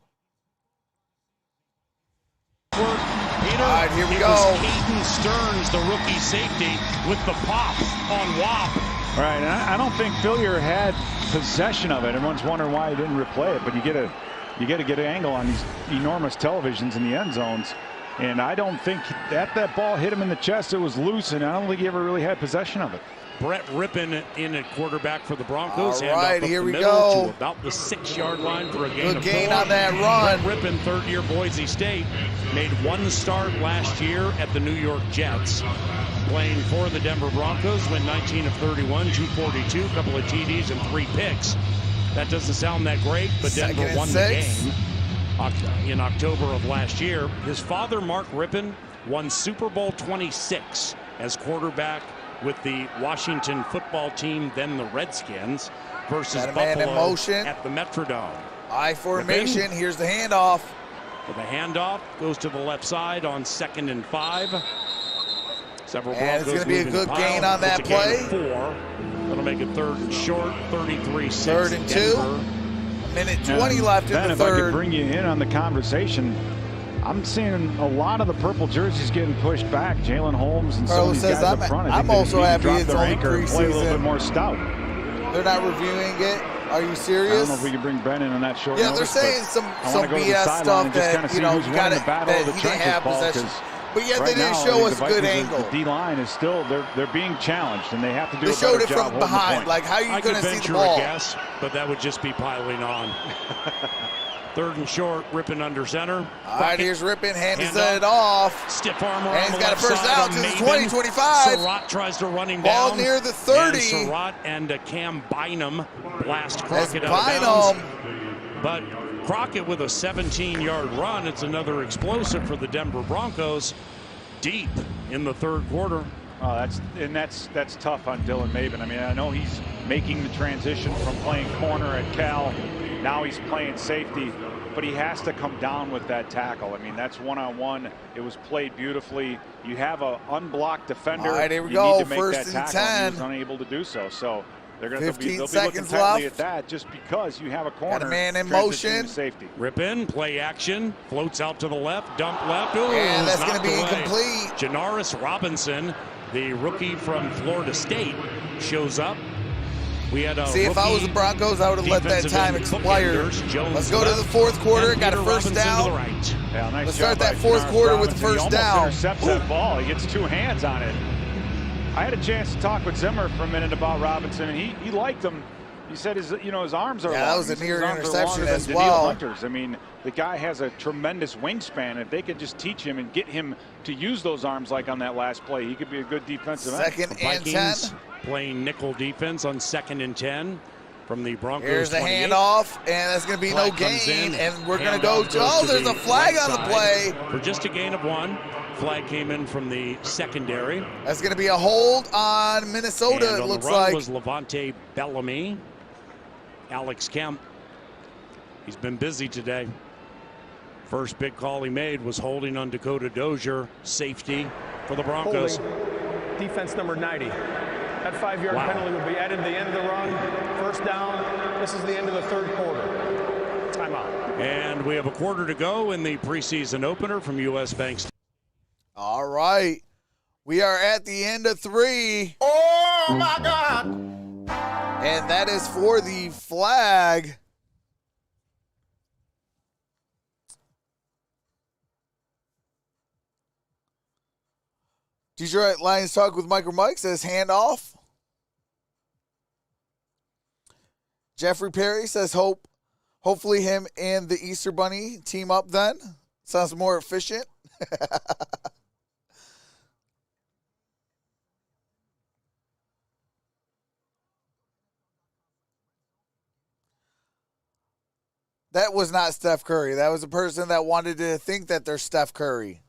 Peter, all right, here we go. Caden Stearns, the rookie safety, with the pop on WAP. All right, and I don't think Fillier had possession of it. Everyone's wondering why he didn't replay it, but you get to get an angle on these enormous televisions in the end zones. And I don't think that ball hit him in the chest. It was loose, and I don't think he ever really had possession of it. Brett Rippon in at quarterback for the Broncos. All right, here we go. To about the 6-yard line for a gain of 4. On that run. Brett Rippon, third-year Boise State, made 1 start last year at the New York Jets. Playing for the Denver Broncos, went 19 of 31, 242, a couple of TDs and 3 picks. That doesn't sound that great, but Denver won the game in October of last year. His father, Mark Rippon, won Super Bowl 26 as quarterback with the Washington football team, then the Redskins, versus Buffalo at the Metrodome. I formation, here's the handoff. For the handoff, goes to the left side on 2nd and 5. Several and Broncos it's going to be a good gain on that play. 4. That'll make it 3rd and short, 33-6. 3rd and 2. A minute 20 left in the 3rd. If I could bring you in on the conversation, I'm seeing a lot of the purple jerseys getting pushed back. Jalen Holmes and some of these guys up front. I'm also happy it's only preseason. Play a little bit more stout. They're not reviewing it. Are you serious? I don't know if we can bring Brennan on that short notice. They're saying some BS stuff that, you know, you got it, that he didn't have possession. But yet they didn't show us a good angle. The D-line is still, they're being challenged, and they have to do a better job. They showed it from behind. Like, how are you going to see the ball? I guess, but that would just be piling on. 3rd and short, Rippon under center. All right, here's Rippon, hands it off. Stiff arm around and he's got a first down to the 20-25. Surratt tries to run him ball down. Ball near the 30. And Surratt and Cam Bynum blast Crockett out of bounds. But Crockett with a 17-yard run. It's another explosive for the Denver Broncos deep in the 3rd quarter. Oh, that's tough on Dylan Maben. I mean, I know he's making the transition from playing corner at Cal. Now he's playing safety, but he has to come down with that tackle. I mean, that's one-on-one. It was played beautifully. You have an unblocked defender. All right, here we you go. Need to make 1st that and tackle, 10. and he was unable to do so. So they're going to be looking seconds tightly left. at that just because you have a corner. Got a man in motion. Safety. Rippon, play action, floats out to the left, dump left. Ooh, and that's going to be incomplete. Janaris Robinson, the rookie from Florida State, shows up. We had a See, if I was the Broncos, I would have let that time expire. Let's go to the 4th quarter. Got a first down. Right. Yeah, nice Let's start that 4th quarter with the first down. He intercepts that ball. He gets 2 hands on it. I had a chance to talk with Zimmer for a minute about Robinson, and he liked him. He said his arms are long. That was a near interception as well. I mean, the guy has a tremendous wingspan. If they could just teach him and get him to use those arms like on that last play, he could be a good defensive end. 2nd and 10. Playing nickel defense on 2nd and 10 from the Broncos. Here's the 28. handoff, and that's going to be Flag no comes gain, in. and we're going to Handoff go. goes Oh, to there's the a flag right on the side play. for just a gain of 1. Flag came in from the secondary. That's going to be a hold on Minnesota, And it on looks the run like. was Levante Bellamy. Alex Kemp. He's been busy today. First big call he made was holding on Dakota Dozier, safety for the Broncos. Holding. Defense number 90. That 5-yard penalty would be added to the end of the run. First down. This is the end of the third quarter. Timeout. And we have a quarter to go in the preseason opener from U.S. Bank. All right. We are at the end of 3. Oh my God! And that is for the flag. Detroit Lions Talk with MicroMike says handoff. Jeffrey Perry says hopefully him and the Easter Bunny team up then. Sounds more efficient. That was not Steph Curry. That was a person that wanted to think that they're Steph Curry.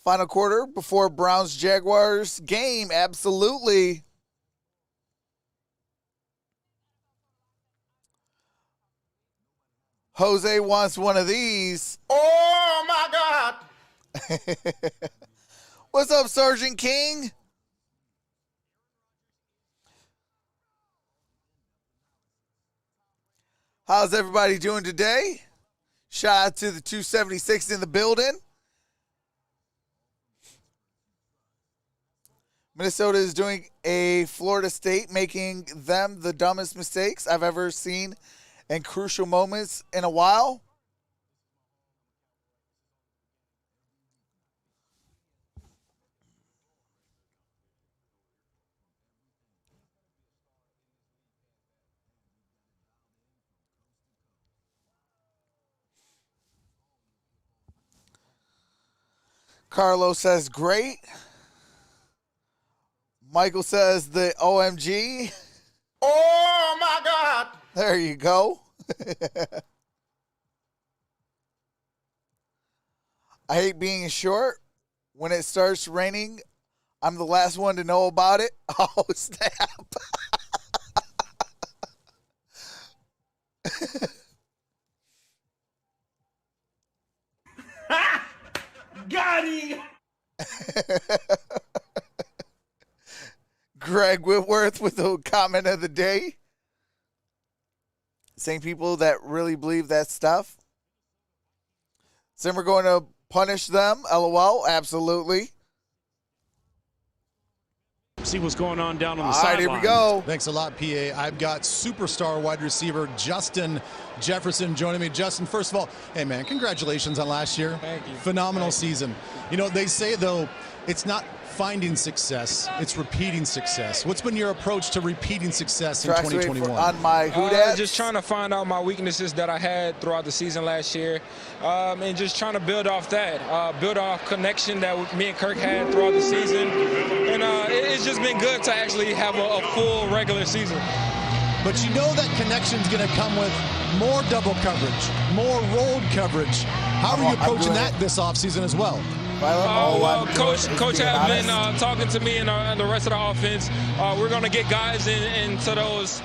Final quarter before Browns-Jaguars game. Absolutely. Jose wants one of these. Oh my God! What's up, Sergeant King? How's everybody doing today? Shout out to the 276 in the building. Minnesota is doing a Florida State, making them the dumbest mistakes I've ever seen in crucial moments in a while. Carlos says great. Michael says the OMG. Oh my God! There you go. I hate being short. When it starts raining, I'm the last one to know about it. Oh, snap. Got him! Greg Whitworth with the comment of the day. Same people that really believe that stuff. So we're going to punish them. LOL. Absolutely. See what's going on down on the sideline. All right, here we go. Thanks a lot, PA. I've got superstar wide receiver Justin Jefferson joining me. Justin, first of all, hey, man, congratulations on last year. Thank you. Phenomenal season. You know, they say, though, it's not finding success, it's repeating success. What's been your approach to repeating success in 2021? On my Who just trying to find out my weaknesses that I had throughout the season last year, and just trying to build off that, build off connection that me and Kirk had throughout the season. And it's just been good to actually have a full regular season. But you know that connection's going to come with more double coverage, more rolled coverage. How are you approaching that this offseason as well? Coach has been talking to me and the rest of the offense. We're going to get guys into those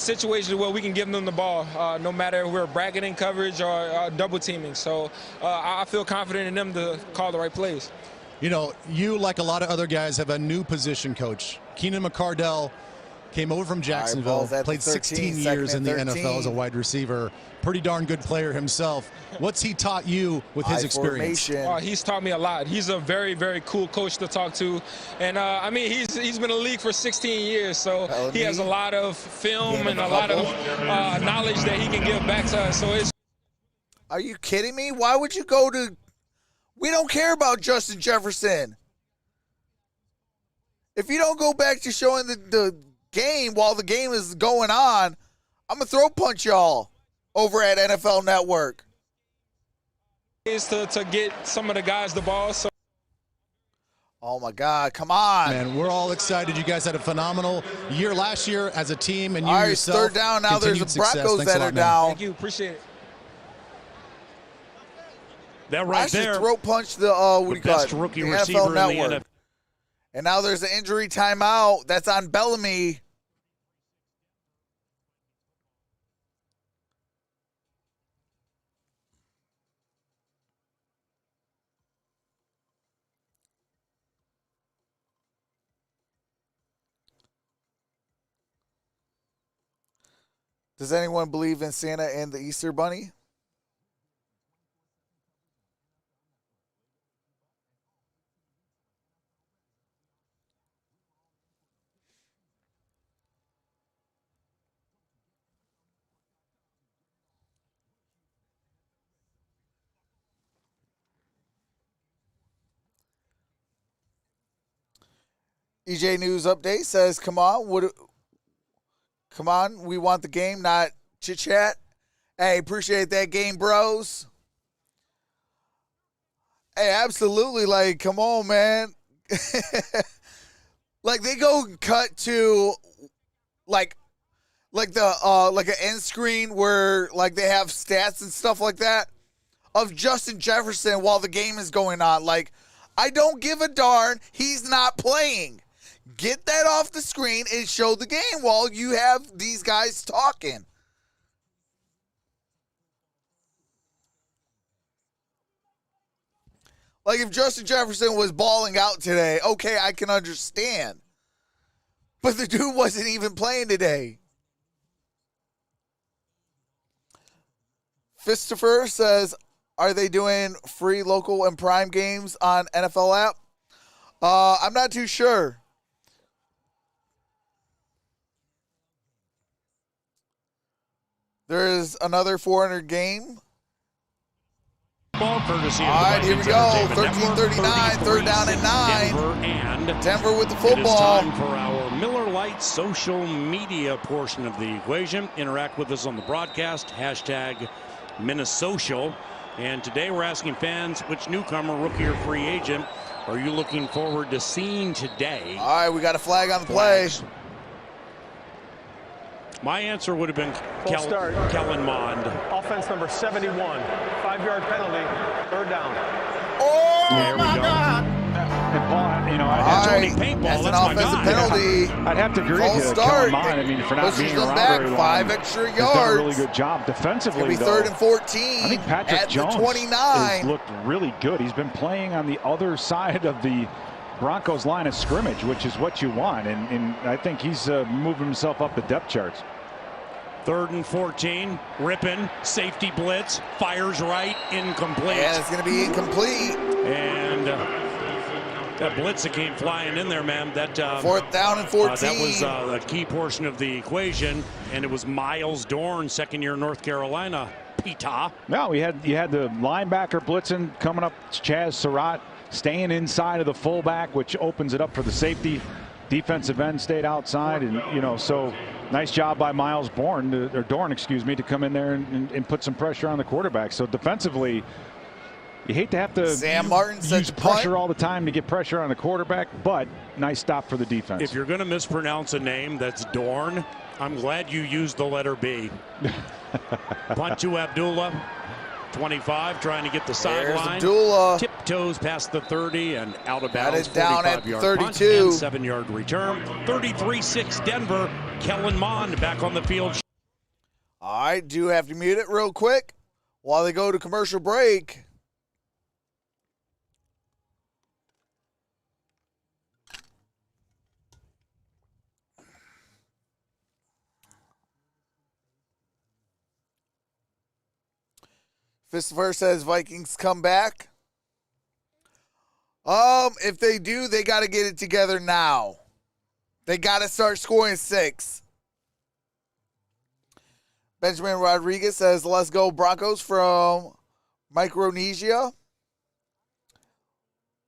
situations where we can give them the ball, no matter if we're bracketing coverage or double teaming. So I feel confident in them to call the right plays. You know, you, like a lot of other guys, have a new position coach. Keenan McCardell came over from Jacksonville, played 16 years in the NFL as a wide receiver. Pretty darn good player himself. What's he taught you with his experience? He's taught me a lot. He's a very, very cool coach to talk to. And, I mean, he's been in the league for 16 years, so he has a lot of film and a lot of knowledge that he can give back to us. So it's. Are you kidding me? Why would you go to – we don't care about Justin Jefferson. If you don't go back to showing the game while the game is going on, I'm going to throw punch y'all over at NFL Network. Is to get some of the guys the ball. So. Oh, my God. Come on. Man, we're all excited. You guys had a phenomenal year last year as a team, and you all right, yourself. Third down. Now there's the Broncos Thanks that a lot, are man. down. Thank you. Appreciate it. That right I should there. throat punch the best rookie the receiver NFL in the Network. NFL. And now there's an injury timeout. That's on Bellamy. Does anyone believe in Santa and the Easter Bunny? EJ News Update says, come on, we want the game, not chit-chat. Hey, appreciate that game, bros. Hey, absolutely, like, come on, man. Like, they go and cut to, like an end screen where, like, they have stats and stuff like that of Justin Jefferson while the game is going on. Like, I don't give a darn. He's not playing. Get that off the screen and show the game while you have these guys talking. Like, if Justin Jefferson was balling out today, okay, I can understand. But the dude wasn't even playing today. Christopher says, are they doing free local and prime games on NFL app? I'm not too sure. There is another 400 game. Ball courtesy All of the right, here we Vikings go. Entertainment 13:39, Network, third down and 9. Denver with the It is football. time for our Miller Lite social media portion of the equation. Interact with us on the broadcast. Hashtag Minnesocial. And today we're asking fans, which newcomer, rookie, or free agent are you looking forward to seeing today? All right, we got a flag on the play. My answer would have been Kellen Mond. Offense number 71. 5-yard penalty. Third down. Oh, There we my go. God. And Paul, you know, All Tony right, Paintball, that's an that's my offensive guy. penalty. I'd have to agree False with you, start. Kellen Mond. I mean, for not Pushes being them around back very long, 5 extra has done a really yards. good job defensively. It'll be though. 3rd and 14. I think Patrick at Jones the 29. has looked really good. He's been playing on the other side of the Broncos line of scrimmage, which is what you want, and I think he's moving himself up the depth charts. 3rd and 14. Rippin, safety blitz, fires right, incomplete. Yeah, it's going to be incomplete. And that blitz that came flying in there, man. That 4th down and 14. that was a key portion of the equation, and it was Miles Derrn, second-year North Carolina. Peter. No, you had the linebacker blitzing coming up. Chaz Surratt staying inside of the fullback, which opens it up for the safety. Defensive end stayed outside, and so nice job by Miles Dorn, to come in there and put some pressure on the quarterback. So defensively, you hate to have to Sam Martin use pressure all the time to get pressure on the quarterback, but nice stop for the defense. If you're going to mispronounce a name that's Dorn, I'm glad you used the letter B. Punt to Abdullah. 25, trying to get the sideline. Abdullah. Tiptoes past the 30 and out of Got bounds. it down at 45-yard punt 32. and 7-yard return. 33-6 Denver. Kellen Mond back on the field. All right, do have to mute it real quick while they go to commercial break. Christopher says Vikings come back. If they do, they got to get it together now. They got to start scoring 6. Benjamin Rodriguez says, let's go Broncos from Micronesia.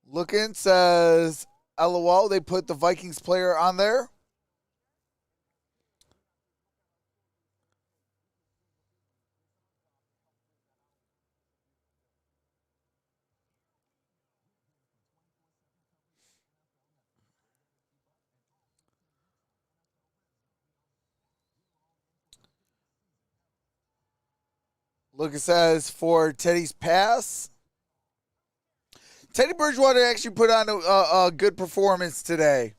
Looking says, LOL, they put the Vikings player on there. Lucas says for Teddy's pass. Teddy Bridgewater actually put on a good performance today.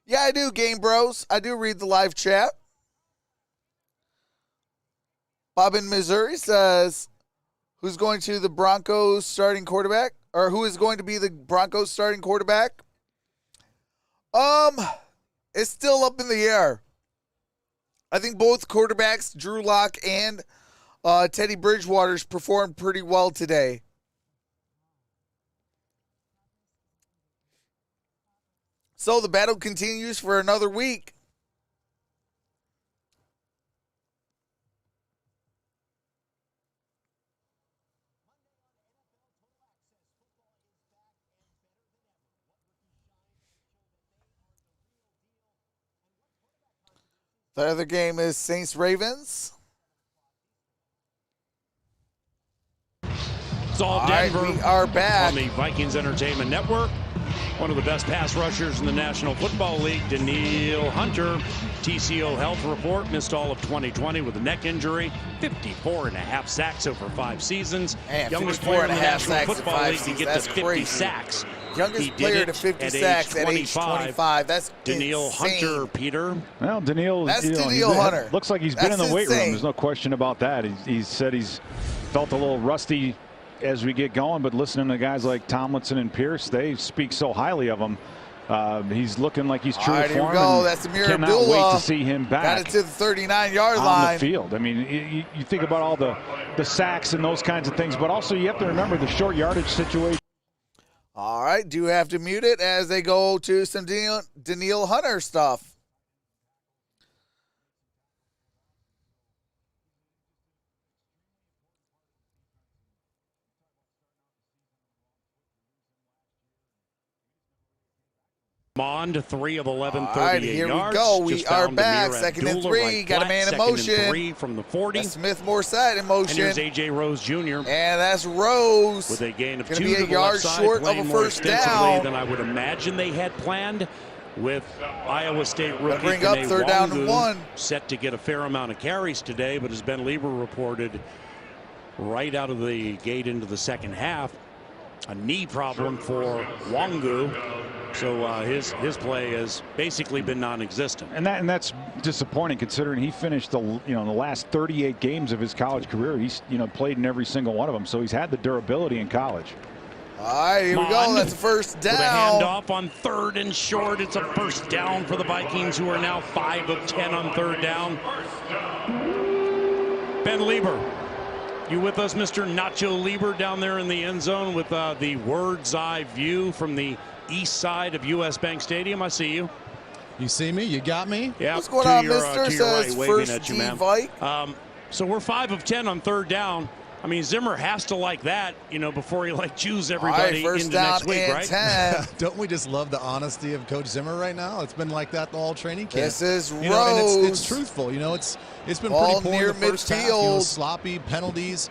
Yeah, I do, Game Bros. I do read the live chat. Bob in Missouri says, who's going to the Broncos starting quarterback? Or who is going to be the Broncos starting quarterback? It's still up in the air. I think both quarterbacks, Drew Lock and Teddy Bridgewater's, performed pretty well today. So the battle continues for another week. The other game is Saints-Ravens. It's all Denver. Right, we are back on the Vikings Entertainment Network. One of the best pass rushers in the National Football League, Danielle Hunter. TCO health report, missed all of 2020 with a neck injury. 54.5 sacks over 5 seasons. Man, youngest player in the 54.5 National sacks in Football 5 League to seasons. get That's to 50 crazy. sacks. Youngest player to 50 sacks at age 25. That's Danielle insane. Hunter, Peter. Well, Danielle, That's you know, Danielle Hunter. Looks like he's been That's in the weight room. insane. There's no question about that. He said he's felt a little rusty as we get going, but listening to guys like Tomlinson and Pierce, they speak so highly of him. He's looking like he's true All right, to here we form. go. And That's Amir cannot Abdullah. wait to see him back. Got it to the 39-yard on line. the field. I mean, you think about all the sacks and those kinds of things, but also you have to remember the short yardage situation. All right, do have to mute it as they go to some Danielle Hunter stuff. Mond, 3 of 11, 38 All right, here yards. we go. We Just are found back. Amir 2nd and Abdullah, 3. right Got a flat. man in 2nd motion. and 3 from the 40. That's Smith Morset in motion. And here's A.J. Rose Jr. And that's Rose. With a gain of 2 Gonna be to a the yard left side, short of playing a more first extensively down. than I would imagine they had planned, with Iowa State rookie bring up Kene 3rd down and Wangu 1. set to get a fair amount of carries today, but as Ben Lieber reported right out of the gate into the second half, a knee problem for Wangu. So his play has basically been non-existent, And that's disappointing considering he finished the last 38 games of his college career. He's played in every single one of them, so he's had the durability in college. All right, here we go. That's a first down. With a handoff on 3rd and short. It's a first down for the Vikings, who are now 5 of 10 on 3rd down. Ben Lieber, you with us, Mr. Nacho Lieber, down there in the end zone with the bird's eye view from the east side of U.S. Bank Stadium. I see you. You see me? You got me? Yeah. What's going on, your, mister? to your right, Says waving first at you, D man. Vike. So we're 5 of 10 on 3rd down. I mean, Zimmer has to like that, before he choose everybody first into down next week, and right? 10. Don't we just love the honesty of Coach Zimmer right now? It's been like that the whole training camp. This is And Rose. it's truthful. It's been Ball pretty poor near in the first half. midfield. Sloppy penalties,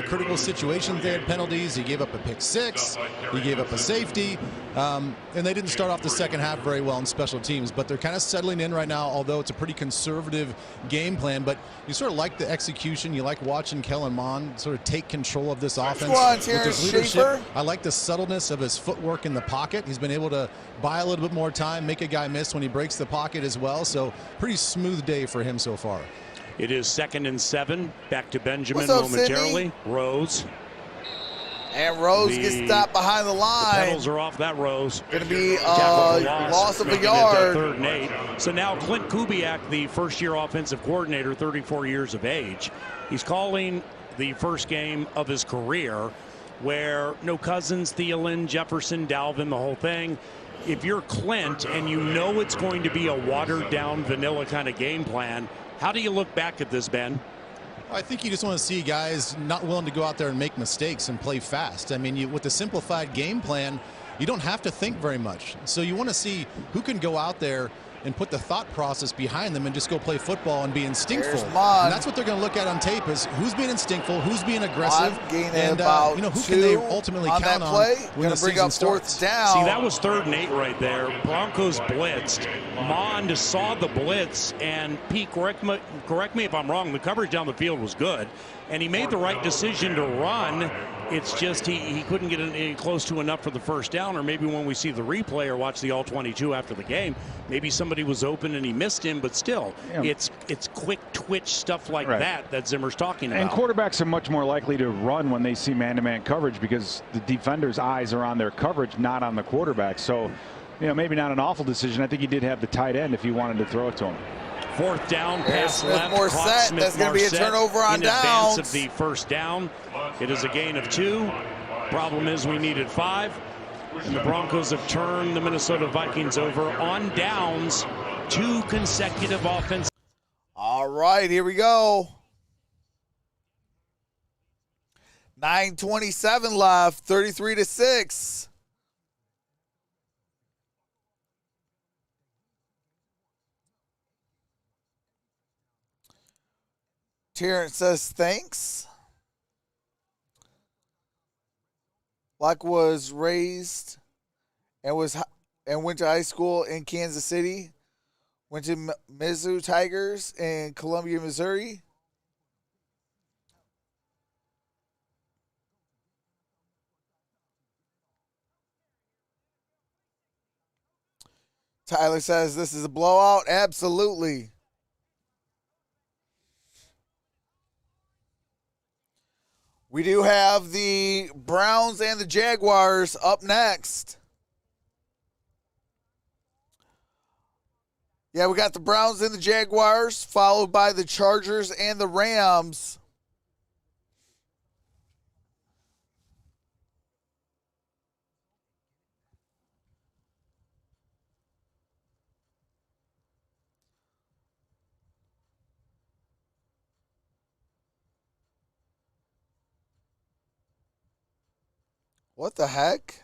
critical situations. They had penalties. He gave up a pick 6. He gave up a safety. And they didn't start off the second half very well in special teams, but they're kind of settling in right now, although it's a pretty conservative game plan. But you sort of like the execution. You like watching Kellen Mond sort of take control of this offense. Squad, with his leadership. Schaefer. I like the subtleness of his footwork in the pocket. He's been able to buy a little bit more time, make a guy miss when he breaks the pocket as well. So pretty smooth day for him so far. It is 2nd and 7. Back to Benjamin What's up, momentarily. Sydney? Rose. And Rose gets stopped behind the line. Pedals are off that Rose. Going to be Tackle for loss of a making it, yard. 3rd and 8. So now Clint Kubiak, the first-year offensive coordinator, 34 years of age, he's calling the first game of his career where no Cousins, Thielen, Jefferson, Dalvin, the whole thing. If you're Clint and you know it's going to be a watered-down vanilla kind of game plan, how do you look back at this, Ben? I think you just want to see guys not willing to go out there and make mistakes and play fast. I mean, with the simplified game plan, you don't have to think very much. So you want to see who can go out there and put the thought process behind them and just go play football and be instinctful. Mon. And that's what they're going to look at on tape is who's being instinctful, who's being aggressive, and about you know, who 2 can they ultimately on count that on play. when the Bring season up starts. 4th down. See, that was 3rd and 8 right there. Broncos blitzed. Mond saw the blitz, and Pete, correct me if I'm wrong, the coverage down the field was good, and he made the right decision to run. It's just he couldn't get any close to enough for the first down, or maybe when we see the replay or watch the all-22 after the game, maybe somebody was open and he missed him, but still, it's quick twitch stuff like that Zimmer's talking about. And quarterbacks are much more likely to run when they see man-to-man coverage because the defender's eyes are on their coverage, not on the quarterback. So, you know, maybe not an awful decision. I think he did have the tight end if he wanted to throw it to him. 4th down, pass left. That's going to be a turnover on downs. downs. Of the first down. It is a gain of 2. Problem is we needed 5. And the Broncos have turned the Minnesota Vikings over on downs. 2 consecutive offense. All right, here we go. 9:27 left, 33-6. Terrence says thanks. Luck was raised and went to high school in Kansas City. Went to Mizzou Tigers in Columbia, Missouri. Tyler says this is a blowout. Absolutely. We do have the Browns and the Jaguars up next. Yeah, we got the Browns and the Jaguars, followed by the Chargers and the Rams. What the heck?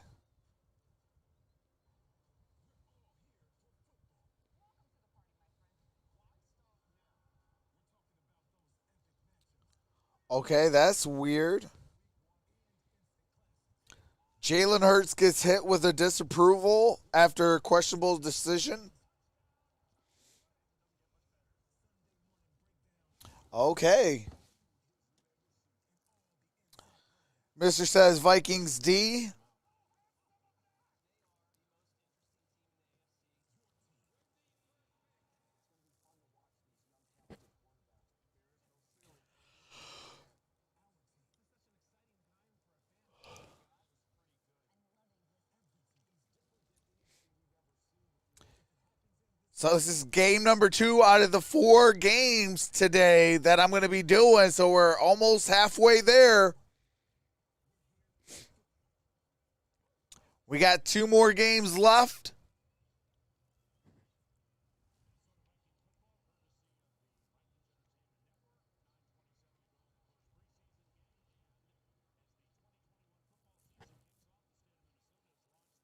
Okay, that's weird. Jalen Hurts gets hit with a disapproval after a questionable decision. Okay. Mr. says Vikings D. So this is game number 2 out of the 4 games today that I'm going to be doing. So we're almost halfway there. We got 2 more games left.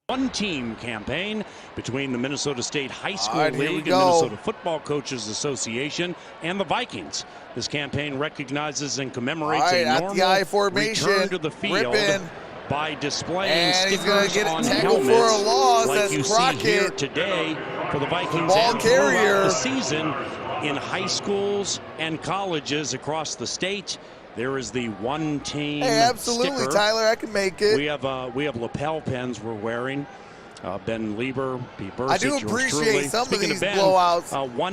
One-team campaign between the Minnesota State High School League and Minnesota Football Coaches Association and the Vikings. This campaign recognizes and commemorates a normal return to the field by displaying stickers on helmets for a loss, like you see here today for the Vikings and throughout the season in high schools and colleges across the state. There is the one-team absolutely, sticker. Tyler, I can make it. We have lapel pens we're wearing. Ben Lieber, Pete Bursic, I do appreciate some of these blowouts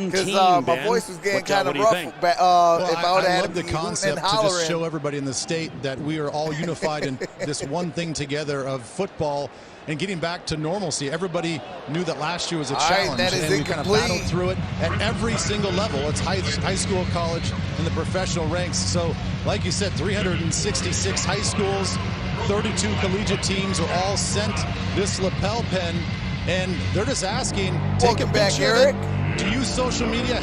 because my voice was getting kind of rough. I love the concept to just show everybody in the state that we are all unified in this one thing together of football and getting back to normalcy. Everybody knew that last year was a challenge, and we kind of battled through it at every single level. It's high school, college, and the professional ranks. So, like you said, 366 high schools, 32 collegiate teams are all sent this lapel pen, and they're just asking, take a picture of it, to use social media,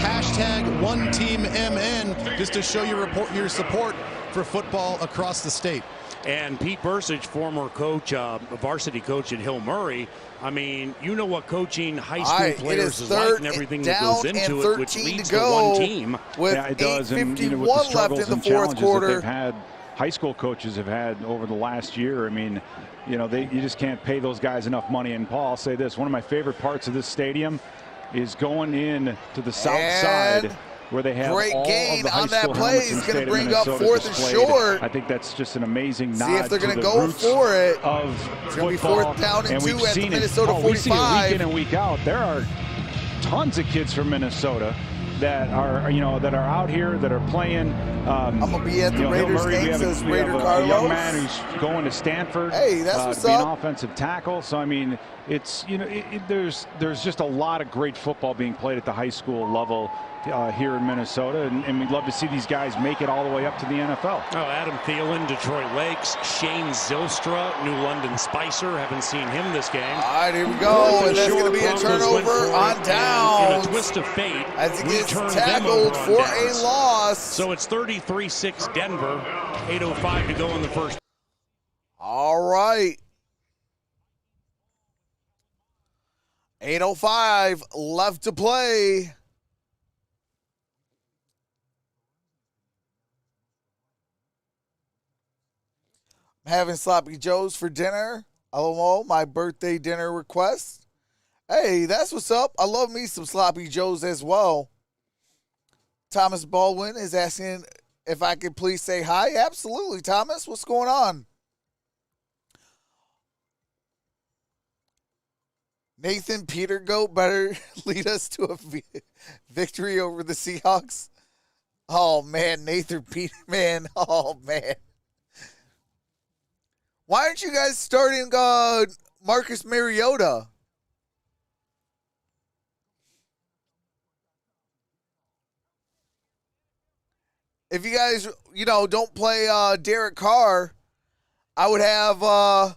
#OneTeamMN, just to show your support for football across the state. And Pete Bursich, former coach, varsity coach at Hill Murray, I mean, you know what coaching high school players is like and everything that goes into it, which leads to one team. With yeah, it does. And, with the struggles left in the and fourth challenges quarter. that they've had, high school coaches have had over the last year. I mean, you just can't pay those guys enough money. And Paul, I'll say this, one of my favorite parts of this stadium is going in to the south side where they have great all gain of the high on that school play. helmets He's going to bring up 4th and short. I think that's just an amazing nod. See if they're going to go for it. Of it's going to be 4th down and 2 at the Minnesota 45. We see it week in and week out. There are tons of kids from Minnesota that are out here that are playing. I'm gonna be at the Raiders game. Says Raider Carlos. A young man who's going to Stanford. Hey, that's what's being up. Offensive tackle. So I mean, it's there's just a lot of great football being played at the high school level here in Minnesota, and we'd love to see these guys make it all the way up to the NFL. Oh, Adam Thielen, Detroit Lakes, Shane Zylstra, New London Spicer. Haven't seen him this game. All right, here we go, and that's going to be a turnover on down. In a twist of fate, as he gets turned tackled for a loss. So it's 33-6 Denver. 8:05 to go in the first. All right. 8:05 left to play. Having sloppy joes for dinner. LOL, my birthday dinner request. Hey, that's what's up. I love me some sloppy joes as well. Thomas Baldwin is asking if I could please say hi. Absolutely, Thomas. What's going on? Nathan Petergoat better lead us to a victory over the Seahawks. Oh, man, Nathan Peterman. Oh, man. Why aren't you guys starting Marcus Mariota? If you guys, don't play Derek Carr, I would have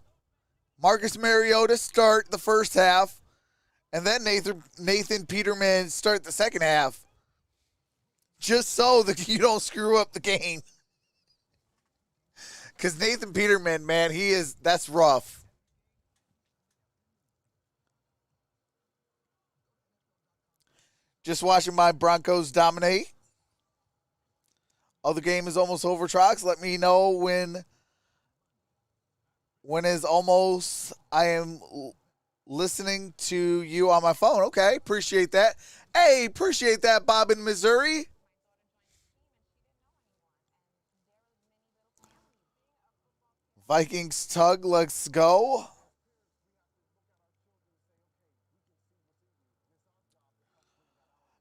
Marcus Mariota start the first half, and then Nathan Peterman start the second half, just so that you don't screw up the game. Because Nathan Peterman, man, that's rough. Just watching my Broncos dominate. Oh, the game is almost over, Trox. Let me know when is almost. I am listening to you on my phone. Okay, appreciate that. Hey, appreciate that, Bob in Missouri. Vikings tug, let's go.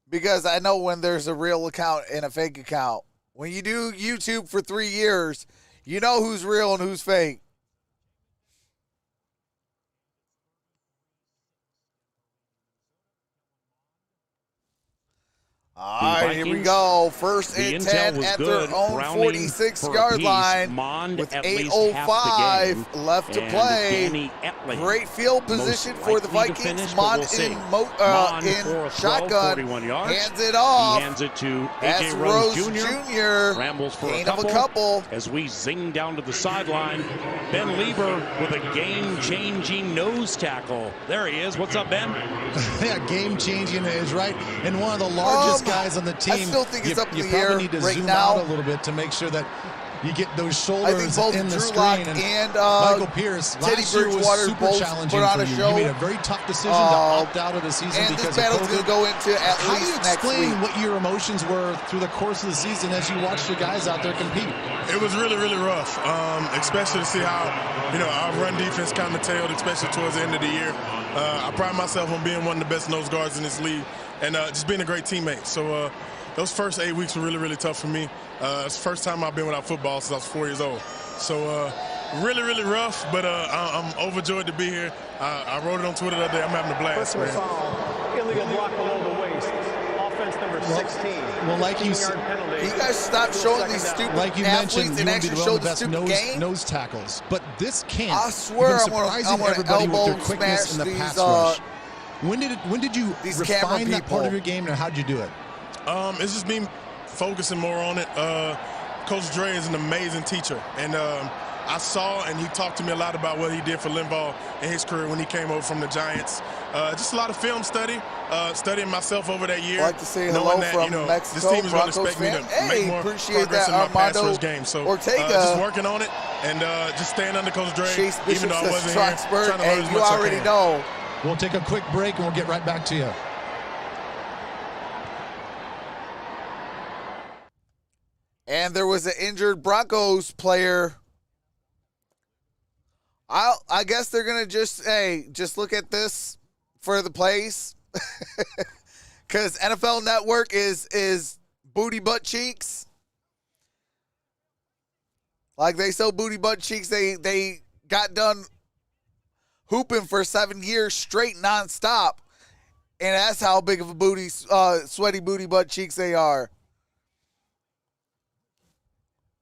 Because I know when there's a real account and a fake account. When you do YouTube for 3 years, you know who's real and who's fake. All right, here we go. First and 10 at their own 46-yard line with 8:05 left to play. Great field position for the Vikings. Mond in shotgun. Hands it off. He hands it to A.J. Rose Jr. Rambles for Gain a of a couple. As we zing down to the sideline. Ben Lieber with a game-changing nose tackle. There he is. What's up, Ben? Yeah, game-changing is right. And one of the largest guys on the team. I still think it's up in the air probably need to right zoom now. out a little bit to make sure that you get those shoulders I think both in the Drew screen. Lock and Michael Pierce Teddy last year was Bridgewater super both challenging put on for a you. show. You made a very tough decision to opt out of the season and because this battle's of going COVID. to go into at How do you least next explain week. what your emotions were through the course of the season as you watched your guys out there compete? It was really, really rough, especially to see how, our run defense kind of tailed, especially towards the end of the year. I pride myself on being one of the best nose guards in this league and just being a great teammate. So those first 8 weeks were really, really tough for me. It's the first time I've been without football since I was 4 years old. So really, really rough, but I'm overjoyed to be here. I wrote it on Twitter the other day. I'm having a blast, man. Foul, illegal block below the waist. Offense number 16. Well, like you said, you guys stop showing these stupid like you athletes mentioned, you and want to be actually one show of the the best stupid game. nose tackles. But this camp, I swear you've been I'm surprising gonna everybody with elbow their quickness in the smash pass these, rush. When did you these camera refine that part people. of your game, and how'd you do it? It's just been focusing more on it. Coach Dre is an amazing teacher, and I saw, and he talked to me a lot about what he did for Limbaugh in his career when he came over from the Giants. Just a lot of film studying myself over that year. I'd like to say hello from Mexico. This team is going to Broncos expect me to fan. make more Appreciate progress that, in my pass Armando rush game. So Ortega. just working on it and just staying under Coach Dre, Chase Bishop even though I says wasn't here, Troxel. trying to learn Hey, as you much as I already can. know. We'll take a quick break and we'll get right back to you. And there was an injured Broncos player. I guess they're going to just look at this for the plays. Because NFL Network is booty butt cheeks. Like they so booty butt cheeks, they got done hooping for 7 years straight nonstop. And that's how big of a booty, sweaty booty butt cheeks they are.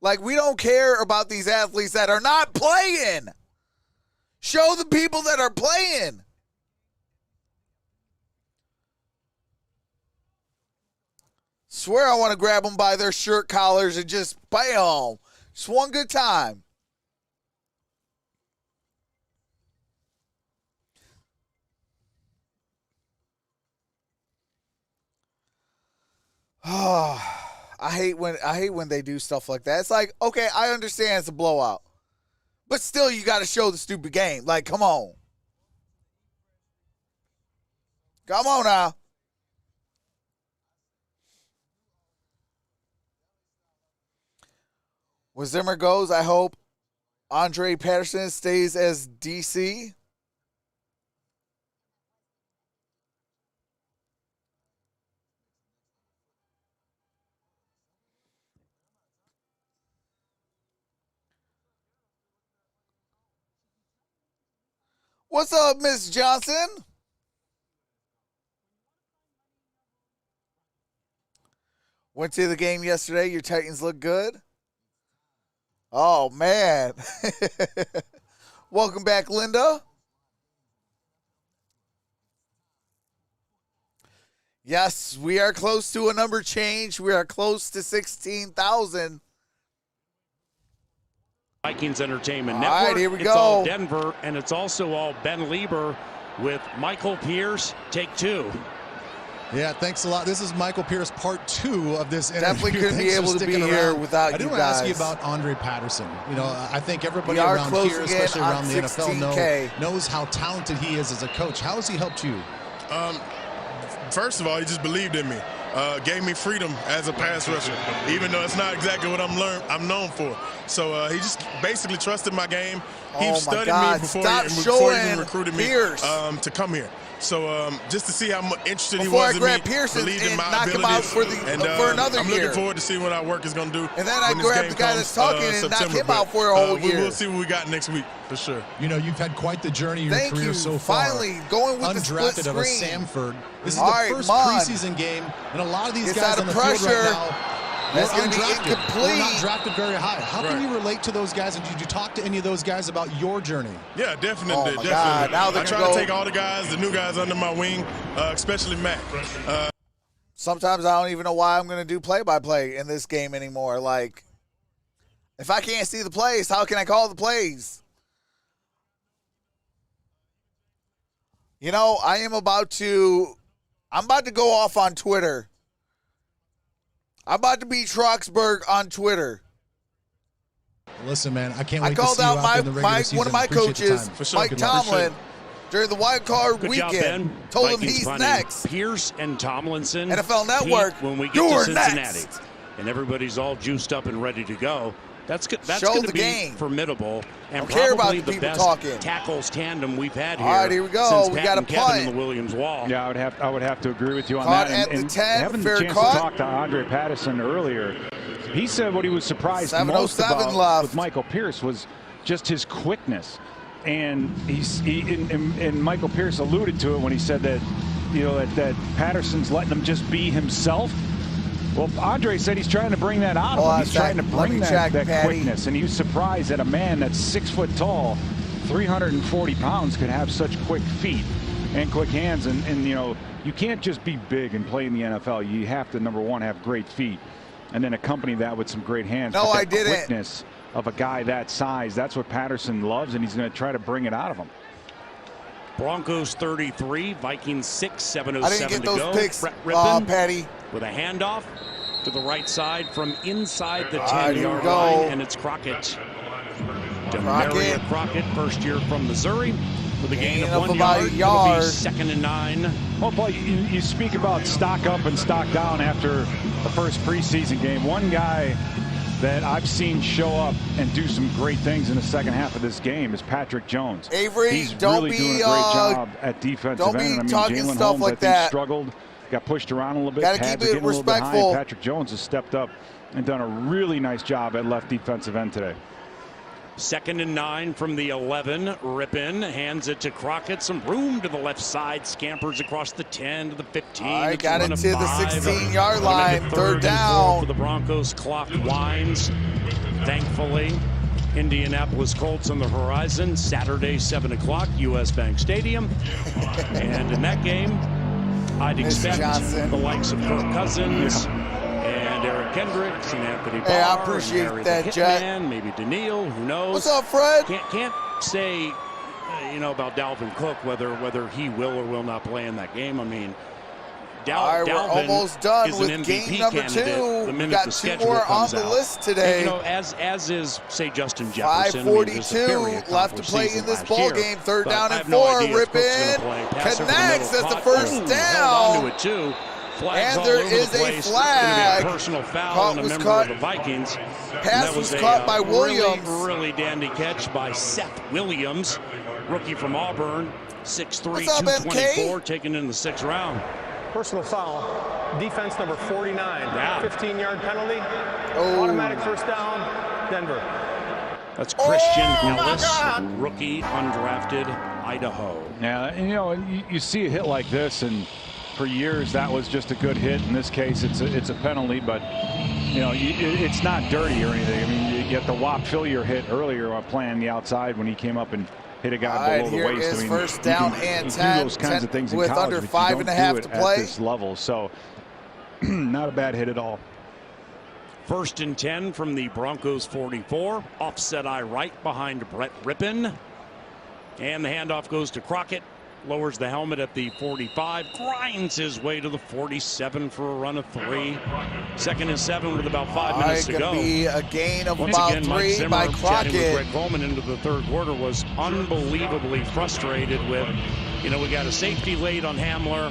Like, we don't care about these athletes that are not playing. Show the people that are playing. Swear I want to grab them by their shirt collars and just bam. Just one good time. Oh, I hate when they do stuff like that. It's like, okay, I understand it's a blowout. But still you got to show the stupid game. Like, come on. Come on now. When Zimmer goes, I hope Andre Peterson stays as DC. What's up, Miss Johnson? Went to the game yesterday. Your Titans look good. Oh, man. Welcome back, Linda. Yes, we are close to a number change. We are close to 16,000. Vikings Entertainment All Network. right, here we it's go. all Denver, and it's also all Ben Lieber with Michael Pierce. Take two. Yeah, thanks a lot. This is Michael Pierce, part 2 of this interview. Definitely couldn't be Thanks for able to be sticking here around. without I do you want to ask you guys. about Andre Patterson. You know, I think everybody We are around closing here, in especially on around the NFL, 16K. knows how talented he is as a coach. How has he helped you? First of all, he just believed in me. Gave me freedom as a pass rusher, even though it's not exactly what I'm known for. So he just basically trusted my game. He studied me before he even recruited me to come here. So just to see how interested he was in me, believed in my abilities, him out for another I'm year. looking forward to seeing what our work is going to do. And then I grab the guy that's talking and knock him out for a whole year. We'll see what we got next week for sure. You know, you've had quite the journey in your career so far. Finally, going with the split undrafted out of screen. Samford. This is All the right, first Mon. preseason game, and a lot of these Gets guys out on of the field pressure. right now. That's We're gonna be undrafted. incomplete. We're not drafted very high. How can you relate to those guys? And did you talk to any of those guys about your journey? Yeah, definitely. Oh my God. Now they're I try gonna to take all the guys, the new guys under my wing, especially Mac. Sometimes I don't even know why I'm going to do play-by-play in this game anymore. Like, if I can't see the plays, how can I call the plays? You know, I'm about to go off on Twitter. I'm about to be Troxberg on Twitter. Listen, man, I can't I wait to called see you out out there in the regular season. one of my Appreciate the coaches, time. For sure. Mike Tomlin, during the wild card Good weekend. job, Ben. Told Vikings him he's finding next. Pierce and Tomlinson. NFL Network, Pete, when we get you're to Cincinnati, next. and everybody's all juiced up and ready to go. That's Show going the to be game. formidable and Don't care about probably the the people best talking. tackles tandem we've had All right, here we go. since We Pat got a and Kevin punt. in the Williams Wall. Yeah, I would have to agree with you on Caught that. at the 10, having fair the chance caught. to talk to Andre Patterson earlier, he said what he was surprised most 7:07 about left. with Michael Pierce was just his quickness. And and Michael Pierce alluded to it when he said that, you know, that Patterson's letting him just be himself. Well, Andre said he's trying to bring that out of him. He's trying to bring that quickness. And he was surprised that a man that's 6 foot tall, 340 pounds, could have such quick feet and quick hands. And you know, you can't just be big and play in the NFL. You have to, number one, have great feet, and then accompany that with some great hands. No, But that I didn't. Quickness of a guy that size. That's what Peterson loves, and he's going to try to bring it out of him. Broncos 33, Vikings 6, 7:07 I didn't get to those go. picks, Rippin Patty. with a handoff to the right side from inside the Here we 10-yard go. line, and it's Crockett. Demaria Crockett, first year from Missouri, with a gain of 1 about yard. It'll be 2nd and 9. Well, Paul, you speak about stock up and stock down after the first preseason game. One guy that I've seen show up and do some great things in the second half of this game is Patrick Jones. Avery, he's don't really be, doing a great job at defensive don't end. be I mean, talking Jalen stuff Holmes, like I think, that. struggled, got pushed around a little bit. Gotta Pads keep are it getting a little bit respectful. high. Patrick Jones has stepped up and done a really nice job at left defensive end today. 2nd and 9 from the 11. Rippin hands it to Crockett. Some room to the left side. Scampers across the 10 to the 15. I got it to the 5. 16-yard line. 3rd and down 4 for the Broncos. Clock winds. Thankfully, Indianapolis Colts on the horizon. Saturday, 7 o'clock, U.S. Bank Stadium. And in that game, I'd expect the likes of Kirk Cousins and Eric Kendricks and Anthony Barr. Hey, I appreciate and Harry that, the Jet. Hitman, maybe Daniil, who knows? What's up, Fred? Can't say, about Dalvin Cook, whether he will or will not play in that game. I mean, All right, we're Dalvin almost done is with an game MVP number candidate 2. the We minute got the 2 schedule more on comes the out. list today. And, as is, say, Justin Jefferson. 5:42 left to play in this ball game. 3rd down and 4. Rippin connects. That's the first down. Held on to it too. Flags And all there over is the a place. flag. It's gonna be a personal foul on a member of the Vikings. Pass was caught by Williams. Really dandy catch by Seth Williams, rookie from Auburn, 6'3", What's up, 224, taken in the 6th round. Personal foul. Defense number 49. Yeah. 15-yard penalty. Oh. Automatic first down. Denver. That's Christian Ellis, rookie, undrafted, Idaho. Yeah, and you see a hit like this, and for years that was just a good hit. In this case, it's a penalty, but it's not dirty or anything. I mean, you get the Whop Fillier hit earlier on playing the outside when he came up and hit a guy below the waist. Here is I mean, first down and 10. Do those kinds of things in with college, under but you 5.5 don't do to it play. at this level. So, not a bad hit at all. 1st and 10 from the Broncos 44. Offset eye right behind Brett Rippin. And the handoff goes to Crockett. Lowers the helmet at the 45. Grinds his way to the 47 for a run of 3. 2nd and 7 with about 5 minutes to go. Be a gain of Once about again, Mike 3 Zimmer, by chatting Crockett. with Greg Coleman into the 3rd quarter, was unbelievably frustrated with, we got a safety late on Hamler.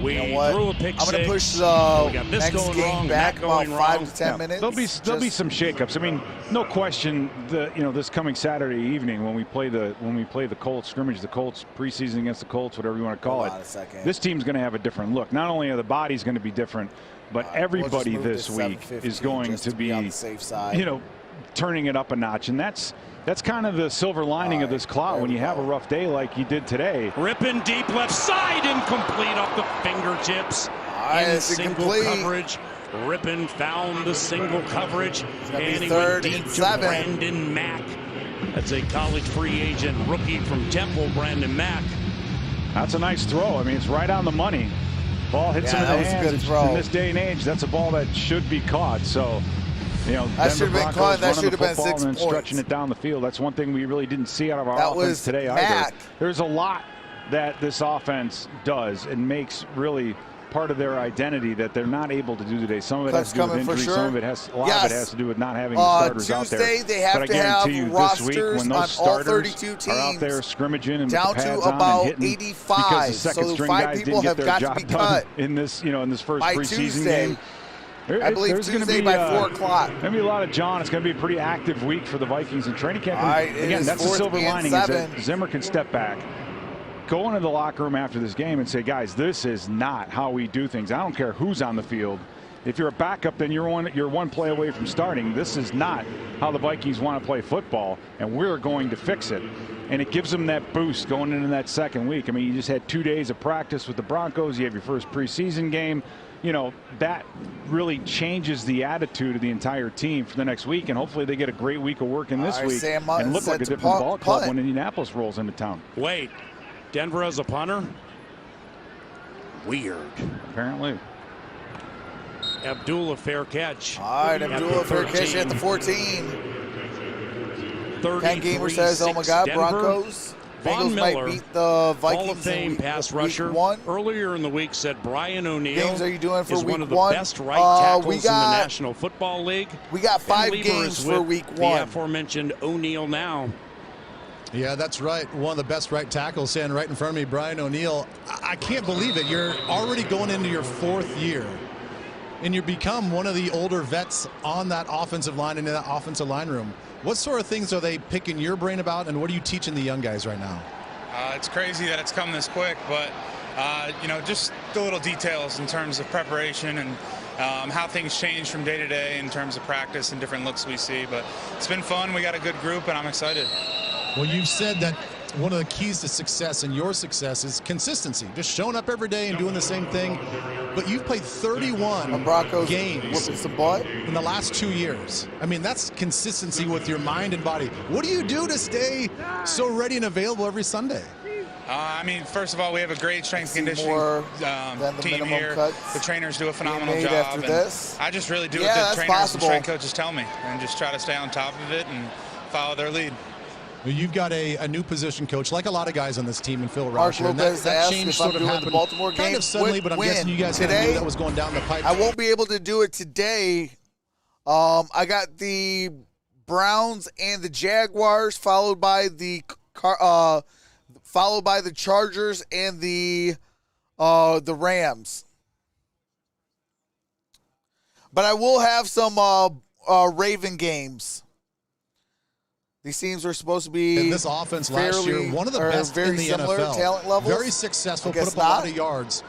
We threw a pick I'm going to push six. the We got this next going game wrong, back that about going 5 wrong. to 10 minutes. There'll be some shakeups. I mean, no question. This coming Saturday evening when we play the Colts scrimmage, the Colts preseason against the Colts, whatever you want to call it. This team's going to have a different look. Not only are the bodies going to be different, but everybody this week is going to be on the safe side. Turning it up a notch, and that's kind of the silver lining of this cloud when you have a rough day like you did today. Ripping deep left side, incomplete off the fingertips. In single coverage. Rippin found the single coverage, and he went deep to Brandon Mack. That's a college free agent rookie from Temple, Brandon Mack. That's a nice throw. I mean, it's right on the money. Ball hits him in the hands. In this day and age, that's a ball that should be caught. So, that should have been caught. That should have been 6 and then points. Stretching it down the field. That's one thing we really didn't see out of our That offense was today Mack. either. There's a lot that this offense does and makes really part of their identity that they're not able to do today. Some of it has to do with injury. Some of it has a lot of it has to do with not having the starters out there. Tuesday they have but to I guarantee have you, rosters this week when on those starters all 32 teams are out there scrimmaging and down with the to pads on about and hitting 85. because the second So string 5 guys people didn't have get got their to be job done cut in this first by preseason Tuesday. game. I believe There's gonna Tuesday be, by 4 o'clock. Going to be a lot of John. It's going to be a pretty active week for the Vikings in training camp. Again, that's the silver lining is 7. that Zimmer can step back, go into the locker room after this game and say, guys, this is not how we do things. I don't care who's on the field. If you're a backup, then you're one play away from starting. This is not how the Vikings want to play football, and we're going to fix it. And it gives them that boost going into that second week. I mean, you just had 2 days of practice with the Broncos. You have your first preseason game. That really changes the attitude of the entire team for the next week, and hopefully they get a great week of work in this week and look like a different ball club when Indianapolis rolls into town. Wait, Denver has a punter? Weird. Apparently. Abdullah fair catch. All right, Abdullah fair catch at the 14. 33-6 Gamer says, "Oh my God, Denver. Broncos. Von Bengals Miller, might beat the Vikings Hall of Fame pass rusher, week 1. earlier in the week said Brian O'Neill games are you doing for is week one of the 1? best right tackles in the National Football League. We got 5 Ben Lieber games is for with week 1. The aforementioned O'Neill now. Yeah, that's right. One of the best right tackles standing right in front of me, Brian O'Neill. I can't believe it. You're already going into your 4th year, and you become one of the older vets on that offensive line and in that offensive line room. What sort of things are they picking your brain about, and what are you teaching the young guys right now? It's crazy that it's come this quick, but you know, just the little details in terms of preparation and how things change from day to day in terms of practice and different looks we see. But it's been fun. We got a good group, and I'm excited. Well, you've said that one of the keys to success and your success is consistency, just showing up every day and doing the same thing. But you've played 31 games in the last 2 years. I mean, that's consistency with your mind and body. What do you do to stay so ready and available every Sunday? I mean, first of all, we have a great strength conditioning team here. The trainers do a phenomenal job. And I just really do what the trainers and strength coaches tell me, and just try to stay on top of it and follow their lead. Well, you've got a new position coach, like a lot of guys on this team, in Phil Rauscher. And Lopez that asked change if sort I'm of doing the Baltimore kind game of suddenly, but I'm guessing you guys today, knew that was going down the pipe. I won't be able to do it today. I got the Browns and the Jaguars, followed by the Chargers and the Rams. But I will have some Raven games. These teams are supposed to be in this offense last year, one of the best in the NFL. Talent levels. Very successful, put up a lot of yards.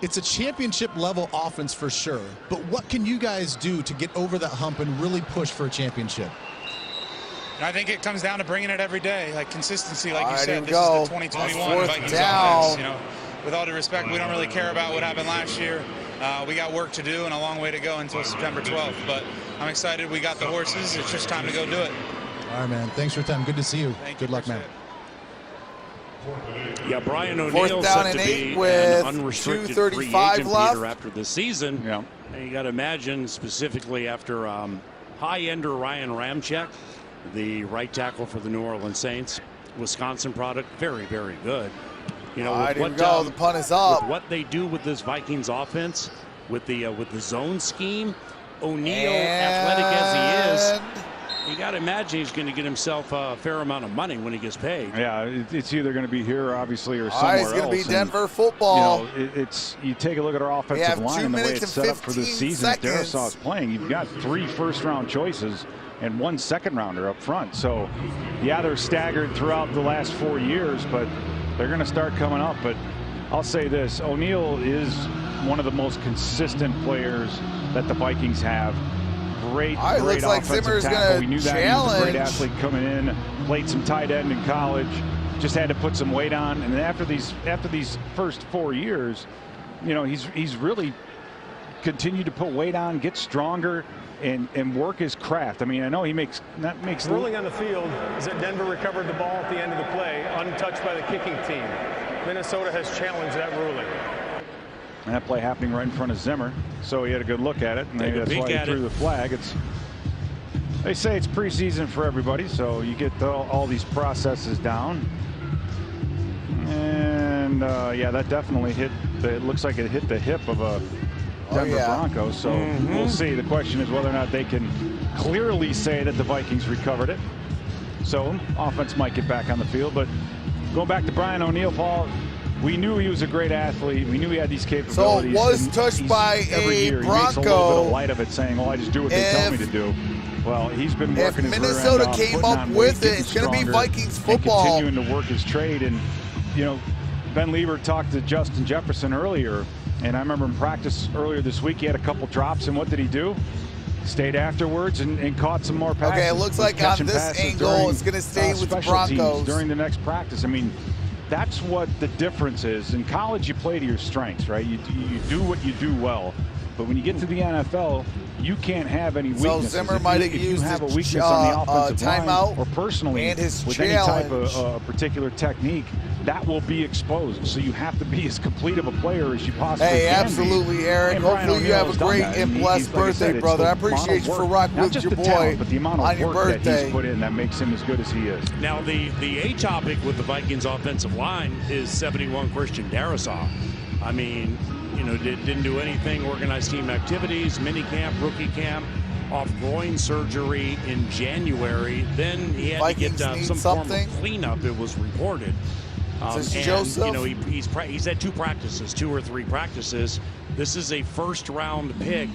It's a championship level offense for sure. But what can you guys do to get over that hump and really push for a championship? I think it comes down to bringing it every day, like consistency, like you said. This is the 2021 Vikings offense. You know, with all due respect, we don't really care about what happened last year. We got work to do and a long way to go until September 12th. But I'm excited. We got the horses. It's just time to go do it. All right, man. Thanks for your time. Good to see you. Good luck, man. Yeah, Brian O'Neill set to be an unrestricted free agent, Peter, after the season. Yeah. And you got to imagine, specifically after high-ender Ryan Ramczyk, the right tackle for the New Orleans Saints, Wisconsin product, very, very good. You know, the punt is up. With what they do with this Vikings offense, with the zone scheme, O'Neill, athletic as he is, you got to imagine he's going to get himself a fair amount of money when he gets paid. Yeah, it's either going to be here, obviously, or somewhere else. It's going to be Denver football. You know, you take a look at our offensive line and the way it's set up for this season that Derrn saw us playing. You've got 3 first-round choices and 1 second-rounder up front. So, yeah, they're staggered throughout the last 4 years, but they're going to start coming up. But I'll say this, O'Neill is one of the most consistent players that the Vikings have. Great offensive tackle. We knew that he was a great athlete coming in, played some tight end in college, just had to put some weight on. And then after these first 4 years, you know, he's really continued to put weight on, get stronger, and work his craft. I mean, I know he makes ruling on the field is that Denver recovered the ball at the end of the play, untouched by the kicking team. Minnesota has challenged that ruling. And that play happening right in front of Zimmer, so he had a good look at it, and maybe that's why he threw the flag. They say it's preseason for everybody, so you get all these processes down. And yeah, that definitely hit. It looks like it hit the hip of a Denver Broncos. So we'll see. The question is whether or not they can clearly say that the Vikings recovered it. So offense might get back on the field, but going back to Brian O'Neill, Paul. We knew he was a great athlete. We knew he had these capabilities. So it was touched by a Bronco. He makes a little bit of light of it, saying, "Oh, I just do what they tell me to do." Well, he's been working his rear end off, Minnesota came up with it, it's going to be Vikings football. And continuing to work his trade. And you know, Ben Lieber talked to Justin Jefferson earlier, and I remember in practice earlier this week he had a couple drops, and what did he do? Stayed afterwards and caught some more passes. Okay, it looks like on this angle it's going to stay with the Broncos during the next practice. I mean, that's what the difference is. In college, you play to your strengths, right? You do what you do well. But when you get to the NFL, you can't have any So weaknesses. Zimmer might have if you used have a his weakness on the offensive timeout line or personally and his with any type challenge. of particular technique, that will be exposed. So you have to be as complete of a player as you possibly can. Hey, absolutely, Eric. And Brian Hopefully you have O'Neill's a done great that. and He's, blessed like I birthday, said, it's brother. the I appreciate amount of you for work, rocking not with just your the boy talent, but the amount of on your work that birthday. he's put in that makes him as good as he is. Now, the A topic with the Vikings offensive line is 71 Christian Darrisaw. I mean, you know, didn't do anything, organized team activities, mini camp, rookie camp, off groin surgery in January. Then he had Vikings to get some form of cleanup, it was reported. And, Joseph? you know, he's had 2 practices, 2 or 3 practices. This is a first-round pick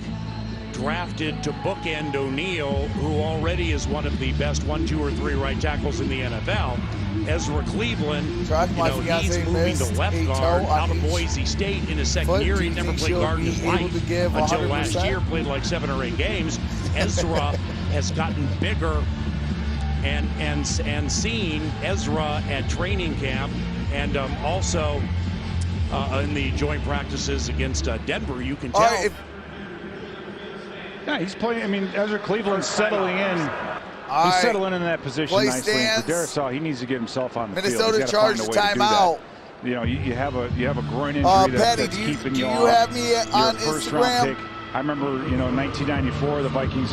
drafted to bookend O'Neal, who already is one of the best 1, 2, or 3 right tackles in the NFL. Ezra Cleveland, he's moving to left guard out of Boise State in his second year. He never played guard in his life until last year, played like 7 or 8 games. Ezra has gotten bigger, and seen Ezra at training camp and also in the joint practices against Denver. You can tell. Yeah, he's playing. I mean, Ezra Cleveland's settling in. He's settling in that position nicely. And for Darrisaw, he needs to get himself on the field. Minnesota charged timeout. You know, you have a groin injury that's keeping you off. Do you have me on first Instagram? Round pick. I remember, you know, in 1994, the Vikings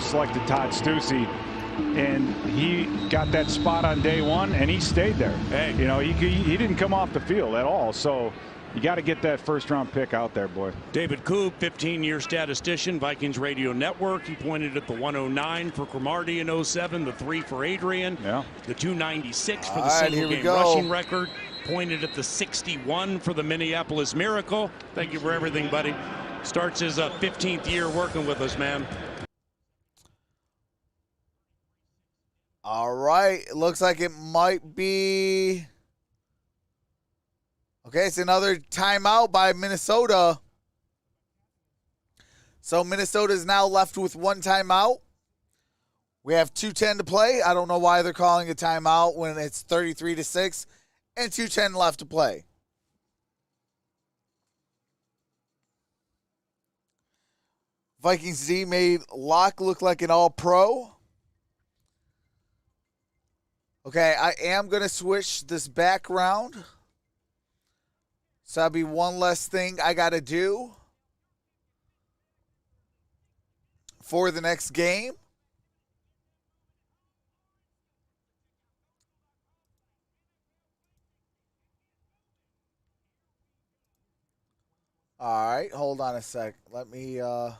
selected Todd Stussy, and he got that spot on day 1, and he stayed there. Hey. You know, he didn't come off the field at all. So you got to get that first-round pick out there, boy. David Coop, 15-year statistician, Vikings Radio Network. He pointed at the 109 for Cromartie in 07, the 3 for Adrian, the 296 for the single-game rushing record. Pointed at the 61 for the Minneapolis Miracle. Thank you for everything, buddy. Starts his 15th year working with us, man. All right. It looks like it might be. Okay, it's another timeout by Minnesota. So Minnesota is now left with 1 timeout. We have 2:10 to play. I don't know why they're calling a timeout when it's 33-6 and 2:10 left to play. Vikings D made Locke look like an all-pro. Okay, I am going to switch this background. So that'll be one less thing I got to do for the next game. All right, hold on a sec. Let me all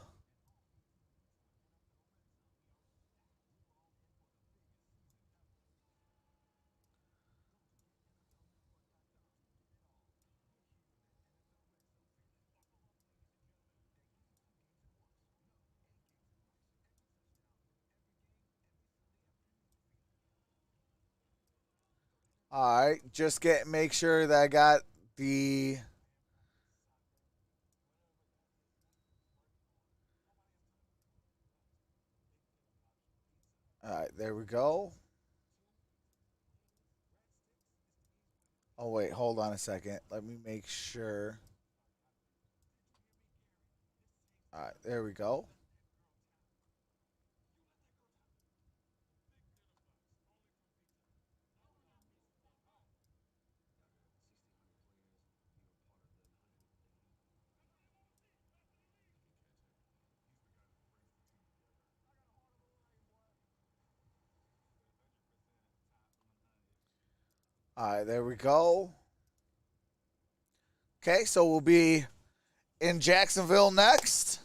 right, just make sure that I got the all right, there we go. Oh, wait, hold on a second. Let me make sure. All right, there we go. All right, there we go. Okay, so we'll be in Jacksonville next.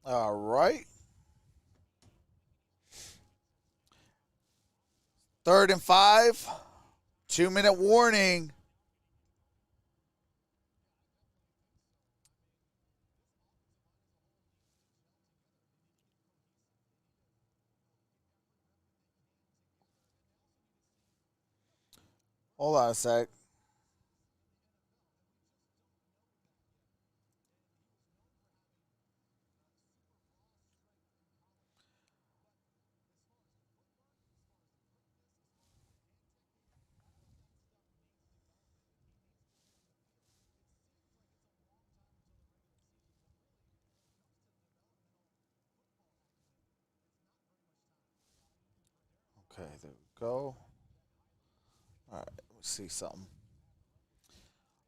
All right. 3rd and 5. 2-minute warning. Hold on a sec. Okay, there we go. All right, let me see something.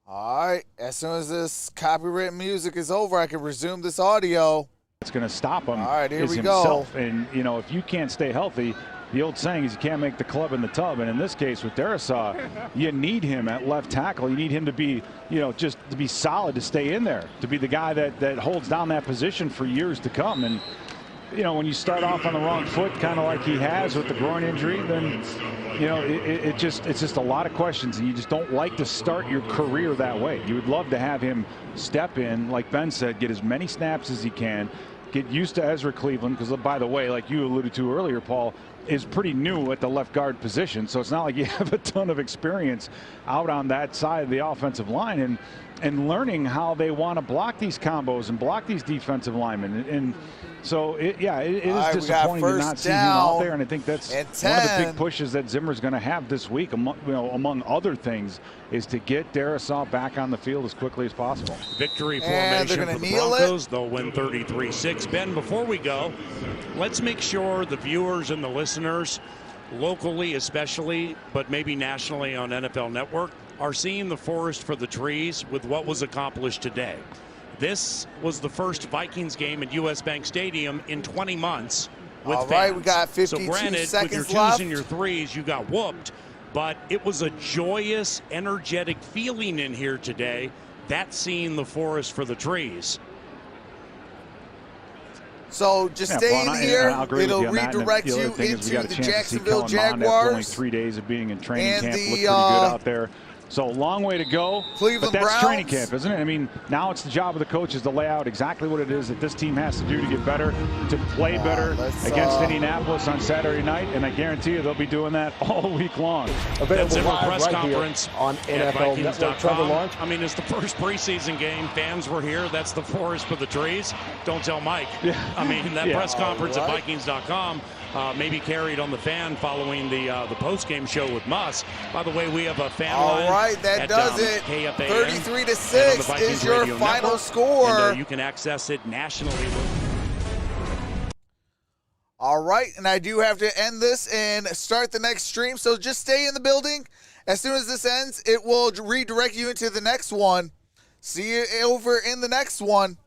All right, as soon as this copyright music is over, I can resume this audio. It's going to stop him. All right, here is we himself. go. And, you know, if you can't stay healthy, the old saying is you can't make the club in the tub. And in this case with Derrn, you need him at left tackle. You need him to be, you know, just to be solid, to stay in there, to be the guy that holds down that position for years to come. And, you know, when you start off on the wrong foot, kind of like he has with the groin injury, then, you know, it's just a lot of questions, and you just don't like to start your career that way. You would love to have him step in, like Ben said, get as many snaps as he can, get used to Ezra Cleveland, because, by the way, like you alluded to earlier, Paul, is pretty new at the left guard position, so it's not like you have a ton of experience out on that side of the offensive line, and learning how they want to block these combos and block these defensive linemen. And so, it is disappointing to not see him out there, and I think that's one of the big pushes that Zimmer's going to have this week, among other things, is to get Derrn back on the field as quickly as possible. Victory formation for the Broncos. They'll win 33-6. Ben, before we go, let's make sure the viewers and the listeners, locally especially, but maybe nationally on NFL Network, are seeing the forest for the trees with what was accomplished today. This was the first Vikings game at US Bank Stadium in 20 months with fans. All right, we got 52 so granted, seconds with your twos left. and your threes, you got whooped, but it was a joyous, energetic feeling in here today. That's seeing the forest for the trees. So just stay in here. It'll redirect you into the Jacksonville Jaguars. Only 3 days of being in training camp. Looked pretty good out there. So a long way to go. Cleveland but that's Browns. Training camp, isn't it? I mean, now it's the job of the coaches to lay out exactly what it is that this team has to do to get better, to play better against Indianapolis on Saturday night, and I guarantee you they'll be doing that all week long. Available live press conference on NFL Network. Trevor Lawrence. I mean, it's the first preseason game. Fans were here. That's the forest for the trees. Don't tell Mike. Yeah. I mean, that press conference at Vikings.com may be carried on the fan following the post-game show with Muss. By the way, we have a fan line. All right, that does it. 33-6 is your final network. score. And you can access it nationally. All right, and I do have to end this and start the next stream, so just stay in the building. As soon as this ends, it will redirect you into the next one. See you over in the next one.